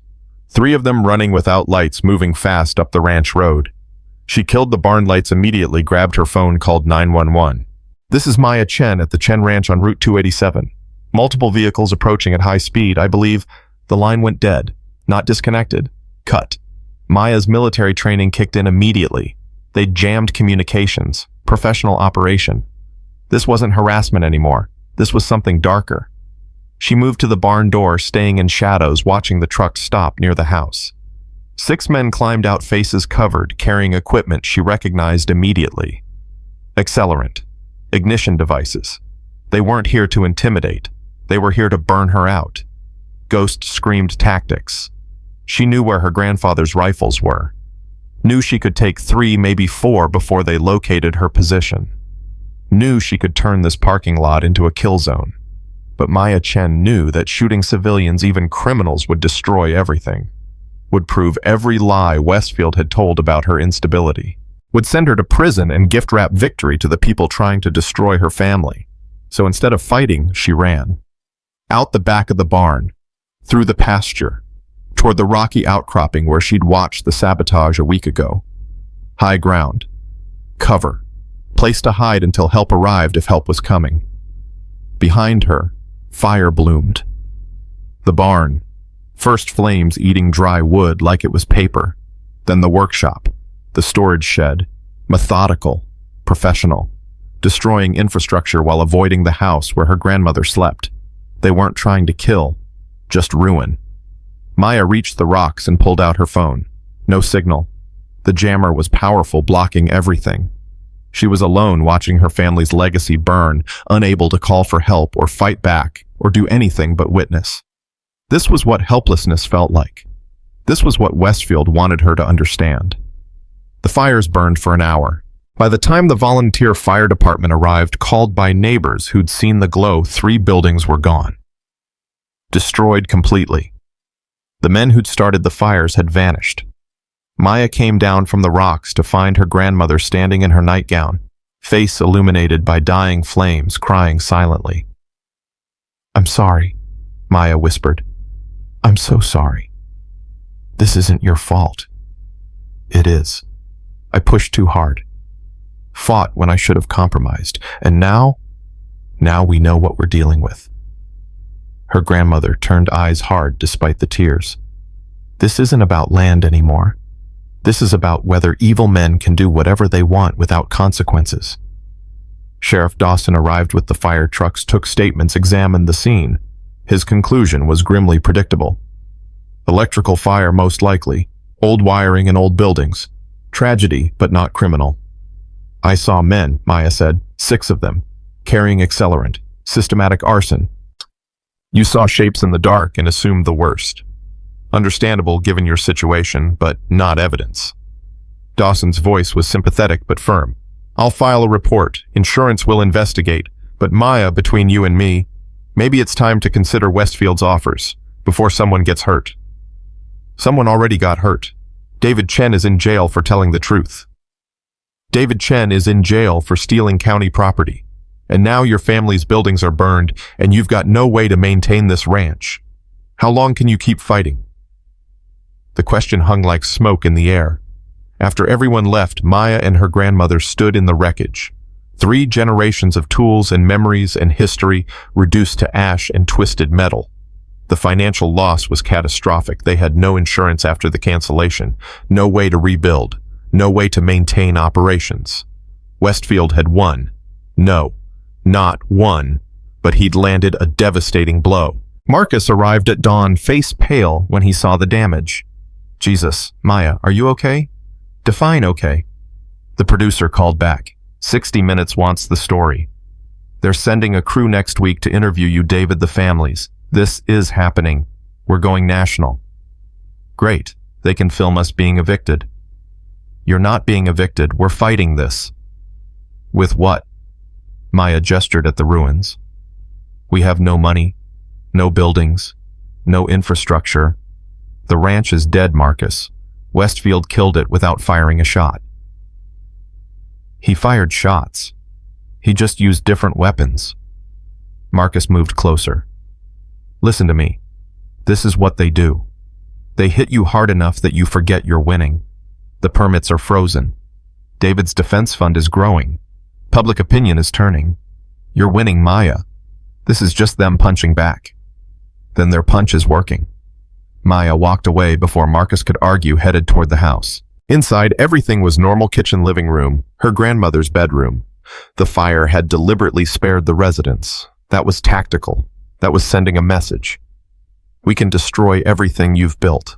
S1: 3 of them running without lights, moving fast up the ranch road. She killed the barn lights immediately, grabbed her phone, called 911. This is Maya Chen at the Chen Ranch on Route 287. Multiple vehicles approaching at high speed. I believe the line went dead, not disconnected. Cut. Maya's military training kicked in immediately. They jammed communications. Professional operation. This wasn't harassment anymore. This was something darker. She moved to the barn door, staying in shadows, watching the truck stop near the house. 6 men climbed out, faces covered, carrying equipment she recognized immediately. Accelerant. Ignition devices. They weren't here to intimidate. They were here to burn her out. Ghost screamed tactics. She knew where her grandfather's rifles were. Knew she could take 3, maybe 4 before they located her position. Knew she could turn this parking lot into a kill zone. But Maya Chen knew that shooting civilians, even criminals, would destroy everything. Would prove every lie Westfield had told about her instability. Would send her to prison and gift-wrap victory to the people trying to destroy her family. So instead of fighting, she ran. Out the back of the barn, through the pasture, toward the rocky outcropping where she'd watched the sabotage a week ago. High ground. Cover. Place to hide until help arrived if help was coming. Behind her, fire bloomed. The barn. First flames eating dry wood like it was paper. Then the workshop. The storage shed. Methodical. Professional. Destroying infrastructure while avoiding the house where her grandmother slept. They weren't trying to kill, just ruin. Maya reached the rocks and pulled out her phone. No signal. The jammer was powerful, blocking everything. She was alone, watching her family's legacy burn, unable to call for help or fight back or do anything but witness. This was what helplessness felt like. This was what Westfield wanted her to understand. The fires burned for an hour. By the time the volunteer fire department arrived, called by neighbors who'd seen the glow, 3 buildings were gone. Destroyed completely. The men who'd started the fires had vanished. Maya came down from the rocks to find her grandmother standing in her nightgown, face illuminated by dying flames, crying silently. "I'm sorry," Maya whispered. "I'm so sorry. This isn't your fault." "It is. I pushed too hard. Fought when I should have compromised. And now we know what we're dealing with." Her grandmother turned eyes hard despite the tears. "This isn't about land anymore. This is about whether evil men can do whatever they want without consequences." Sheriff Dawson arrived with the fire trucks, took statements, examined the scene. His conclusion was grimly predictable. Electrical fire most likely, old wiring in old buildings. Tragedy, but not criminal. "I saw men," Maya said, 6 of them, carrying accelerant, systematic arson. "You saw shapes in the dark and assumed the worst. Understandable given your situation, but not evidence." Dawson's voice was sympathetic but firm. "I'll file a report. Insurance will investigate. But Maya, between you and me, maybe it's time to consider Westfield's offers before someone gets hurt." Someone already got hurt. David Chen is in jail for telling the truth. David Chen is in jail for stealing county property. And now your family's buildings are burned, and you've got no way to maintain this ranch. How long can you keep fighting? The question hung like smoke in the air. After everyone left, Maya and her grandmother stood in the wreckage. 3 generations of tools and memories and history reduced to ash and twisted metal. The financial loss was catastrophic. They had no insurance after the cancellation, no way to rebuild, no way to maintain operations. Westfield had won. No, not won, but he'd landed a devastating blow. Marcus arrived at dawn, face pale, when he saw the damage. "Jesus, Maya, are you okay?" "Define okay." The producer called back. 60 Minutes wants the story. "They're sending a crew next week to interview you, David, the families. This is happening. We're going national. Great. They can film us being evicted. You're not being evicted. We're fighting this. With what? Maya gestured at the ruins. We have no money, no buildings, no infrastructure. The ranch is dead, Marcus. Westfield killed it without firing a shot. He fired shots. He just used different weapons. Marcus moved closer. Listen to me. This is what they do. They hit you hard enough that you forget you're winning. The permits are frozen. David's defense fund is growing. Public opinion is turning. You're winning, Maya. This is just them punching back. Then their punch is working. Maya walked away before Marcus could argue, headed toward the house. Inside, everything was normal: kitchen, living room, her grandmother's bedroom. The fire had deliberately spared the residents. That was tactical. That was sending a message. We can destroy everything you've built,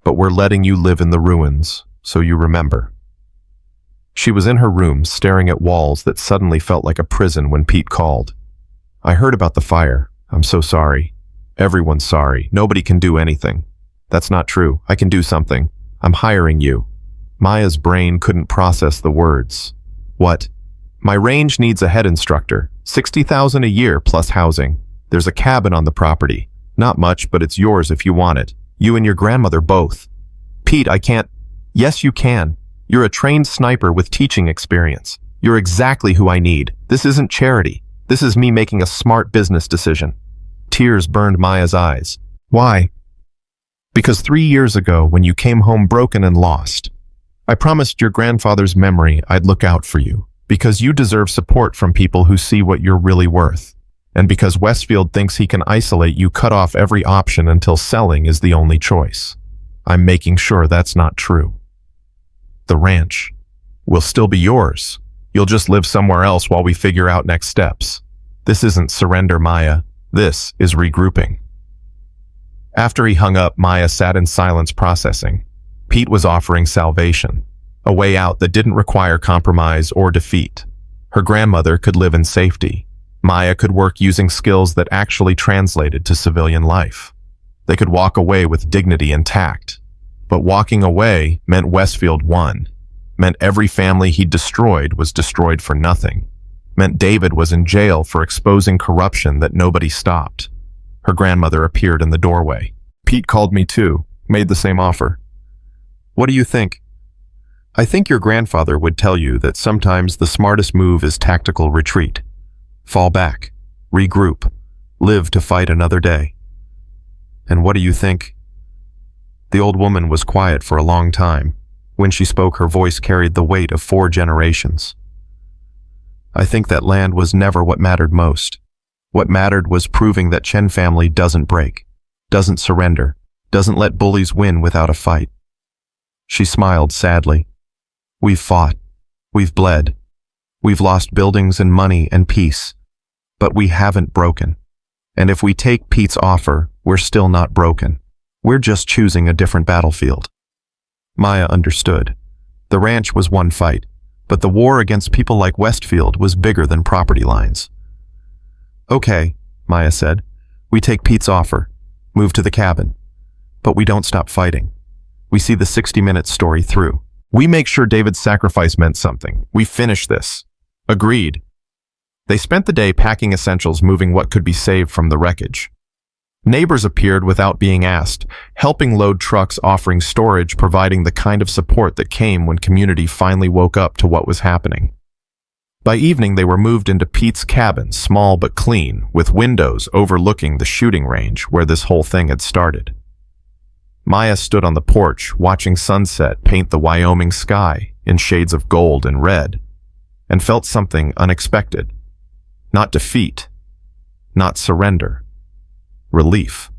S1: but we're letting you live in the ruins, so you remember. She was in her room, staring at walls that suddenly felt like a prison when Pete called. I heard about the fire. I'm so sorry. Everyone's sorry. Nobody can do anything. That's not true. I can do something. I'm hiring you. Maya's brain couldn't process the words. What? My range needs a head instructor. $60,000 a year plus housing. There's a cabin on the property. Not much, but it's yours if you want it. You and your grandmother both. Pete, I can't. Yes, you can. You're a trained sniper with teaching experience. You're exactly who I need. This isn't charity. This is me making a smart business decision. Tears burned Maya's eyes. Why? Because 3 years ago, when you came home broken and lost, I promised your grandfather's memory I'd look out for you, because you deserve support from people who see what you're really worth. And because Westfield thinks he can isolate you, cut off every option until selling is the only choice. I'm making sure that's not true. The ranch will still be yours. You'll just live somewhere else while we figure out next steps. This isn't surrender, Maya. This is regrouping. After he hung up, Maya sat in silence, processing. Pete was offering salvation, a way out that didn't require compromise or defeat. Her grandmother could live in safety. Maya could work using skills that actually translated to civilian life. They could walk away with dignity and tact. But walking away meant Westfield won. Meant every family he'd destroyed was destroyed for nothing. Meant David was in jail for exposing corruption that nobody stopped. Her grandmother appeared in the doorway. Pete called me too, made the same offer. What do you think? I think your grandfather would tell you that sometimes the smartest move is tactical retreat. Fall back, regroup, live to fight another day. And what do you think? The old woman was quiet for a long time. When she spoke, her voice carried the weight of 4 generations. I think that land was never what mattered most. What mattered was proving that Chen family doesn't break, doesn't surrender, doesn't let bullies win without a fight. She smiled sadly. We've fought. We've bled. We've lost buildings and money and peace. But we haven't broken. And if we take Pete's offer, we're still not broken. We're just choosing a different battlefield. Maya understood. The ranch was one fight, but the war against people like Westfield was bigger than property lines. Okay, Maya said. We take Pete's offer, move to the cabin. But we don't stop fighting. We see the 60-minute story through. We make sure David's sacrifice meant something. We finish this. Agreed. They spent the day packing essentials, moving what could be saved from the wreckage. Neighbors appeared without being asked, helping load trucks, offering storage, providing the kind of support that came when community finally woke up to what was happening. By evening, they were moved into Pete's cabin, small but clean, with windows overlooking the shooting range where this whole thing had started. Maya stood on the porch, watching sunset paint the Wyoming sky in shades of gold and red, and felt something unexpected. Not defeat, not surrender. Relief.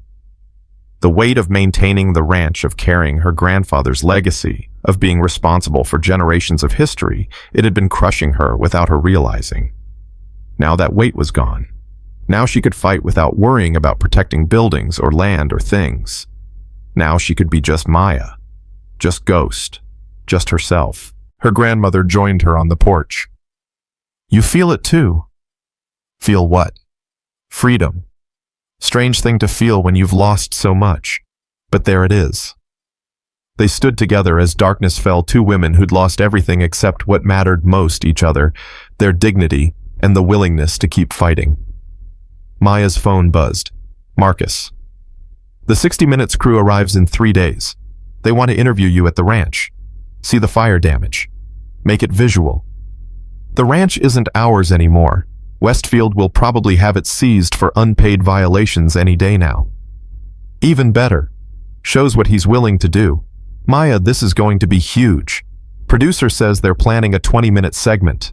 S1: The weight of maintaining the ranch, of carrying her grandfather's legacy, of being responsible for generations of history, it had been crushing her without her realizing. Now that weight was gone. Now she could fight without worrying about protecting buildings or land or things. Now she could be just Maya, just Ghost, just herself. Her grandmother joined her on the porch. You feel it too. Feel what? Freedom. Strange thing to feel when you've lost so much. But there it is. They stood together as darkness fell, two women who'd lost everything except what mattered most, each other, their dignity, and the willingness to keep fighting. Maya's phone buzzed. Marcus. The 60 Minutes crew arrives in 3 days. They want to interview you at the ranch. See the fire damage. Make it visual. The ranch isn't ours anymore. Westfield will probably have it seized for unpaid violations any day now. Even better. Shows what he's willing to do. Maya, this is going to be huge. Producer says they're planning a 20-minute segment.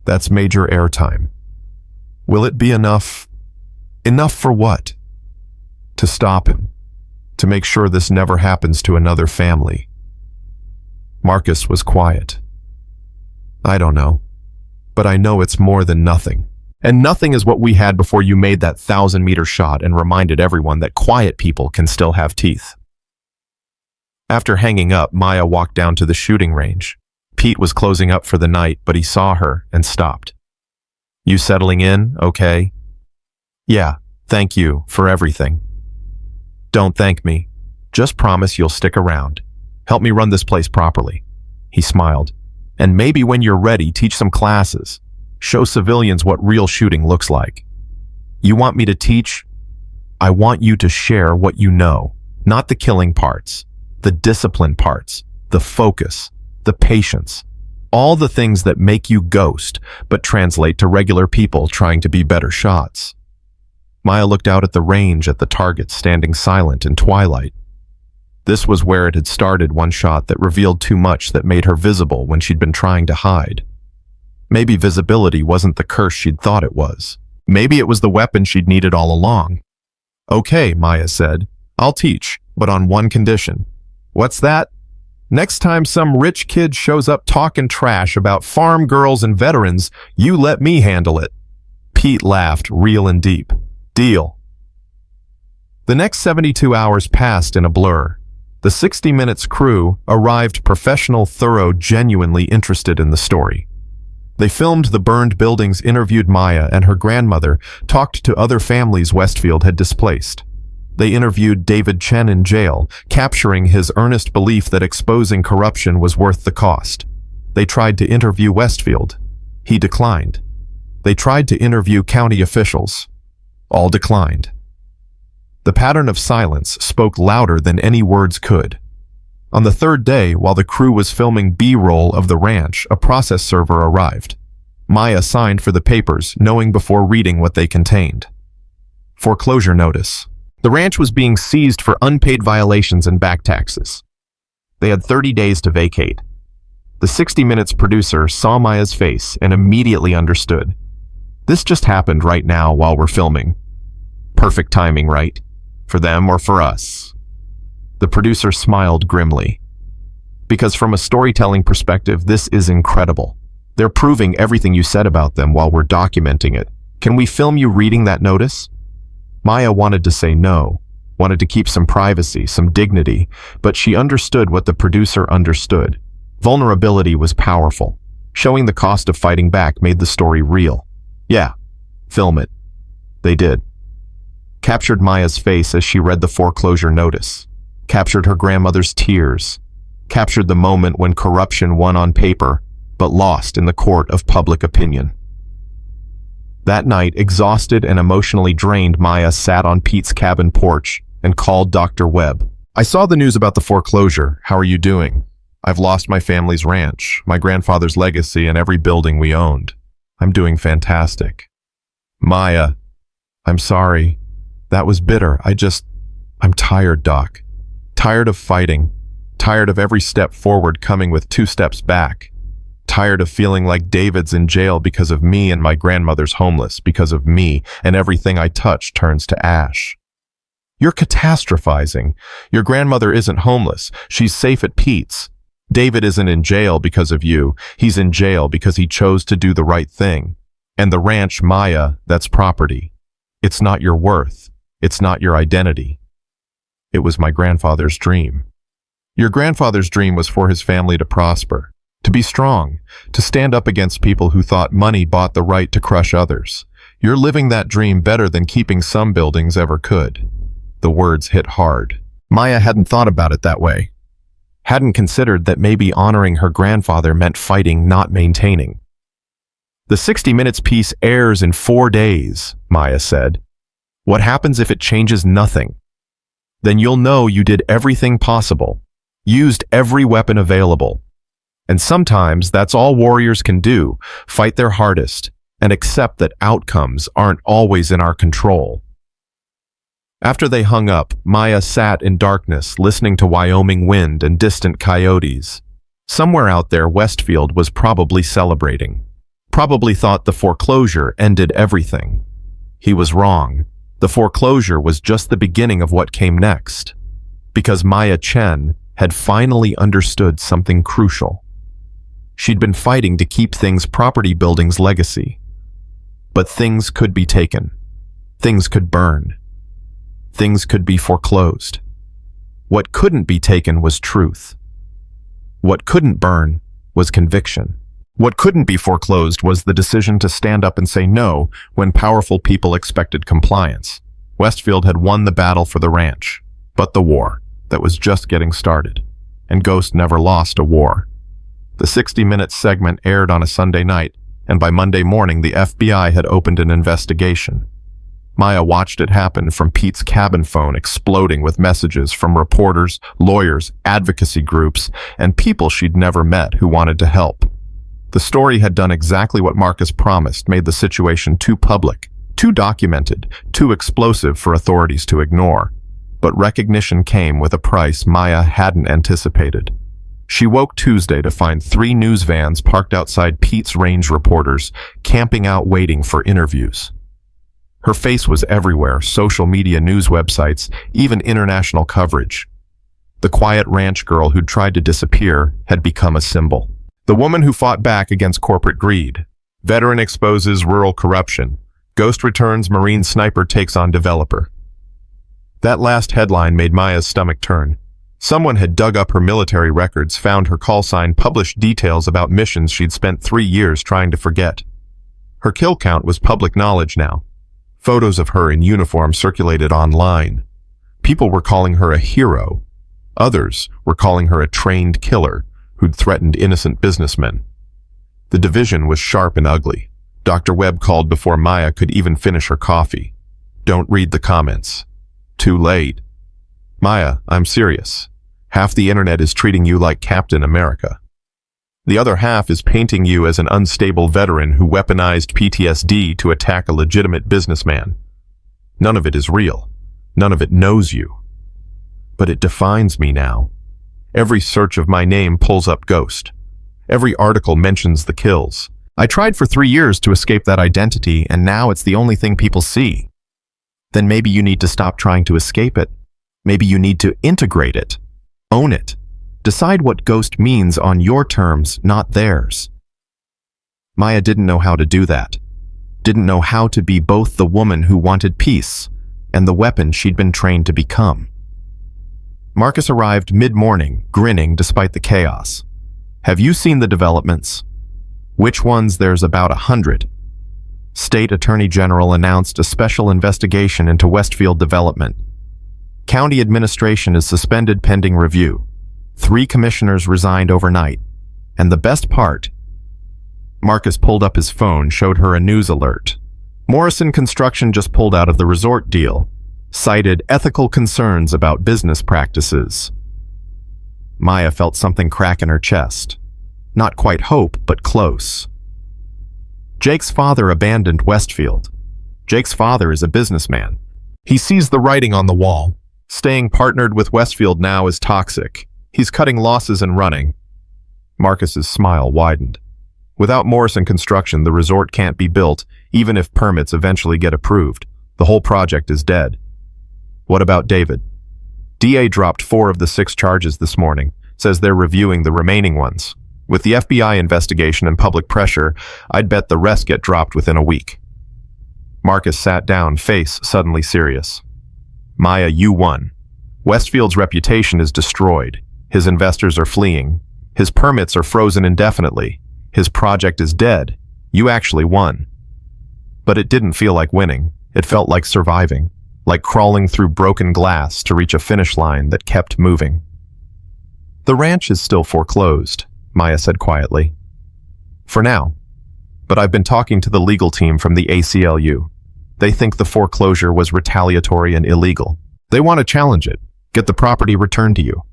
S1: That's major airtime. Will it be enough? Enough for what? To stop him. To make sure this never happens to another family. Marcus was quiet. I don't know. But I know it's more than nothing. And nothing is what we had before you made that 1,000-meter shot and reminded everyone that quiet people can still have teeth. After hanging up, Maya walked down to the shooting range. Pete was closing up for the night, but he saw her and stopped. You settling in, okay? Yeah, thank you for everything. Don't thank me. Just promise you'll stick around. Help me run this place properly. He smiled. And maybe when you're ready, teach some classes. Show civilians what real shooting looks like. You want me to teach? I want you to share what you know, not the killing parts, the discipline parts, the focus, the patience, all the things that make you ghost but translate to regular people trying to be better shots. Maya looked out at the range at the target standing silent in twilight. This was where it had started, one shot that revealed too much that made her visible when she'd been trying to hide. Maybe visibility wasn't the curse she'd thought it was. Maybe it was the weapon she'd needed all along. Okay, Maya said. I'll teach, but on one condition. What's that? Next time some rich kid shows up talking trash about farm girls and veterans, you let me handle it. Pete laughed, real and deep. Deal. The next 72 hours passed in a blur. The 60 Minutes crew arrived professional, thorough, genuinely interested in the story. They filmed the burned buildings, interviewed Maya and her grandmother, talked to other families Westfield had displaced. They interviewed David Chen in jail, capturing his earnest belief that exposing corruption was worth the cost. They tried to interview Westfield. He declined. They tried to interview county officials. All declined. The pattern of silence spoke louder than any words could. On the third day, while the crew was filming B-roll of the ranch, a process server arrived. Maya signed for the papers, knowing before reading what they contained. Foreclosure notice. The ranch was being seized for unpaid violations and back taxes. They had 30 days to vacate. The 60 Minutes producer saw Maya's face and immediately understood. This just happened right now while we're filming. Perfect timing, right? For them or for us? The producer smiled grimly. Because from a storytelling perspective, this is incredible. They're proving everything you said about them while we're documenting it. Can we film you reading that notice? Maya wanted to say no, wanted to keep some privacy, some dignity, but she understood what the producer understood. Vulnerability was powerful. Showing the cost of fighting back made the story real. Yeah, film it. They did. Captured Maya's face as she read the foreclosure notice. Captured her grandmother's tears. Captured the moment when corruption won on paper, but lost in the court of public opinion. That night, exhausted and emotionally drained, Maya sat on Pete's cabin porch and called Dr. Webb. I saw the news about the foreclosure. How are you doing? I've lost my family's ranch, my grandfather's legacy, and every building we owned. I'm doing fantastic. Maya, I'm sorry. That was bitter. I'm tired, Doc. Tired of fighting. Tired of every step forward coming with 2 steps back. Tired of feeling like David's in jail because of me and my grandmother's homeless because of me, and everything I touch turns to ash. You're catastrophizing. Your grandmother isn't homeless. She's safe at Pete's. David isn't in jail because of you. He's in jail because he chose to do the right thing. And the ranch, Maya, that's property. It's not your worth. It's not your identity. It was my grandfather's dream. Your grandfather's dream was for his family to prosper, to be strong, to stand up against people who thought money bought the right to crush others. You're living that dream better than keeping some buildings ever could." The words hit hard. Maya hadn't thought about it that way. Hadn't considered that maybe honoring her grandfather meant fighting, not maintaining. "The 60 Minutes piece airs in 4 days," Maya said. "What happens if it changes nothing? Then you'll know you did everything possible, used every weapon available. And sometimes that's all warriors can do, fight their hardest, and accept that outcomes aren't always in our control." After they hung up, Maya sat in darkness, listening to Wyoming wind and distant coyotes. Somewhere out there, Westfield was probably celebrating. Probably thought the foreclosure ended everything. He was wrong. The foreclosure was just the beginning of what came next. Because Maya Chen had finally understood something crucial. She'd been fighting to keep things property buildings' legacy. But things could be taken. Things could burn. Things could be foreclosed. What couldn't be taken was truth. What couldn't burn was conviction. What couldn't be foreclosed was the decision to stand up and say no when powerful people expected compliance. Westfield had won the battle for the ranch, but the war that was just getting started. And Ghost never lost a war. The 60 Minutes segment aired on a Sunday night, and by Monday morning the FBI had opened an investigation. Maya watched it happen from Pete's cabin phone exploding with messages from reporters, lawyers, advocacy groups, and people she'd never met who wanted to help. The story had done exactly what Marcus promised, made the situation too public, too documented, too explosive for authorities to ignore. But recognition came with a price Maya hadn't anticipated. She woke Tuesday to find 3 news vans parked outside Pete's range reporters, camping out waiting for interviews. Her face was everywhere, social media, news websites, even international coverage. The quiet ranch girl who'd tried to disappear had become a symbol. The woman who fought back against corporate greed. Veteran exposes rural corruption. Ghost returns, Marine sniper takes on developer. That last headline made Maya's stomach turn. Someone had dug up her military records, found her call sign, published details about missions she'd spent 3 years trying to forget. Her kill count was public knowledge now. Photos of her in uniform circulated online. People were calling her a hero. Others were calling her a trained killer who'd threatened innocent businessmen. The division was sharp and ugly. Dr. Webb called before Maya could even finish her coffee. "Don't read the comments. Too late." "Maya, I'm serious. Half the internet is treating you like Captain America. The other half is painting you as an unstable veteran who weaponized PTSD to attack a legitimate businessman. None of it is real. None of it knows you. But it defines me now. Every search of my name pulls up Ghost. Every article mentions the kills. I tried for 3 years to escape that identity, and now it's the only thing people see." "Then maybe you need to stop trying to escape it. Maybe you need to integrate it. Own it. Decide what Ghost means on your terms, not theirs." Maya didn't know how to do that. Didn't know how to be both the woman who wanted peace and the weapon she'd been trained to become. Marcus arrived mid-morning, grinning despite the chaos. "Have you seen the developments?" "Which ones? There's about 100. State Attorney General announced a special investigation into Westfield development. County administration is suspended pending review. 3 commissioners resigned overnight. And the best part," Marcus pulled up his phone, showed her a news alert. "Morrison Construction just pulled out of the resort deal. Cited ethical concerns about business practices." Maya felt something crack in her chest. Not quite hope, but close. Jake's father abandoned Westfield. Jake's father is a businessman. He sees the writing on the wall. Staying partnered with Westfield now is toxic. He's cutting losses and running. Marcus's smile widened. Without Morrison Construction, the resort can't be built, even if permits eventually get approved. The whole project is dead. What about David? DA dropped 4 of the 6 charges this morning. Says they're reviewing the remaining ones. With the FBI investigation and public pressure, I'd bet the rest get dropped within a week. Marcus sat down, face suddenly serious. Maya, you won. Westfield's reputation is destroyed. His investors are fleeing. His permits are frozen indefinitely. His project is dead. You actually won. But it didn't feel like winning. It felt like surviving, like crawling through broken glass to reach a finish line that kept moving. "The ranch is still foreclosed," Maya said quietly. "For now. But I've been talking to the legal team from the ACLU. They think the foreclosure was retaliatory and illegal. They want to challenge it, get the property returned to you.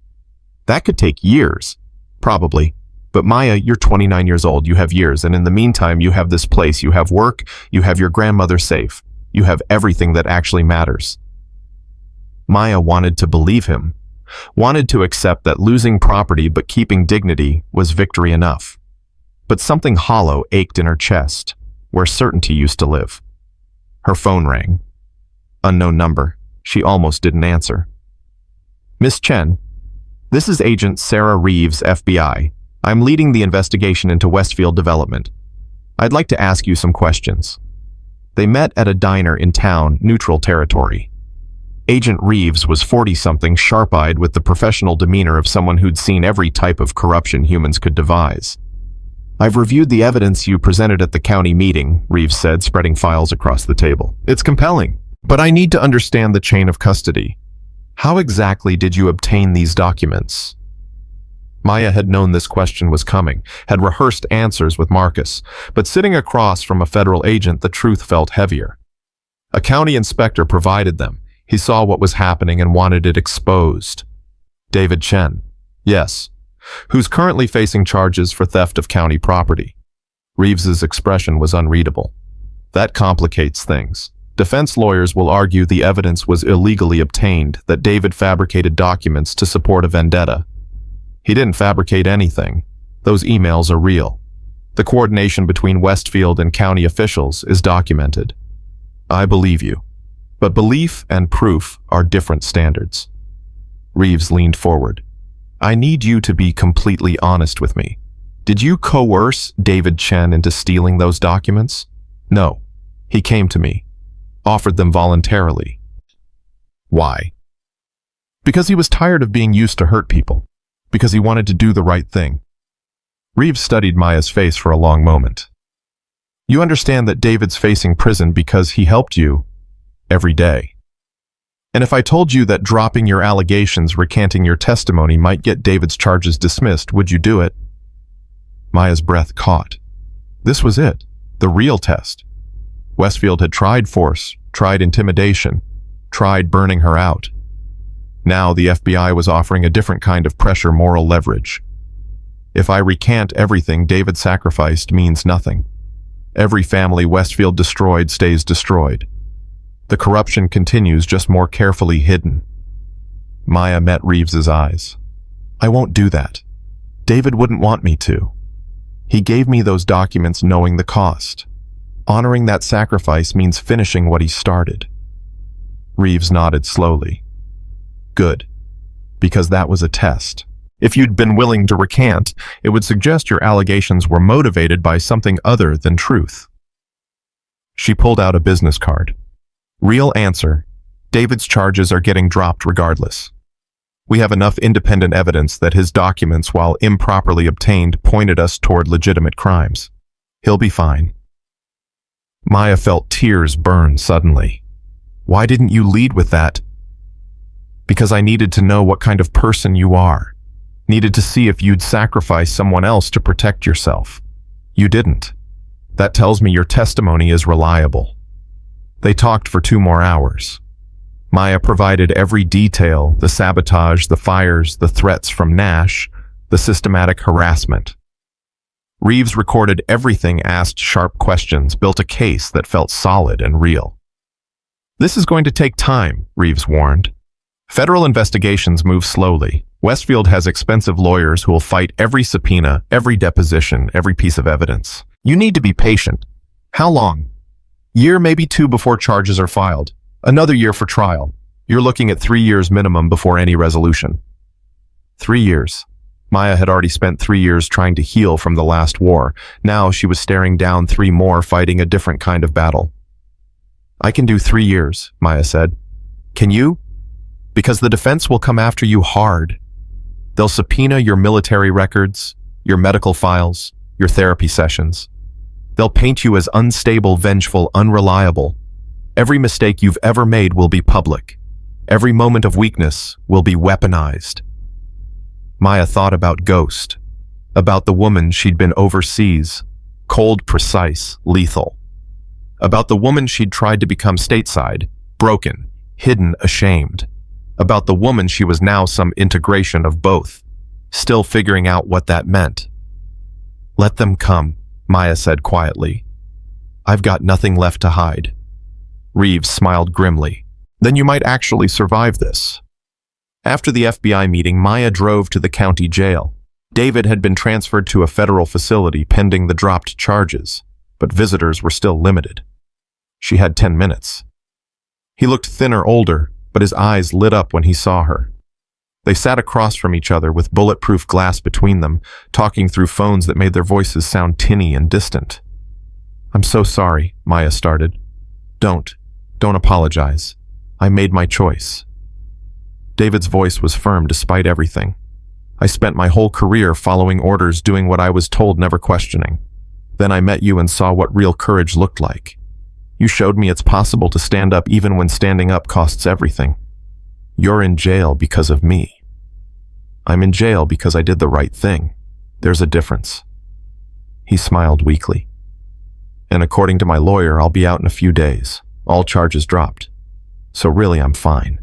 S1: That could take years. Probably. But Maya, you're 29 years old, you have years, and in the meantime you have this place, you have work, you have your grandmother safe. You have everything that actually matters." Maya wanted to believe him, wanted to accept that losing property but keeping dignity was victory enough. But something hollow ached in her chest, where certainty used to live. Her phone rang. Unknown number. She almost didn't answer. "Miss Chen, this is Agent Sarah Reeves, FBI. I'm leading the investigation into Westfield Development. I'd like to ask you some questions." They met at a diner in town, neutral territory. Agent Reeves was 40-something, sharp-eyed with the professional demeanor of someone who'd seen every type of corruption humans could devise. "I've reviewed the evidence you presented at the county meeting," Reeves said, spreading files across the table. "It's compelling, but I need to understand the chain of custody. How exactly did you obtain these documents?" Maya had known this question was coming, had rehearsed answers with Marcus, but sitting across from a federal agent, the truth felt heavier. A county inspector provided them. He saw what was happening and wanted it exposed. David Chen. Yes. Who's currently facing charges for theft of county property. Reeves's expression was unreadable. That complicates things. Defense lawyers will argue the evidence was illegally obtained, that David fabricated documents to support a vendetta. He didn't fabricate anything. Those emails are real. The coordination between Westfield and county officials is documented. I believe you. But belief and proof are different standards. Reeves leaned forward. I need you to be completely honest with me. Did you coerce David Chen into stealing those documents? No. He came to me, offered them voluntarily. Why? Because he was tired of being used to hurt people. Because he wanted to do the right thing. Reeves studied Maya's face for a long moment. You understand that David's facing prison because he helped you every day. And if I told you that dropping your allegations, recanting your testimony might get David's charges dismissed, would you do it? Maya's breath caught. This was it, the real test. Westfield had tried force, tried intimidation, tried burning her out. Now the FBI was offering a different kind of pressure, moral leverage. If I recant everything David sacrificed means nothing. Every family Westfield destroyed stays destroyed. The corruption continues, just more carefully hidden. Maya met Reeves's eyes. I won't do that. David wouldn't want me to. He gave me those documents knowing the cost. Honoring that sacrifice means finishing what he started. Reeves nodded slowly. Good. Because that was a test. If you'd been willing to recant, it would suggest your allegations were motivated by something other than truth. She pulled out a business card. Real answer. David's charges are getting dropped regardless. We have enough independent evidence that his documents, while improperly obtained, pointed us toward legitimate crimes. He'll be fine. Maya felt tears burn suddenly. Why didn't you lead with that? Because I needed to know what kind of person you are. Needed to see if you'd sacrifice someone else to protect yourself. You didn't. That tells me your testimony is reliable. They talked for 2 more hours. Maya provided every detail, the sabotage, the fires, the threats from Nash, the systematic harassment. Reeves recorded everything, asked sharp questions, built a case that felt solid and real. This is going to take time, Reeves warned. Federal investigations move slowly. Westfield has expensive lawyers who will fight every subpoena, every deposition, every piece of evidence. You need to be patient. How long? Year, maybe 2 before charges are filed. Another year for trial. You're looking at 3 years minimum before any resolution. 3 years. Maya had already spent 3 years trying to heal from the last war. Now she was staring down 3 more, fighting a different kind of battle. I can do 3 years, Maya said. Can you? Because the defense will come after you hard. They'll subpoena your military records, your medical files, your therapy sessions. They'll paint you as unstable, vengeful, unreliable. Every mistake you've ever made will be public. Every moment of weakness will be weaponized. Maya thought about Ghost, about the woman she'd been overseas, cold, precise, lethal. About the woman she'd tried to become stateside, broken, hidden, ashamed. About the woman she was now some integration of both, still figuring out what that meant. Let them come, Maya said quietly. I've got nothing left to hide. Reeves smiled grimly. Then you might actually survive this. After the FBI meeting, Maya drove to the county jail. David had been transferred to a federal facility pending the dropped charges, but visitors were still limited. She had 10 minutes. He looked thinner, older, but his eyes lit up when he saw her. They sat across from each other with bulletproof glass between them, talking through phones that made their voices sound tinny and distant. I'm so sorry, Maya started. Don't apologize. I made my choice. David's voice was firm despite everything. I spent my whole career following orders, doing what I was told, never questioning. Then I met you and saw what real courage looked like. You showed me it's possible to stand up even when standing up costs everything. You're in jail because of me. I'm in jail because I did the right thing. There's a difference. He smiled weakly. And according to my lawyer, I'll be out in a few days. All charges dropped. So really, I'm fine.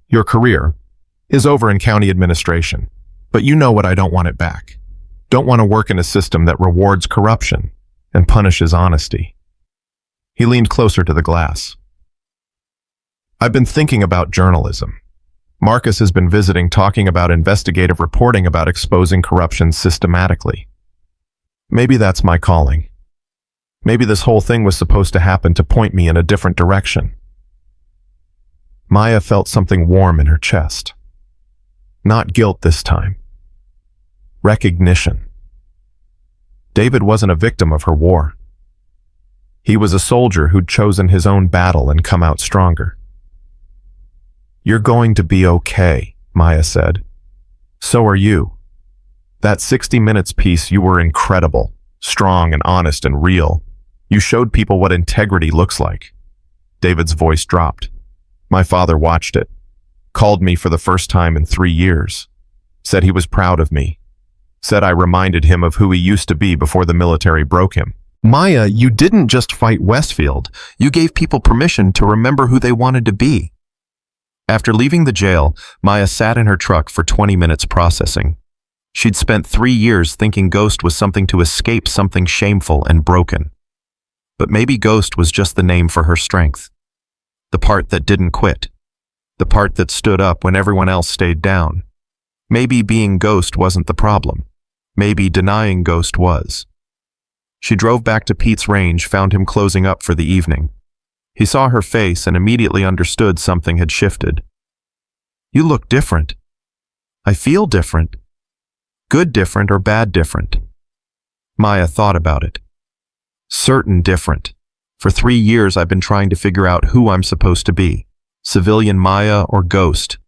S1: Your career is over in county administration. But you know what, I don't want it back. Don't want to work in a system that rewards corruption and punishes honesty. He leaned closer to the glass. I've been thinking about journalism. Marcus has been visiting, talking about investigative reporting, about exposing corruption systematically. Maybe that's my calling. Maybe this whole thing was supposed to happen to point me in a different direction. Maya felt something warm in her chest. Not guilt this time. Recognition. David wasn't a victim of her war. He was a soldier who'd chosen his own battle and come out stronger. You're going to be okay, Maya said. So are you. That 60 Minutes piece, you were incredible, strong and honest and real. You showed people what integrity looks like. David's voice dropped. My father watched it, called me for the first time in 3 years, said he was proud of me, said I reminded him of who he used to be before the military broke him. Maya, you didn't just fight Westfield, you gave people permission to remember who they wanted to be. After leaving the jail, Maya sat in her truck for 20 minutes processing. She'd spent 3 years thinking Ghost was something to escape, something shameful and broken. But maybe Ghost was just the name for her strength. The part that didn't quit. The part that stood up when everyone else stayed down. Maybe being Ghost wasn't the problem. Maybe denying Ghost was. She drove back to Pete's range, found him closing up for the evening. He saw her face and immediately understood something had shifted. You look different. I feel different. Good different or bad different? Maya thought about it. Certain different. For 3 years I've been trying to figure out who I'm supposed to be. Civilian Maya or Ghost.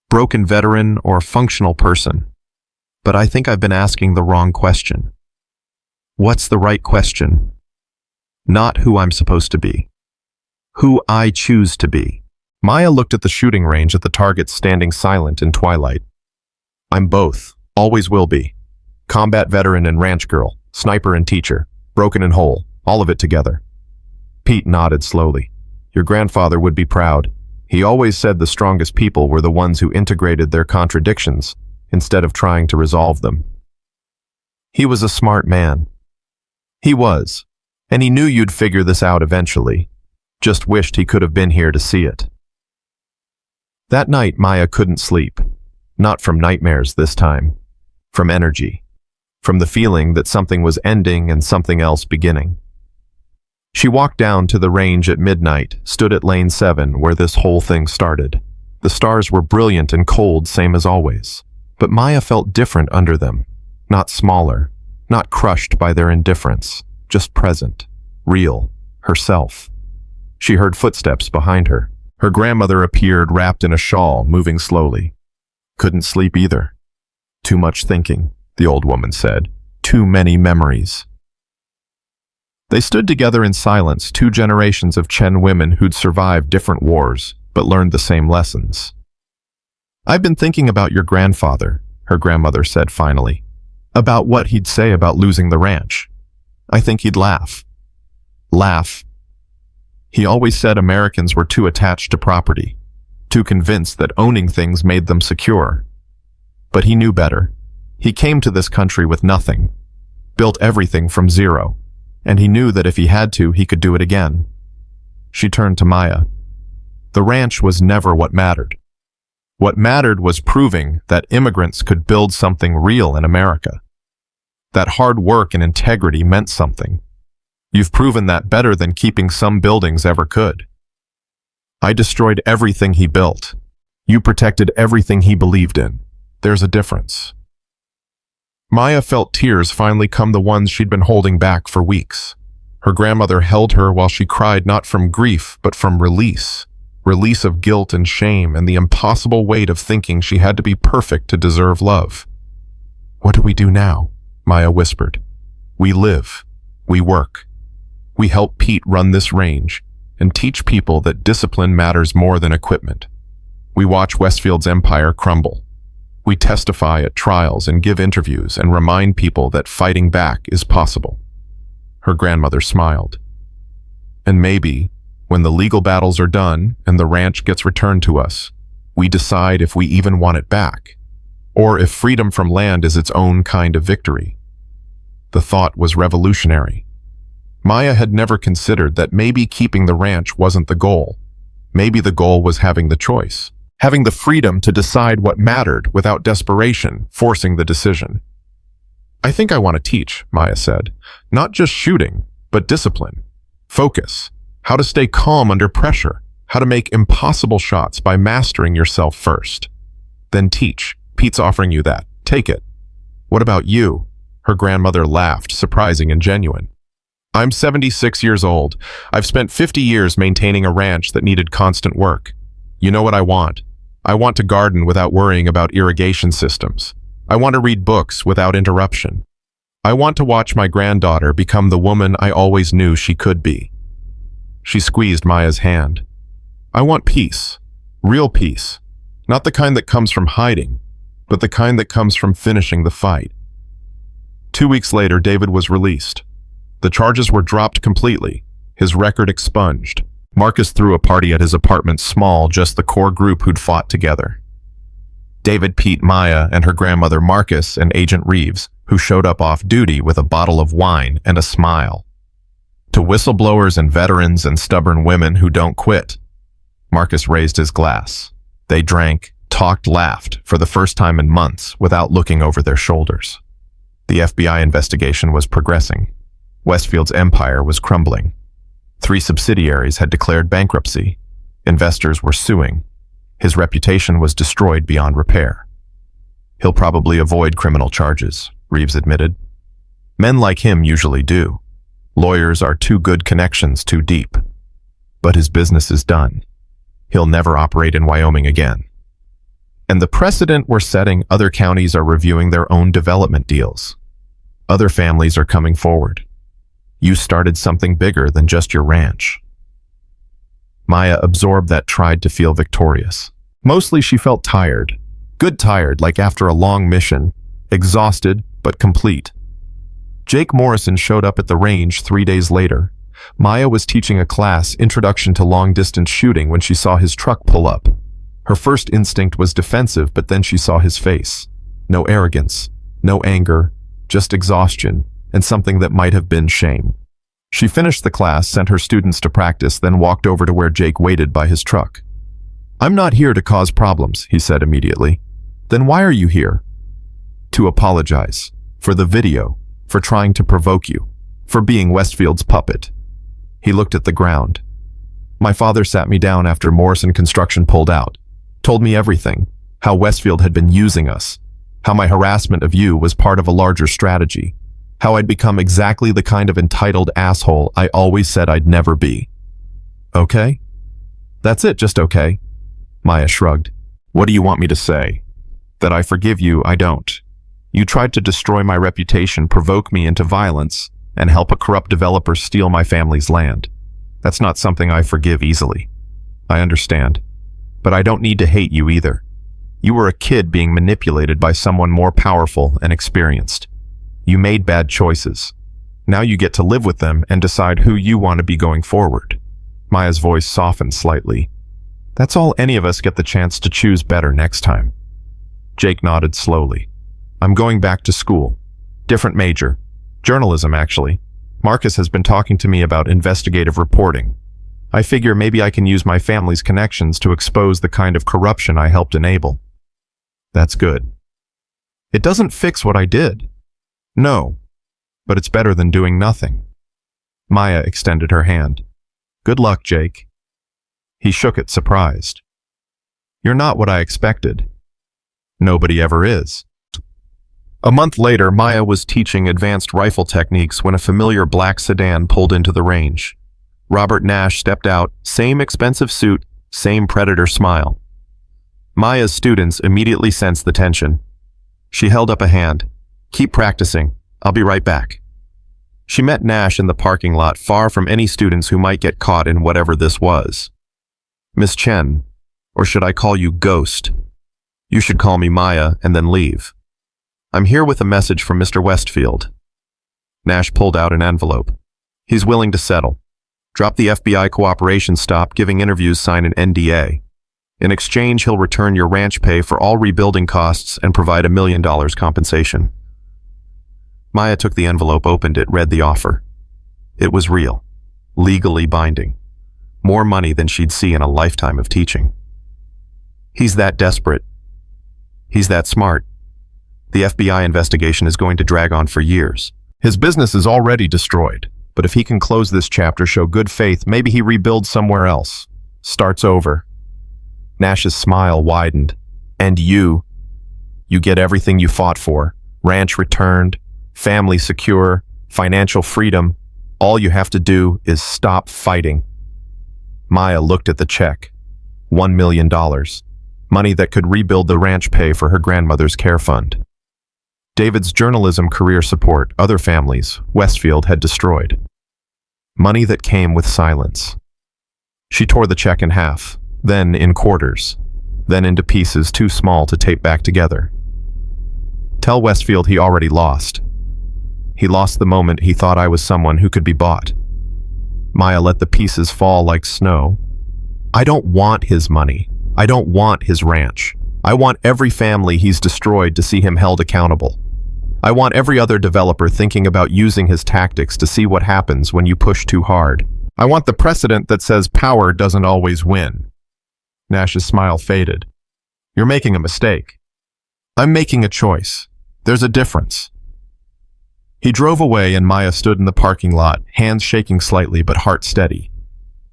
S1: Broken veteran or functional person. But I think I've been asking the wrong question. What's the right question? Not who I'm supposed to be. Who I choose to be. Maya looked at the shooting range, at the targets standing silent in twilight. I'm both. Always will be. Combat veteran and ranch girl. Sniper and teacher. Broken and whole. All of it together. Pete nodded slowly. Your grandfather would be proud. He always said the strongest people were the ones who integrated their contradictions instead of trying to resolve them. He was a smart man. He was, and he knew you'd figure this out eventually. Just wished he could have been here to see it. That night, Maya couldn't sleep. Not from nightmares this time. From energy. From the feeling that something was ending and something else beginning. She walked down to the range at midnight, stood at lane 7 where this whole thing started. The stars were brilliant and cold, same as always. But Maya felt different under them. Not smaller. Not crushed by their indifference. Just present. Real. Herself. She heard footsteps behind her. Her grandmother appeared wrapped in a shawl, moving slowly. Couldn't sleep either. Too much thinking, the old woman said. Too many memories. They stood together in silence, two generations of Chen women who'd survived different wars, but learned the same lessons. "I've been thinking about your grandfather," her grandmother said finally. "About what he'd say about losing the ranch. I think he'd laugh." Laugh. He always said Americans were too attached to property, too convinced that owning things made them secure. But he knew better. He came to this country with nothing, built everything from zero, and he knew that if he had to, he could do it again. She turned to Maya. The ranch was never what mattered. What mattered was proving that immigrants could build something real in America. That hard work and integrity meant something. You've proven that better than keeping some buildings ever could. I destroyed everything he built. You protected everything he believed in. There's a difference. Maya felt tears finally come, the ones she'd been holding back for weeks. Her grandmother held her while she cried, not from grief, but from release. Release of guilt and shame and the impossible weight of thinking she had to be perfect to deserve love. "What do we do now?" Maya whispered. "We live. We work. We help Pete run this range and teach people that discipline matters more than equipment. We watch Westfield's empire crumble. We testify at trials and give interviews and remind people that fighting back is possible." Her grandmother smiled. "And maybe, when the legal battles are done and the ranch gets returned to us, we decide if we even want it back, or if freedom from land is its own kind of victory." The thought was revolutionary. Maya had never considered that maybe keeping the ranch wasn't the goal. Maybe the goal was having the choice, having the freedom to decide what mattered without desperation forcing the decision. "I think I want to teach," Maya said. "Not just shooting, but discipline, focus, how to stay calm under pressure, how to make impossible shots by mastering yourself first. Then teach. Pete's offering you that. Take it." "What about you?" Her grandmother laughed, surprising and genuine. "I'm 76 years old. I've spent 50 years maintaining a ranch that needed constant work. You know what I want? I want to garden without worrying about irrigation systems. I want to read books without interruption. I want to watch my granddaughter become the woman I always knew she could be." She squeezed Maya's hand. "I want peace. Real peace. Not the kind that comes from hiding, but the kind that comes from finishing the fight." 2 weeks later, David was released. The charges were dropped completely, his record expunged. Marcus threw a party at his apartment, small, just the core group who'd fought together. David, Pete, Maya, and her grandmother Marcus and Agent Reeves, who showed up off duty with a bottle of wine and a smile. To whistleblowers and veterans and stubborn women who don't quit. Marcus raised his glass. They drank, talked, laughed, for the first time in months, without looking over their shoulders. The FBI investigation was progressing. Westfield's empire was crumbling. 3 subsidiaries had declared bankruptcy. Investors were suing. His reputation was destroyed beyond repair. "He'll probably avoid criminal charges," Reeves admitted. "Men like him usually do. Lawyers are too good, connections too deep. But his business is done. He'll never operate in Wyoming again." And the precedent we're setting, other counties are reviewing their own development deals. Other families are coming forward. You started something bigger than just your ranch. Maya absorbed that, tried to feel victorious. Mostly she felt tired. Good tired, like after a long mission. Exhausted, but complete. Jake Morrison showed up at the range 3 days later. Maya was teaching a class, Introduction to Long-Distance Shooting, when she saw his truck pull up. Her first instinct was defensive, but then she saw his face. No arrogance, no anger, just exhaustion, and something that might have been shame. She finished the class, sent her students to practice, then walked over to where Jake waited by his truck. "I'm not here to cause problems," he said immediately. "Then why are you here?" "To apologize. For the video. For trying to provoke you. For being Westfield's puppet." He looked at the ground. "My father sat me down after Morrison Construction pulled out. Told me everything. How Westfield had been using us. How my harassment of you was part of a larger strategy. How I'd become exactly the kind of entitled asshole I always said I'd never be." "Okay? That's it, just okay?" Maya shrugged. "What do you want me to say? That I forgive you? I don't. You tried to destroy my reputation, provoke me into violence, and help a corrupt developer steal my family's land. That's not something I forgive easily. I understand. But I don't need to hate you either. You were a kid being manipulated by someone more powerful and experienced. You made bad choices. Now you get to live with them and decide who you want to be going forward. Maya's voice softened slightly. That's all any of us get the chance to choose better next time. Jake nodded slowly. I'm going back to school. Different major. Journalism, actually. Marcus has been talking to me about investigative reporting. I figure maybe I can use my family's connections to expose the kind of corruption I helped enable. That's good. It doesn't fix what I did. No, but it's better than doing nothing. Maya extended her hand. Good luck, Jake. He shook it, surprised. You're not what I expected. Nobody ever is. A month later, Maya was teaching advanced rifle techniques when a familiar black sedan pulled into the range. Robert Nash stepped out, same expensive suit, same predator smile. Maya's students immediately sensed the tension. She held up a hand. Keep practicing. I'll be right back. She met Nash in the parking lot, far from any students who might get caught in whatever this was. Miss Chen, or should I call you Ghost? You should call me Maya and then leave. I'm here with a message from Mr. Westfield. Nash pulled out an envelope. He's willing to settle. Drop the FBI cooperation stop, giving interviews, sign an NDA. In exchange, he'll return your ranch pay for all rebuilding costs and provide $1 million compensation. Maya took the envelope, opened it, read the offer. It was real, legally binding. More money than she'd see in a lifetime of teaching. He's that desperate. He's that smart. The FBI investigation is going to drag on for years. His business is already destroyed, but if he can close this chapter, show good faith, maybe he rebuilds somewhere else. Starts over. Nash's smile widened. And you get everything you fought for. Ranch returned, family secure, financial freedom. All you have to do is stop fighting. Maya looked at the check. $1 million. Money that could rebuild the ranch pay for her grandmother's care fund. David's journalism career support other families Westfield had destroyed. Money that came with silence. She tore the check in half, then in quarters, then into pieces too small to tape back together. Tell Westfield he already lost. He lost the moment he thought I was someone who could be bought. Maya let the pieces fall like snow. I don't want his money. I don't want his ranch. I want every family he's destroyed to see him held accountable. I want every other developer thinking about using his tactics to see what happens when you push too hard. I want the precedent that says power doesn't always win. Nash's smile faded. You're making a mistake. I'm making a choice. There's a difference. He drove away and Maya stood in the parking lot, hands shaking slightly but heart steady.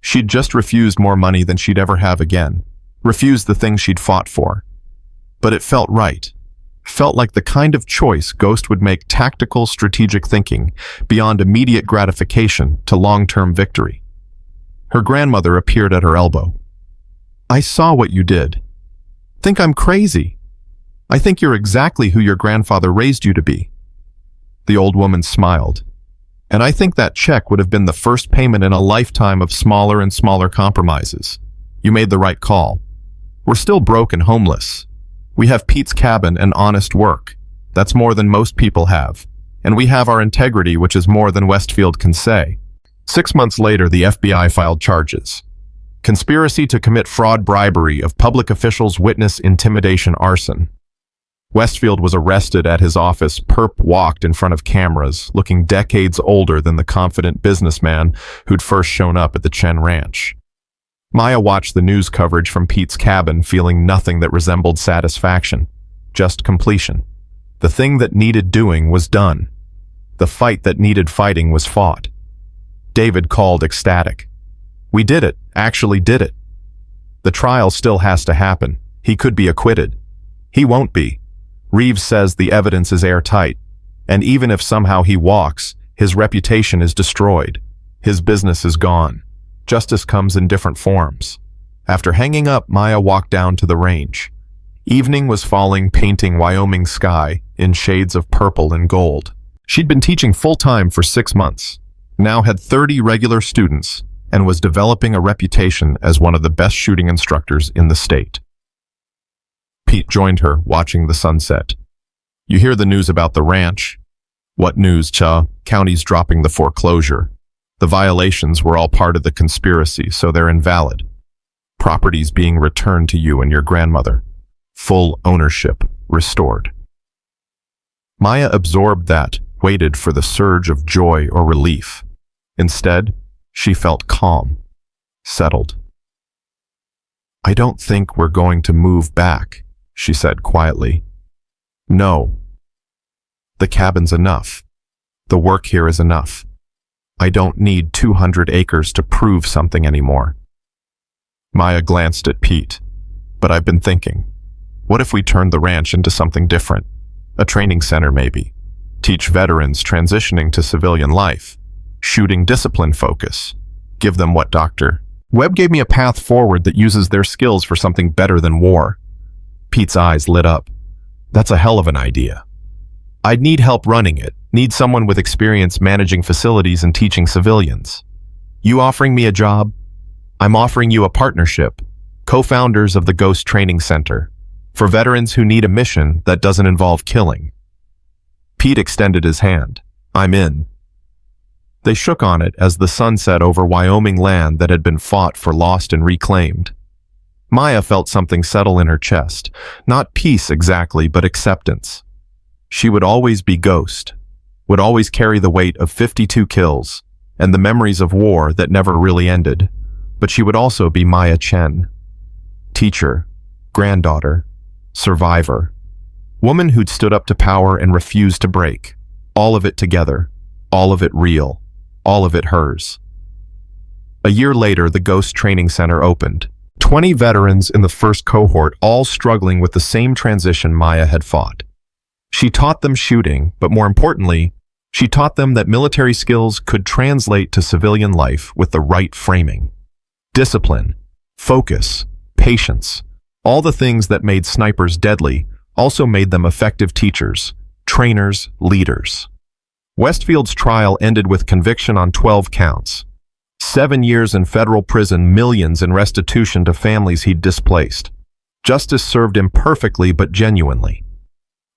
S1: She'd just refused more money than she'd ever have again. Refused the things she'd fought for. But it felt right. Felt like the kind of choice Ghost would make, tactical, strategic thinking, beyond immediate gratification to long-term victory. Her grandmother appeared at her elbow. I saw what you did. Think I'm crazy. I think you're exactly who your grandfather raised you to be. The old woman smiled. And I think that check would have been the first payment in a lifetime of smaller and smaller compromises. You made the right call. We're still broke and homeless. We have Pete's cabin and honest work. That's more than most people have. And we have our integrity, which is more than Westfield can say. 6 months later, the FBI filed charges. Conspiracy to commit fraud, bribery of public officials, witness, intimidation, arson. Westfield was arrested at his office. Perp walked in front of cameras, looking decades older than the confident businessman who'd first shown up at the Chen Ranch. Maya watched the news coverage from Pete's cabin, feeling nothing that resembled satisfaction, just completion. The thing that needed doing was done. The fight that needed fighting was fought. David called ecstatic. We did it, actually did it. The trial still has to happen. He could be acquitted. He won't be. Reeves says the evidence is airtight, and even if somehow he walks, his reputation is destroyed. His business is gone. Justice comes in different forms. After hanging up, Maya walked down to the range. Evening was falling, painting Wyoming sky in shades of purple and gold. She'd been teaching full-time for 6 months, now had 30 regular students, and was developing a reputation as one of the best shooting instructors in the state. Pete joined her, watching the sunset. "You hear the news about the ranch?" "What news, cha? County's dropping the foreclosure. The violations were all part of the conspiracy, so they're invalid. Properties being returned to you and your grandmother. Full ownership restored." Maya absorbed that, waited for the surge of joy or relief. Instead, she felt calm, settled. "I don't think we're going to move back," she said quietly. "No. The cabin's enough. The work here is enough. I don't need 200 acres to prove something anymore." Maya glanced at Pete. "But I've been thinking, what if we turned the ranch into something different? A training center, maybe. Teach veterans transitioning to civilian life. Shooting discipline focus. Give them what Dr. Webb gave me, a path forward that uses their skills for something better than war." Pete's eyes lit up. "That's a hell of an idea. I'd need help running it, need someone with experience managing facilities and teaching civilians. You offering me a job? I'm offering you a partnership, co-founders of the Ghost Training Center, for veterans who need a mission that doesn't involve killing." Pete extended his hand. "I'm in." They shook on it as the sun set over Wyoming land that had been fought for, lost, and reclaimed. Maya felt something settle in her chest, not peace exactly, but acceptance. She would always be Ghost, would always carry the weight of 52 kills and the memories of war that never really ended, but she would also be Maya Chen. Teacher, granddaughter, survivor, woman who'd stood up to power and refused to break, all of it together, all of it real, all of it hers. A year later, the Ghost Training Center opened. 20 veterans in the first cohort, all struggling with the same transition Maya had fought. She taught them shooting, but more importantly, she taught them that military skills could translate to civilian life with the right framing. Discipline, focus, patience, all the things that made snipers deadly also made them effective teachers, trainers, leaders. Westfield's trial ended with conviction on 12 counts. 7 years in federal prison, millions in restitution to families he'd displaced. Justice served imperfectly but genuinely.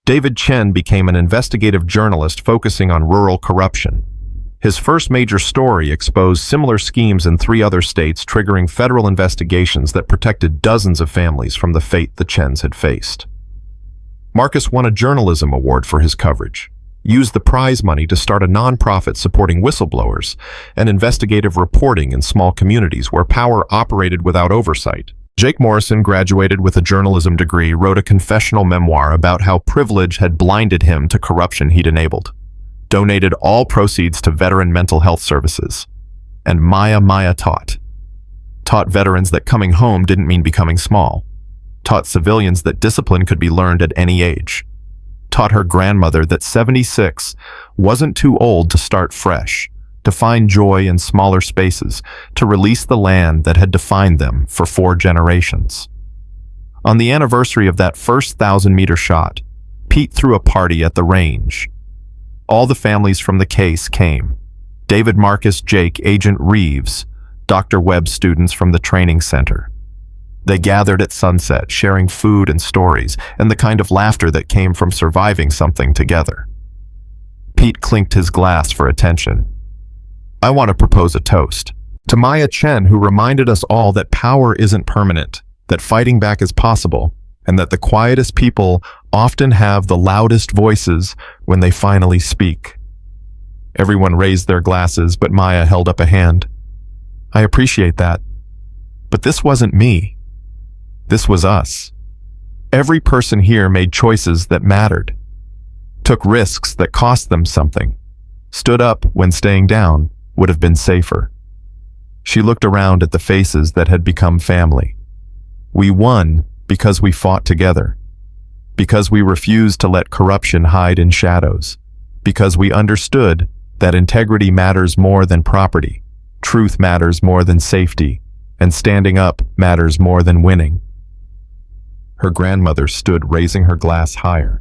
S1: David Chen became an investigative journalist focusing on rural corruption. His first major story exposed similar schemes in 3 other states, triggering federal investigations that protected dozens of families from the fate the Chens had faced. Marcus won a journalism award for his coverage, used the prize money to start a nonprofit supporting whistleblowers and investigative reporting in small communities where power operated without oversight. Jake Morrison graduated with a journalism degree, wrote a confessional memoir about how privilege had blinded him to corruption he'd enabled, donated all proceeds to veteran mental health services. And Maya taught veterans that coming home didn't mean becoming small, taught civilians that discipline could be learned at any age, taught her grandmother that 76 wasn't too old to start fresh, to find joy in smaller spaces, to release the land that had defined them for 4 generations. On the anniversary of that first 1,000-meter shot, Pete threw a party at the range. All the families from the case came. David, Marcus, Jake, Agent Reeves, Dr. Webb students from the training center. They gathered at sunset, sharing food and stories, and the kind of laughter that came from surviving something together. Pete clinked his glass for attention. "I want to propose a toast to Maya Chen, who reminded us all that power isn't permanent, that fighting back is possible, and that the quietest people often have the loudest voices when they finally speak." Everyone raised their glasses, but Maya held up a hand. "I appreciate that. But this wasn't me. This was us. Every person here made choices that mattered, took risks that cost them something, stood up when staying down would have been safer." She looked around at the faces that had become family. We won because we fought together, because we refused to let corruption hide in shadows, because we understood that integrity matters more than property, truth matters more than safety, and standing up matters more than winning. Her grandmother stood, raising her glass higher.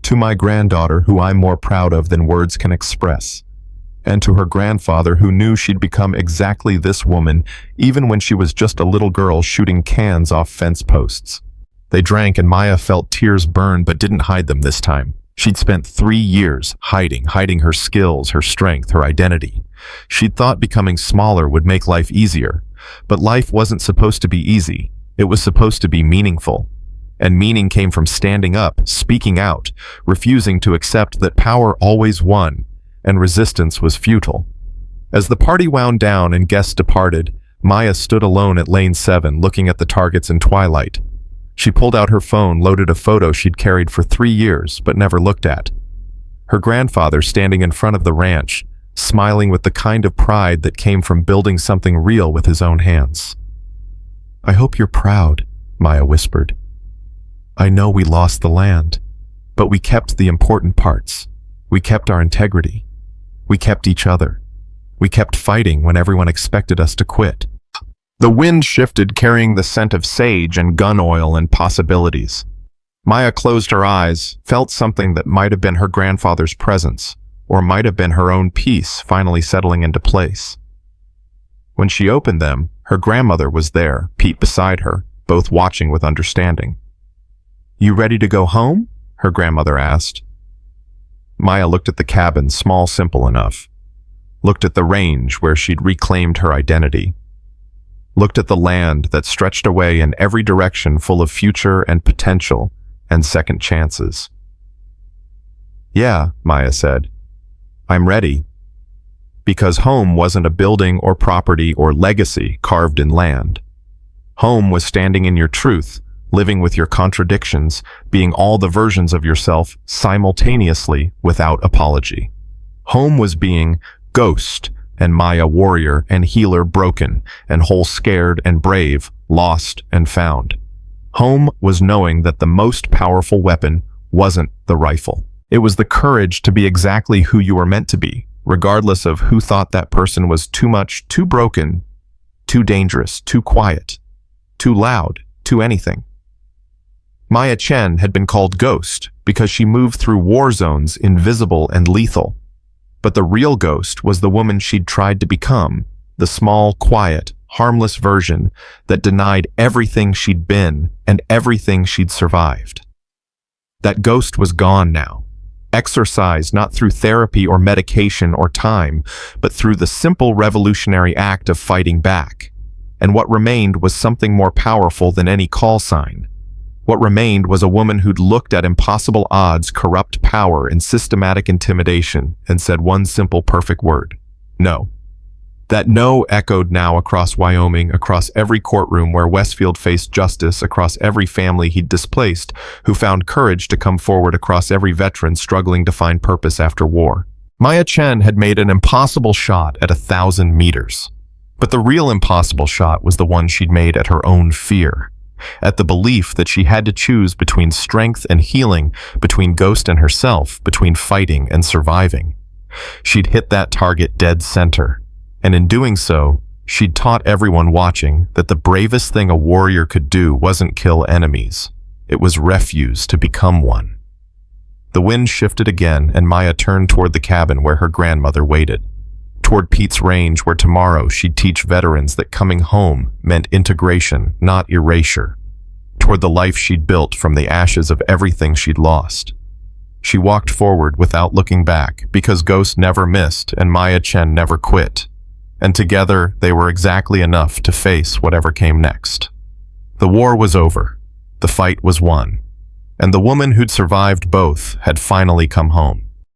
S1: to my granddaughter who I'm more proud of than words can express, and to her grandfather who knew she'd become exactly this woman even when she was just a little girl shooting cans off fence posts. They drank and Maya felt tears burn but didn't hide them this time. She'd spent 3 years hiding her skills, her strength, her identity. She'd thought becoming smaller would make life easier, but life wasn't supposed to be easy. It was supposed to be meaningful. And meaning came from standing up, speaking out, refusing to accept that power always won, and resistance was futile. As the party wound down and guests departed, Maya stood alone at Lane 7 looking at the targets in twilight. She pulled out her phone, loaded a photo she'd carried for 3 years but never looked at. Her grandfather standing in front of the ranch, smiling with the kind of pride that came from building something real with his own hands. "I hope you're proud," Maya whispered. "I know we lost the land, but we kept the important parts. We kept our integrity. We kept each other. We kept fighting when everyone expected us to quit." The wind shifted, carrying the scent of sage and gun oil and possibilities. Maya closed her eyes, felt something that might have been her grandfather's presence, or might have been her own peace finally settling into place. When she opened them, her grandmother was there, Pete beside her, both watching with understanding. "You ready to go home?" her grandmother asked. Maya looked at the cabin, small, simple enough. Looked at the range where she'd reclaimed her identity. Looked at the land that stretched away in every direction, full of future and potential and second chances. "Yeah," Maya said. "I'm ready." Because home wasn't a building or property or legacy carved in land. Home was standing in your truth, living with your contradictions, being all the versions of yourself simultaneously without apology. Home was being Ghost and Maya warrior and healer broken and whole scared and brave, lost and found. Home was knowing that the most powerful weapon wasn't the rifle. It was the courage to be exactly who you were meant to be, regardless of who thought that person was too much, too broken, too dangerous, too quiet, too loud, too anything. Maya Chen had been called Ghost because she moved through war zones invisible and lethal. But the real Ghost was the woman she'd tried to become, the small, quiet, harmless version that denied everything she'd been and everything she'd survived. That Ghost was gone now, exorcised not through therapy or medication or time, but through the simple revolutionary act of fighting back. And what remained was something more powerful than any call sign. What remained was a woman who'd looked at impossible odds, corrupt power, and systematic intimidation and said one simple, perfect word: no. That no echoed now across Wyoming, across every courtroom where Westfield faced justice, across every family he'd displaced who found courage to come forward, across every veteran struggling to find purpose after war. Maya Chen had made an impossible shot at 1,000 meters. But the real impossible shot was the one she'd made at her own fear. At the belief that she had to choose between strength and healing, between Ghost and herself, between fighting and surviving. She'd hit that target dead center, and in doing so, she'd taught everyone watching that the bravest thing a warrior could do wasn't kill enemies. It was refuse to become one. The wind shifted again, and Maya turned toward the cabin where her grandmother waited. Toward Pete's range, where tomorrow she'd teach veterans that coming home meant integration, not erasure. Toward the life she'd built from the ashes of everything she'd lost. She walked forward without looking back, because Ghost never missed and Maya Chen never quit. And together, they were exactly enough to face whatever came next. The war was over. The fight was won. And the woman who'd survived both had finally come home.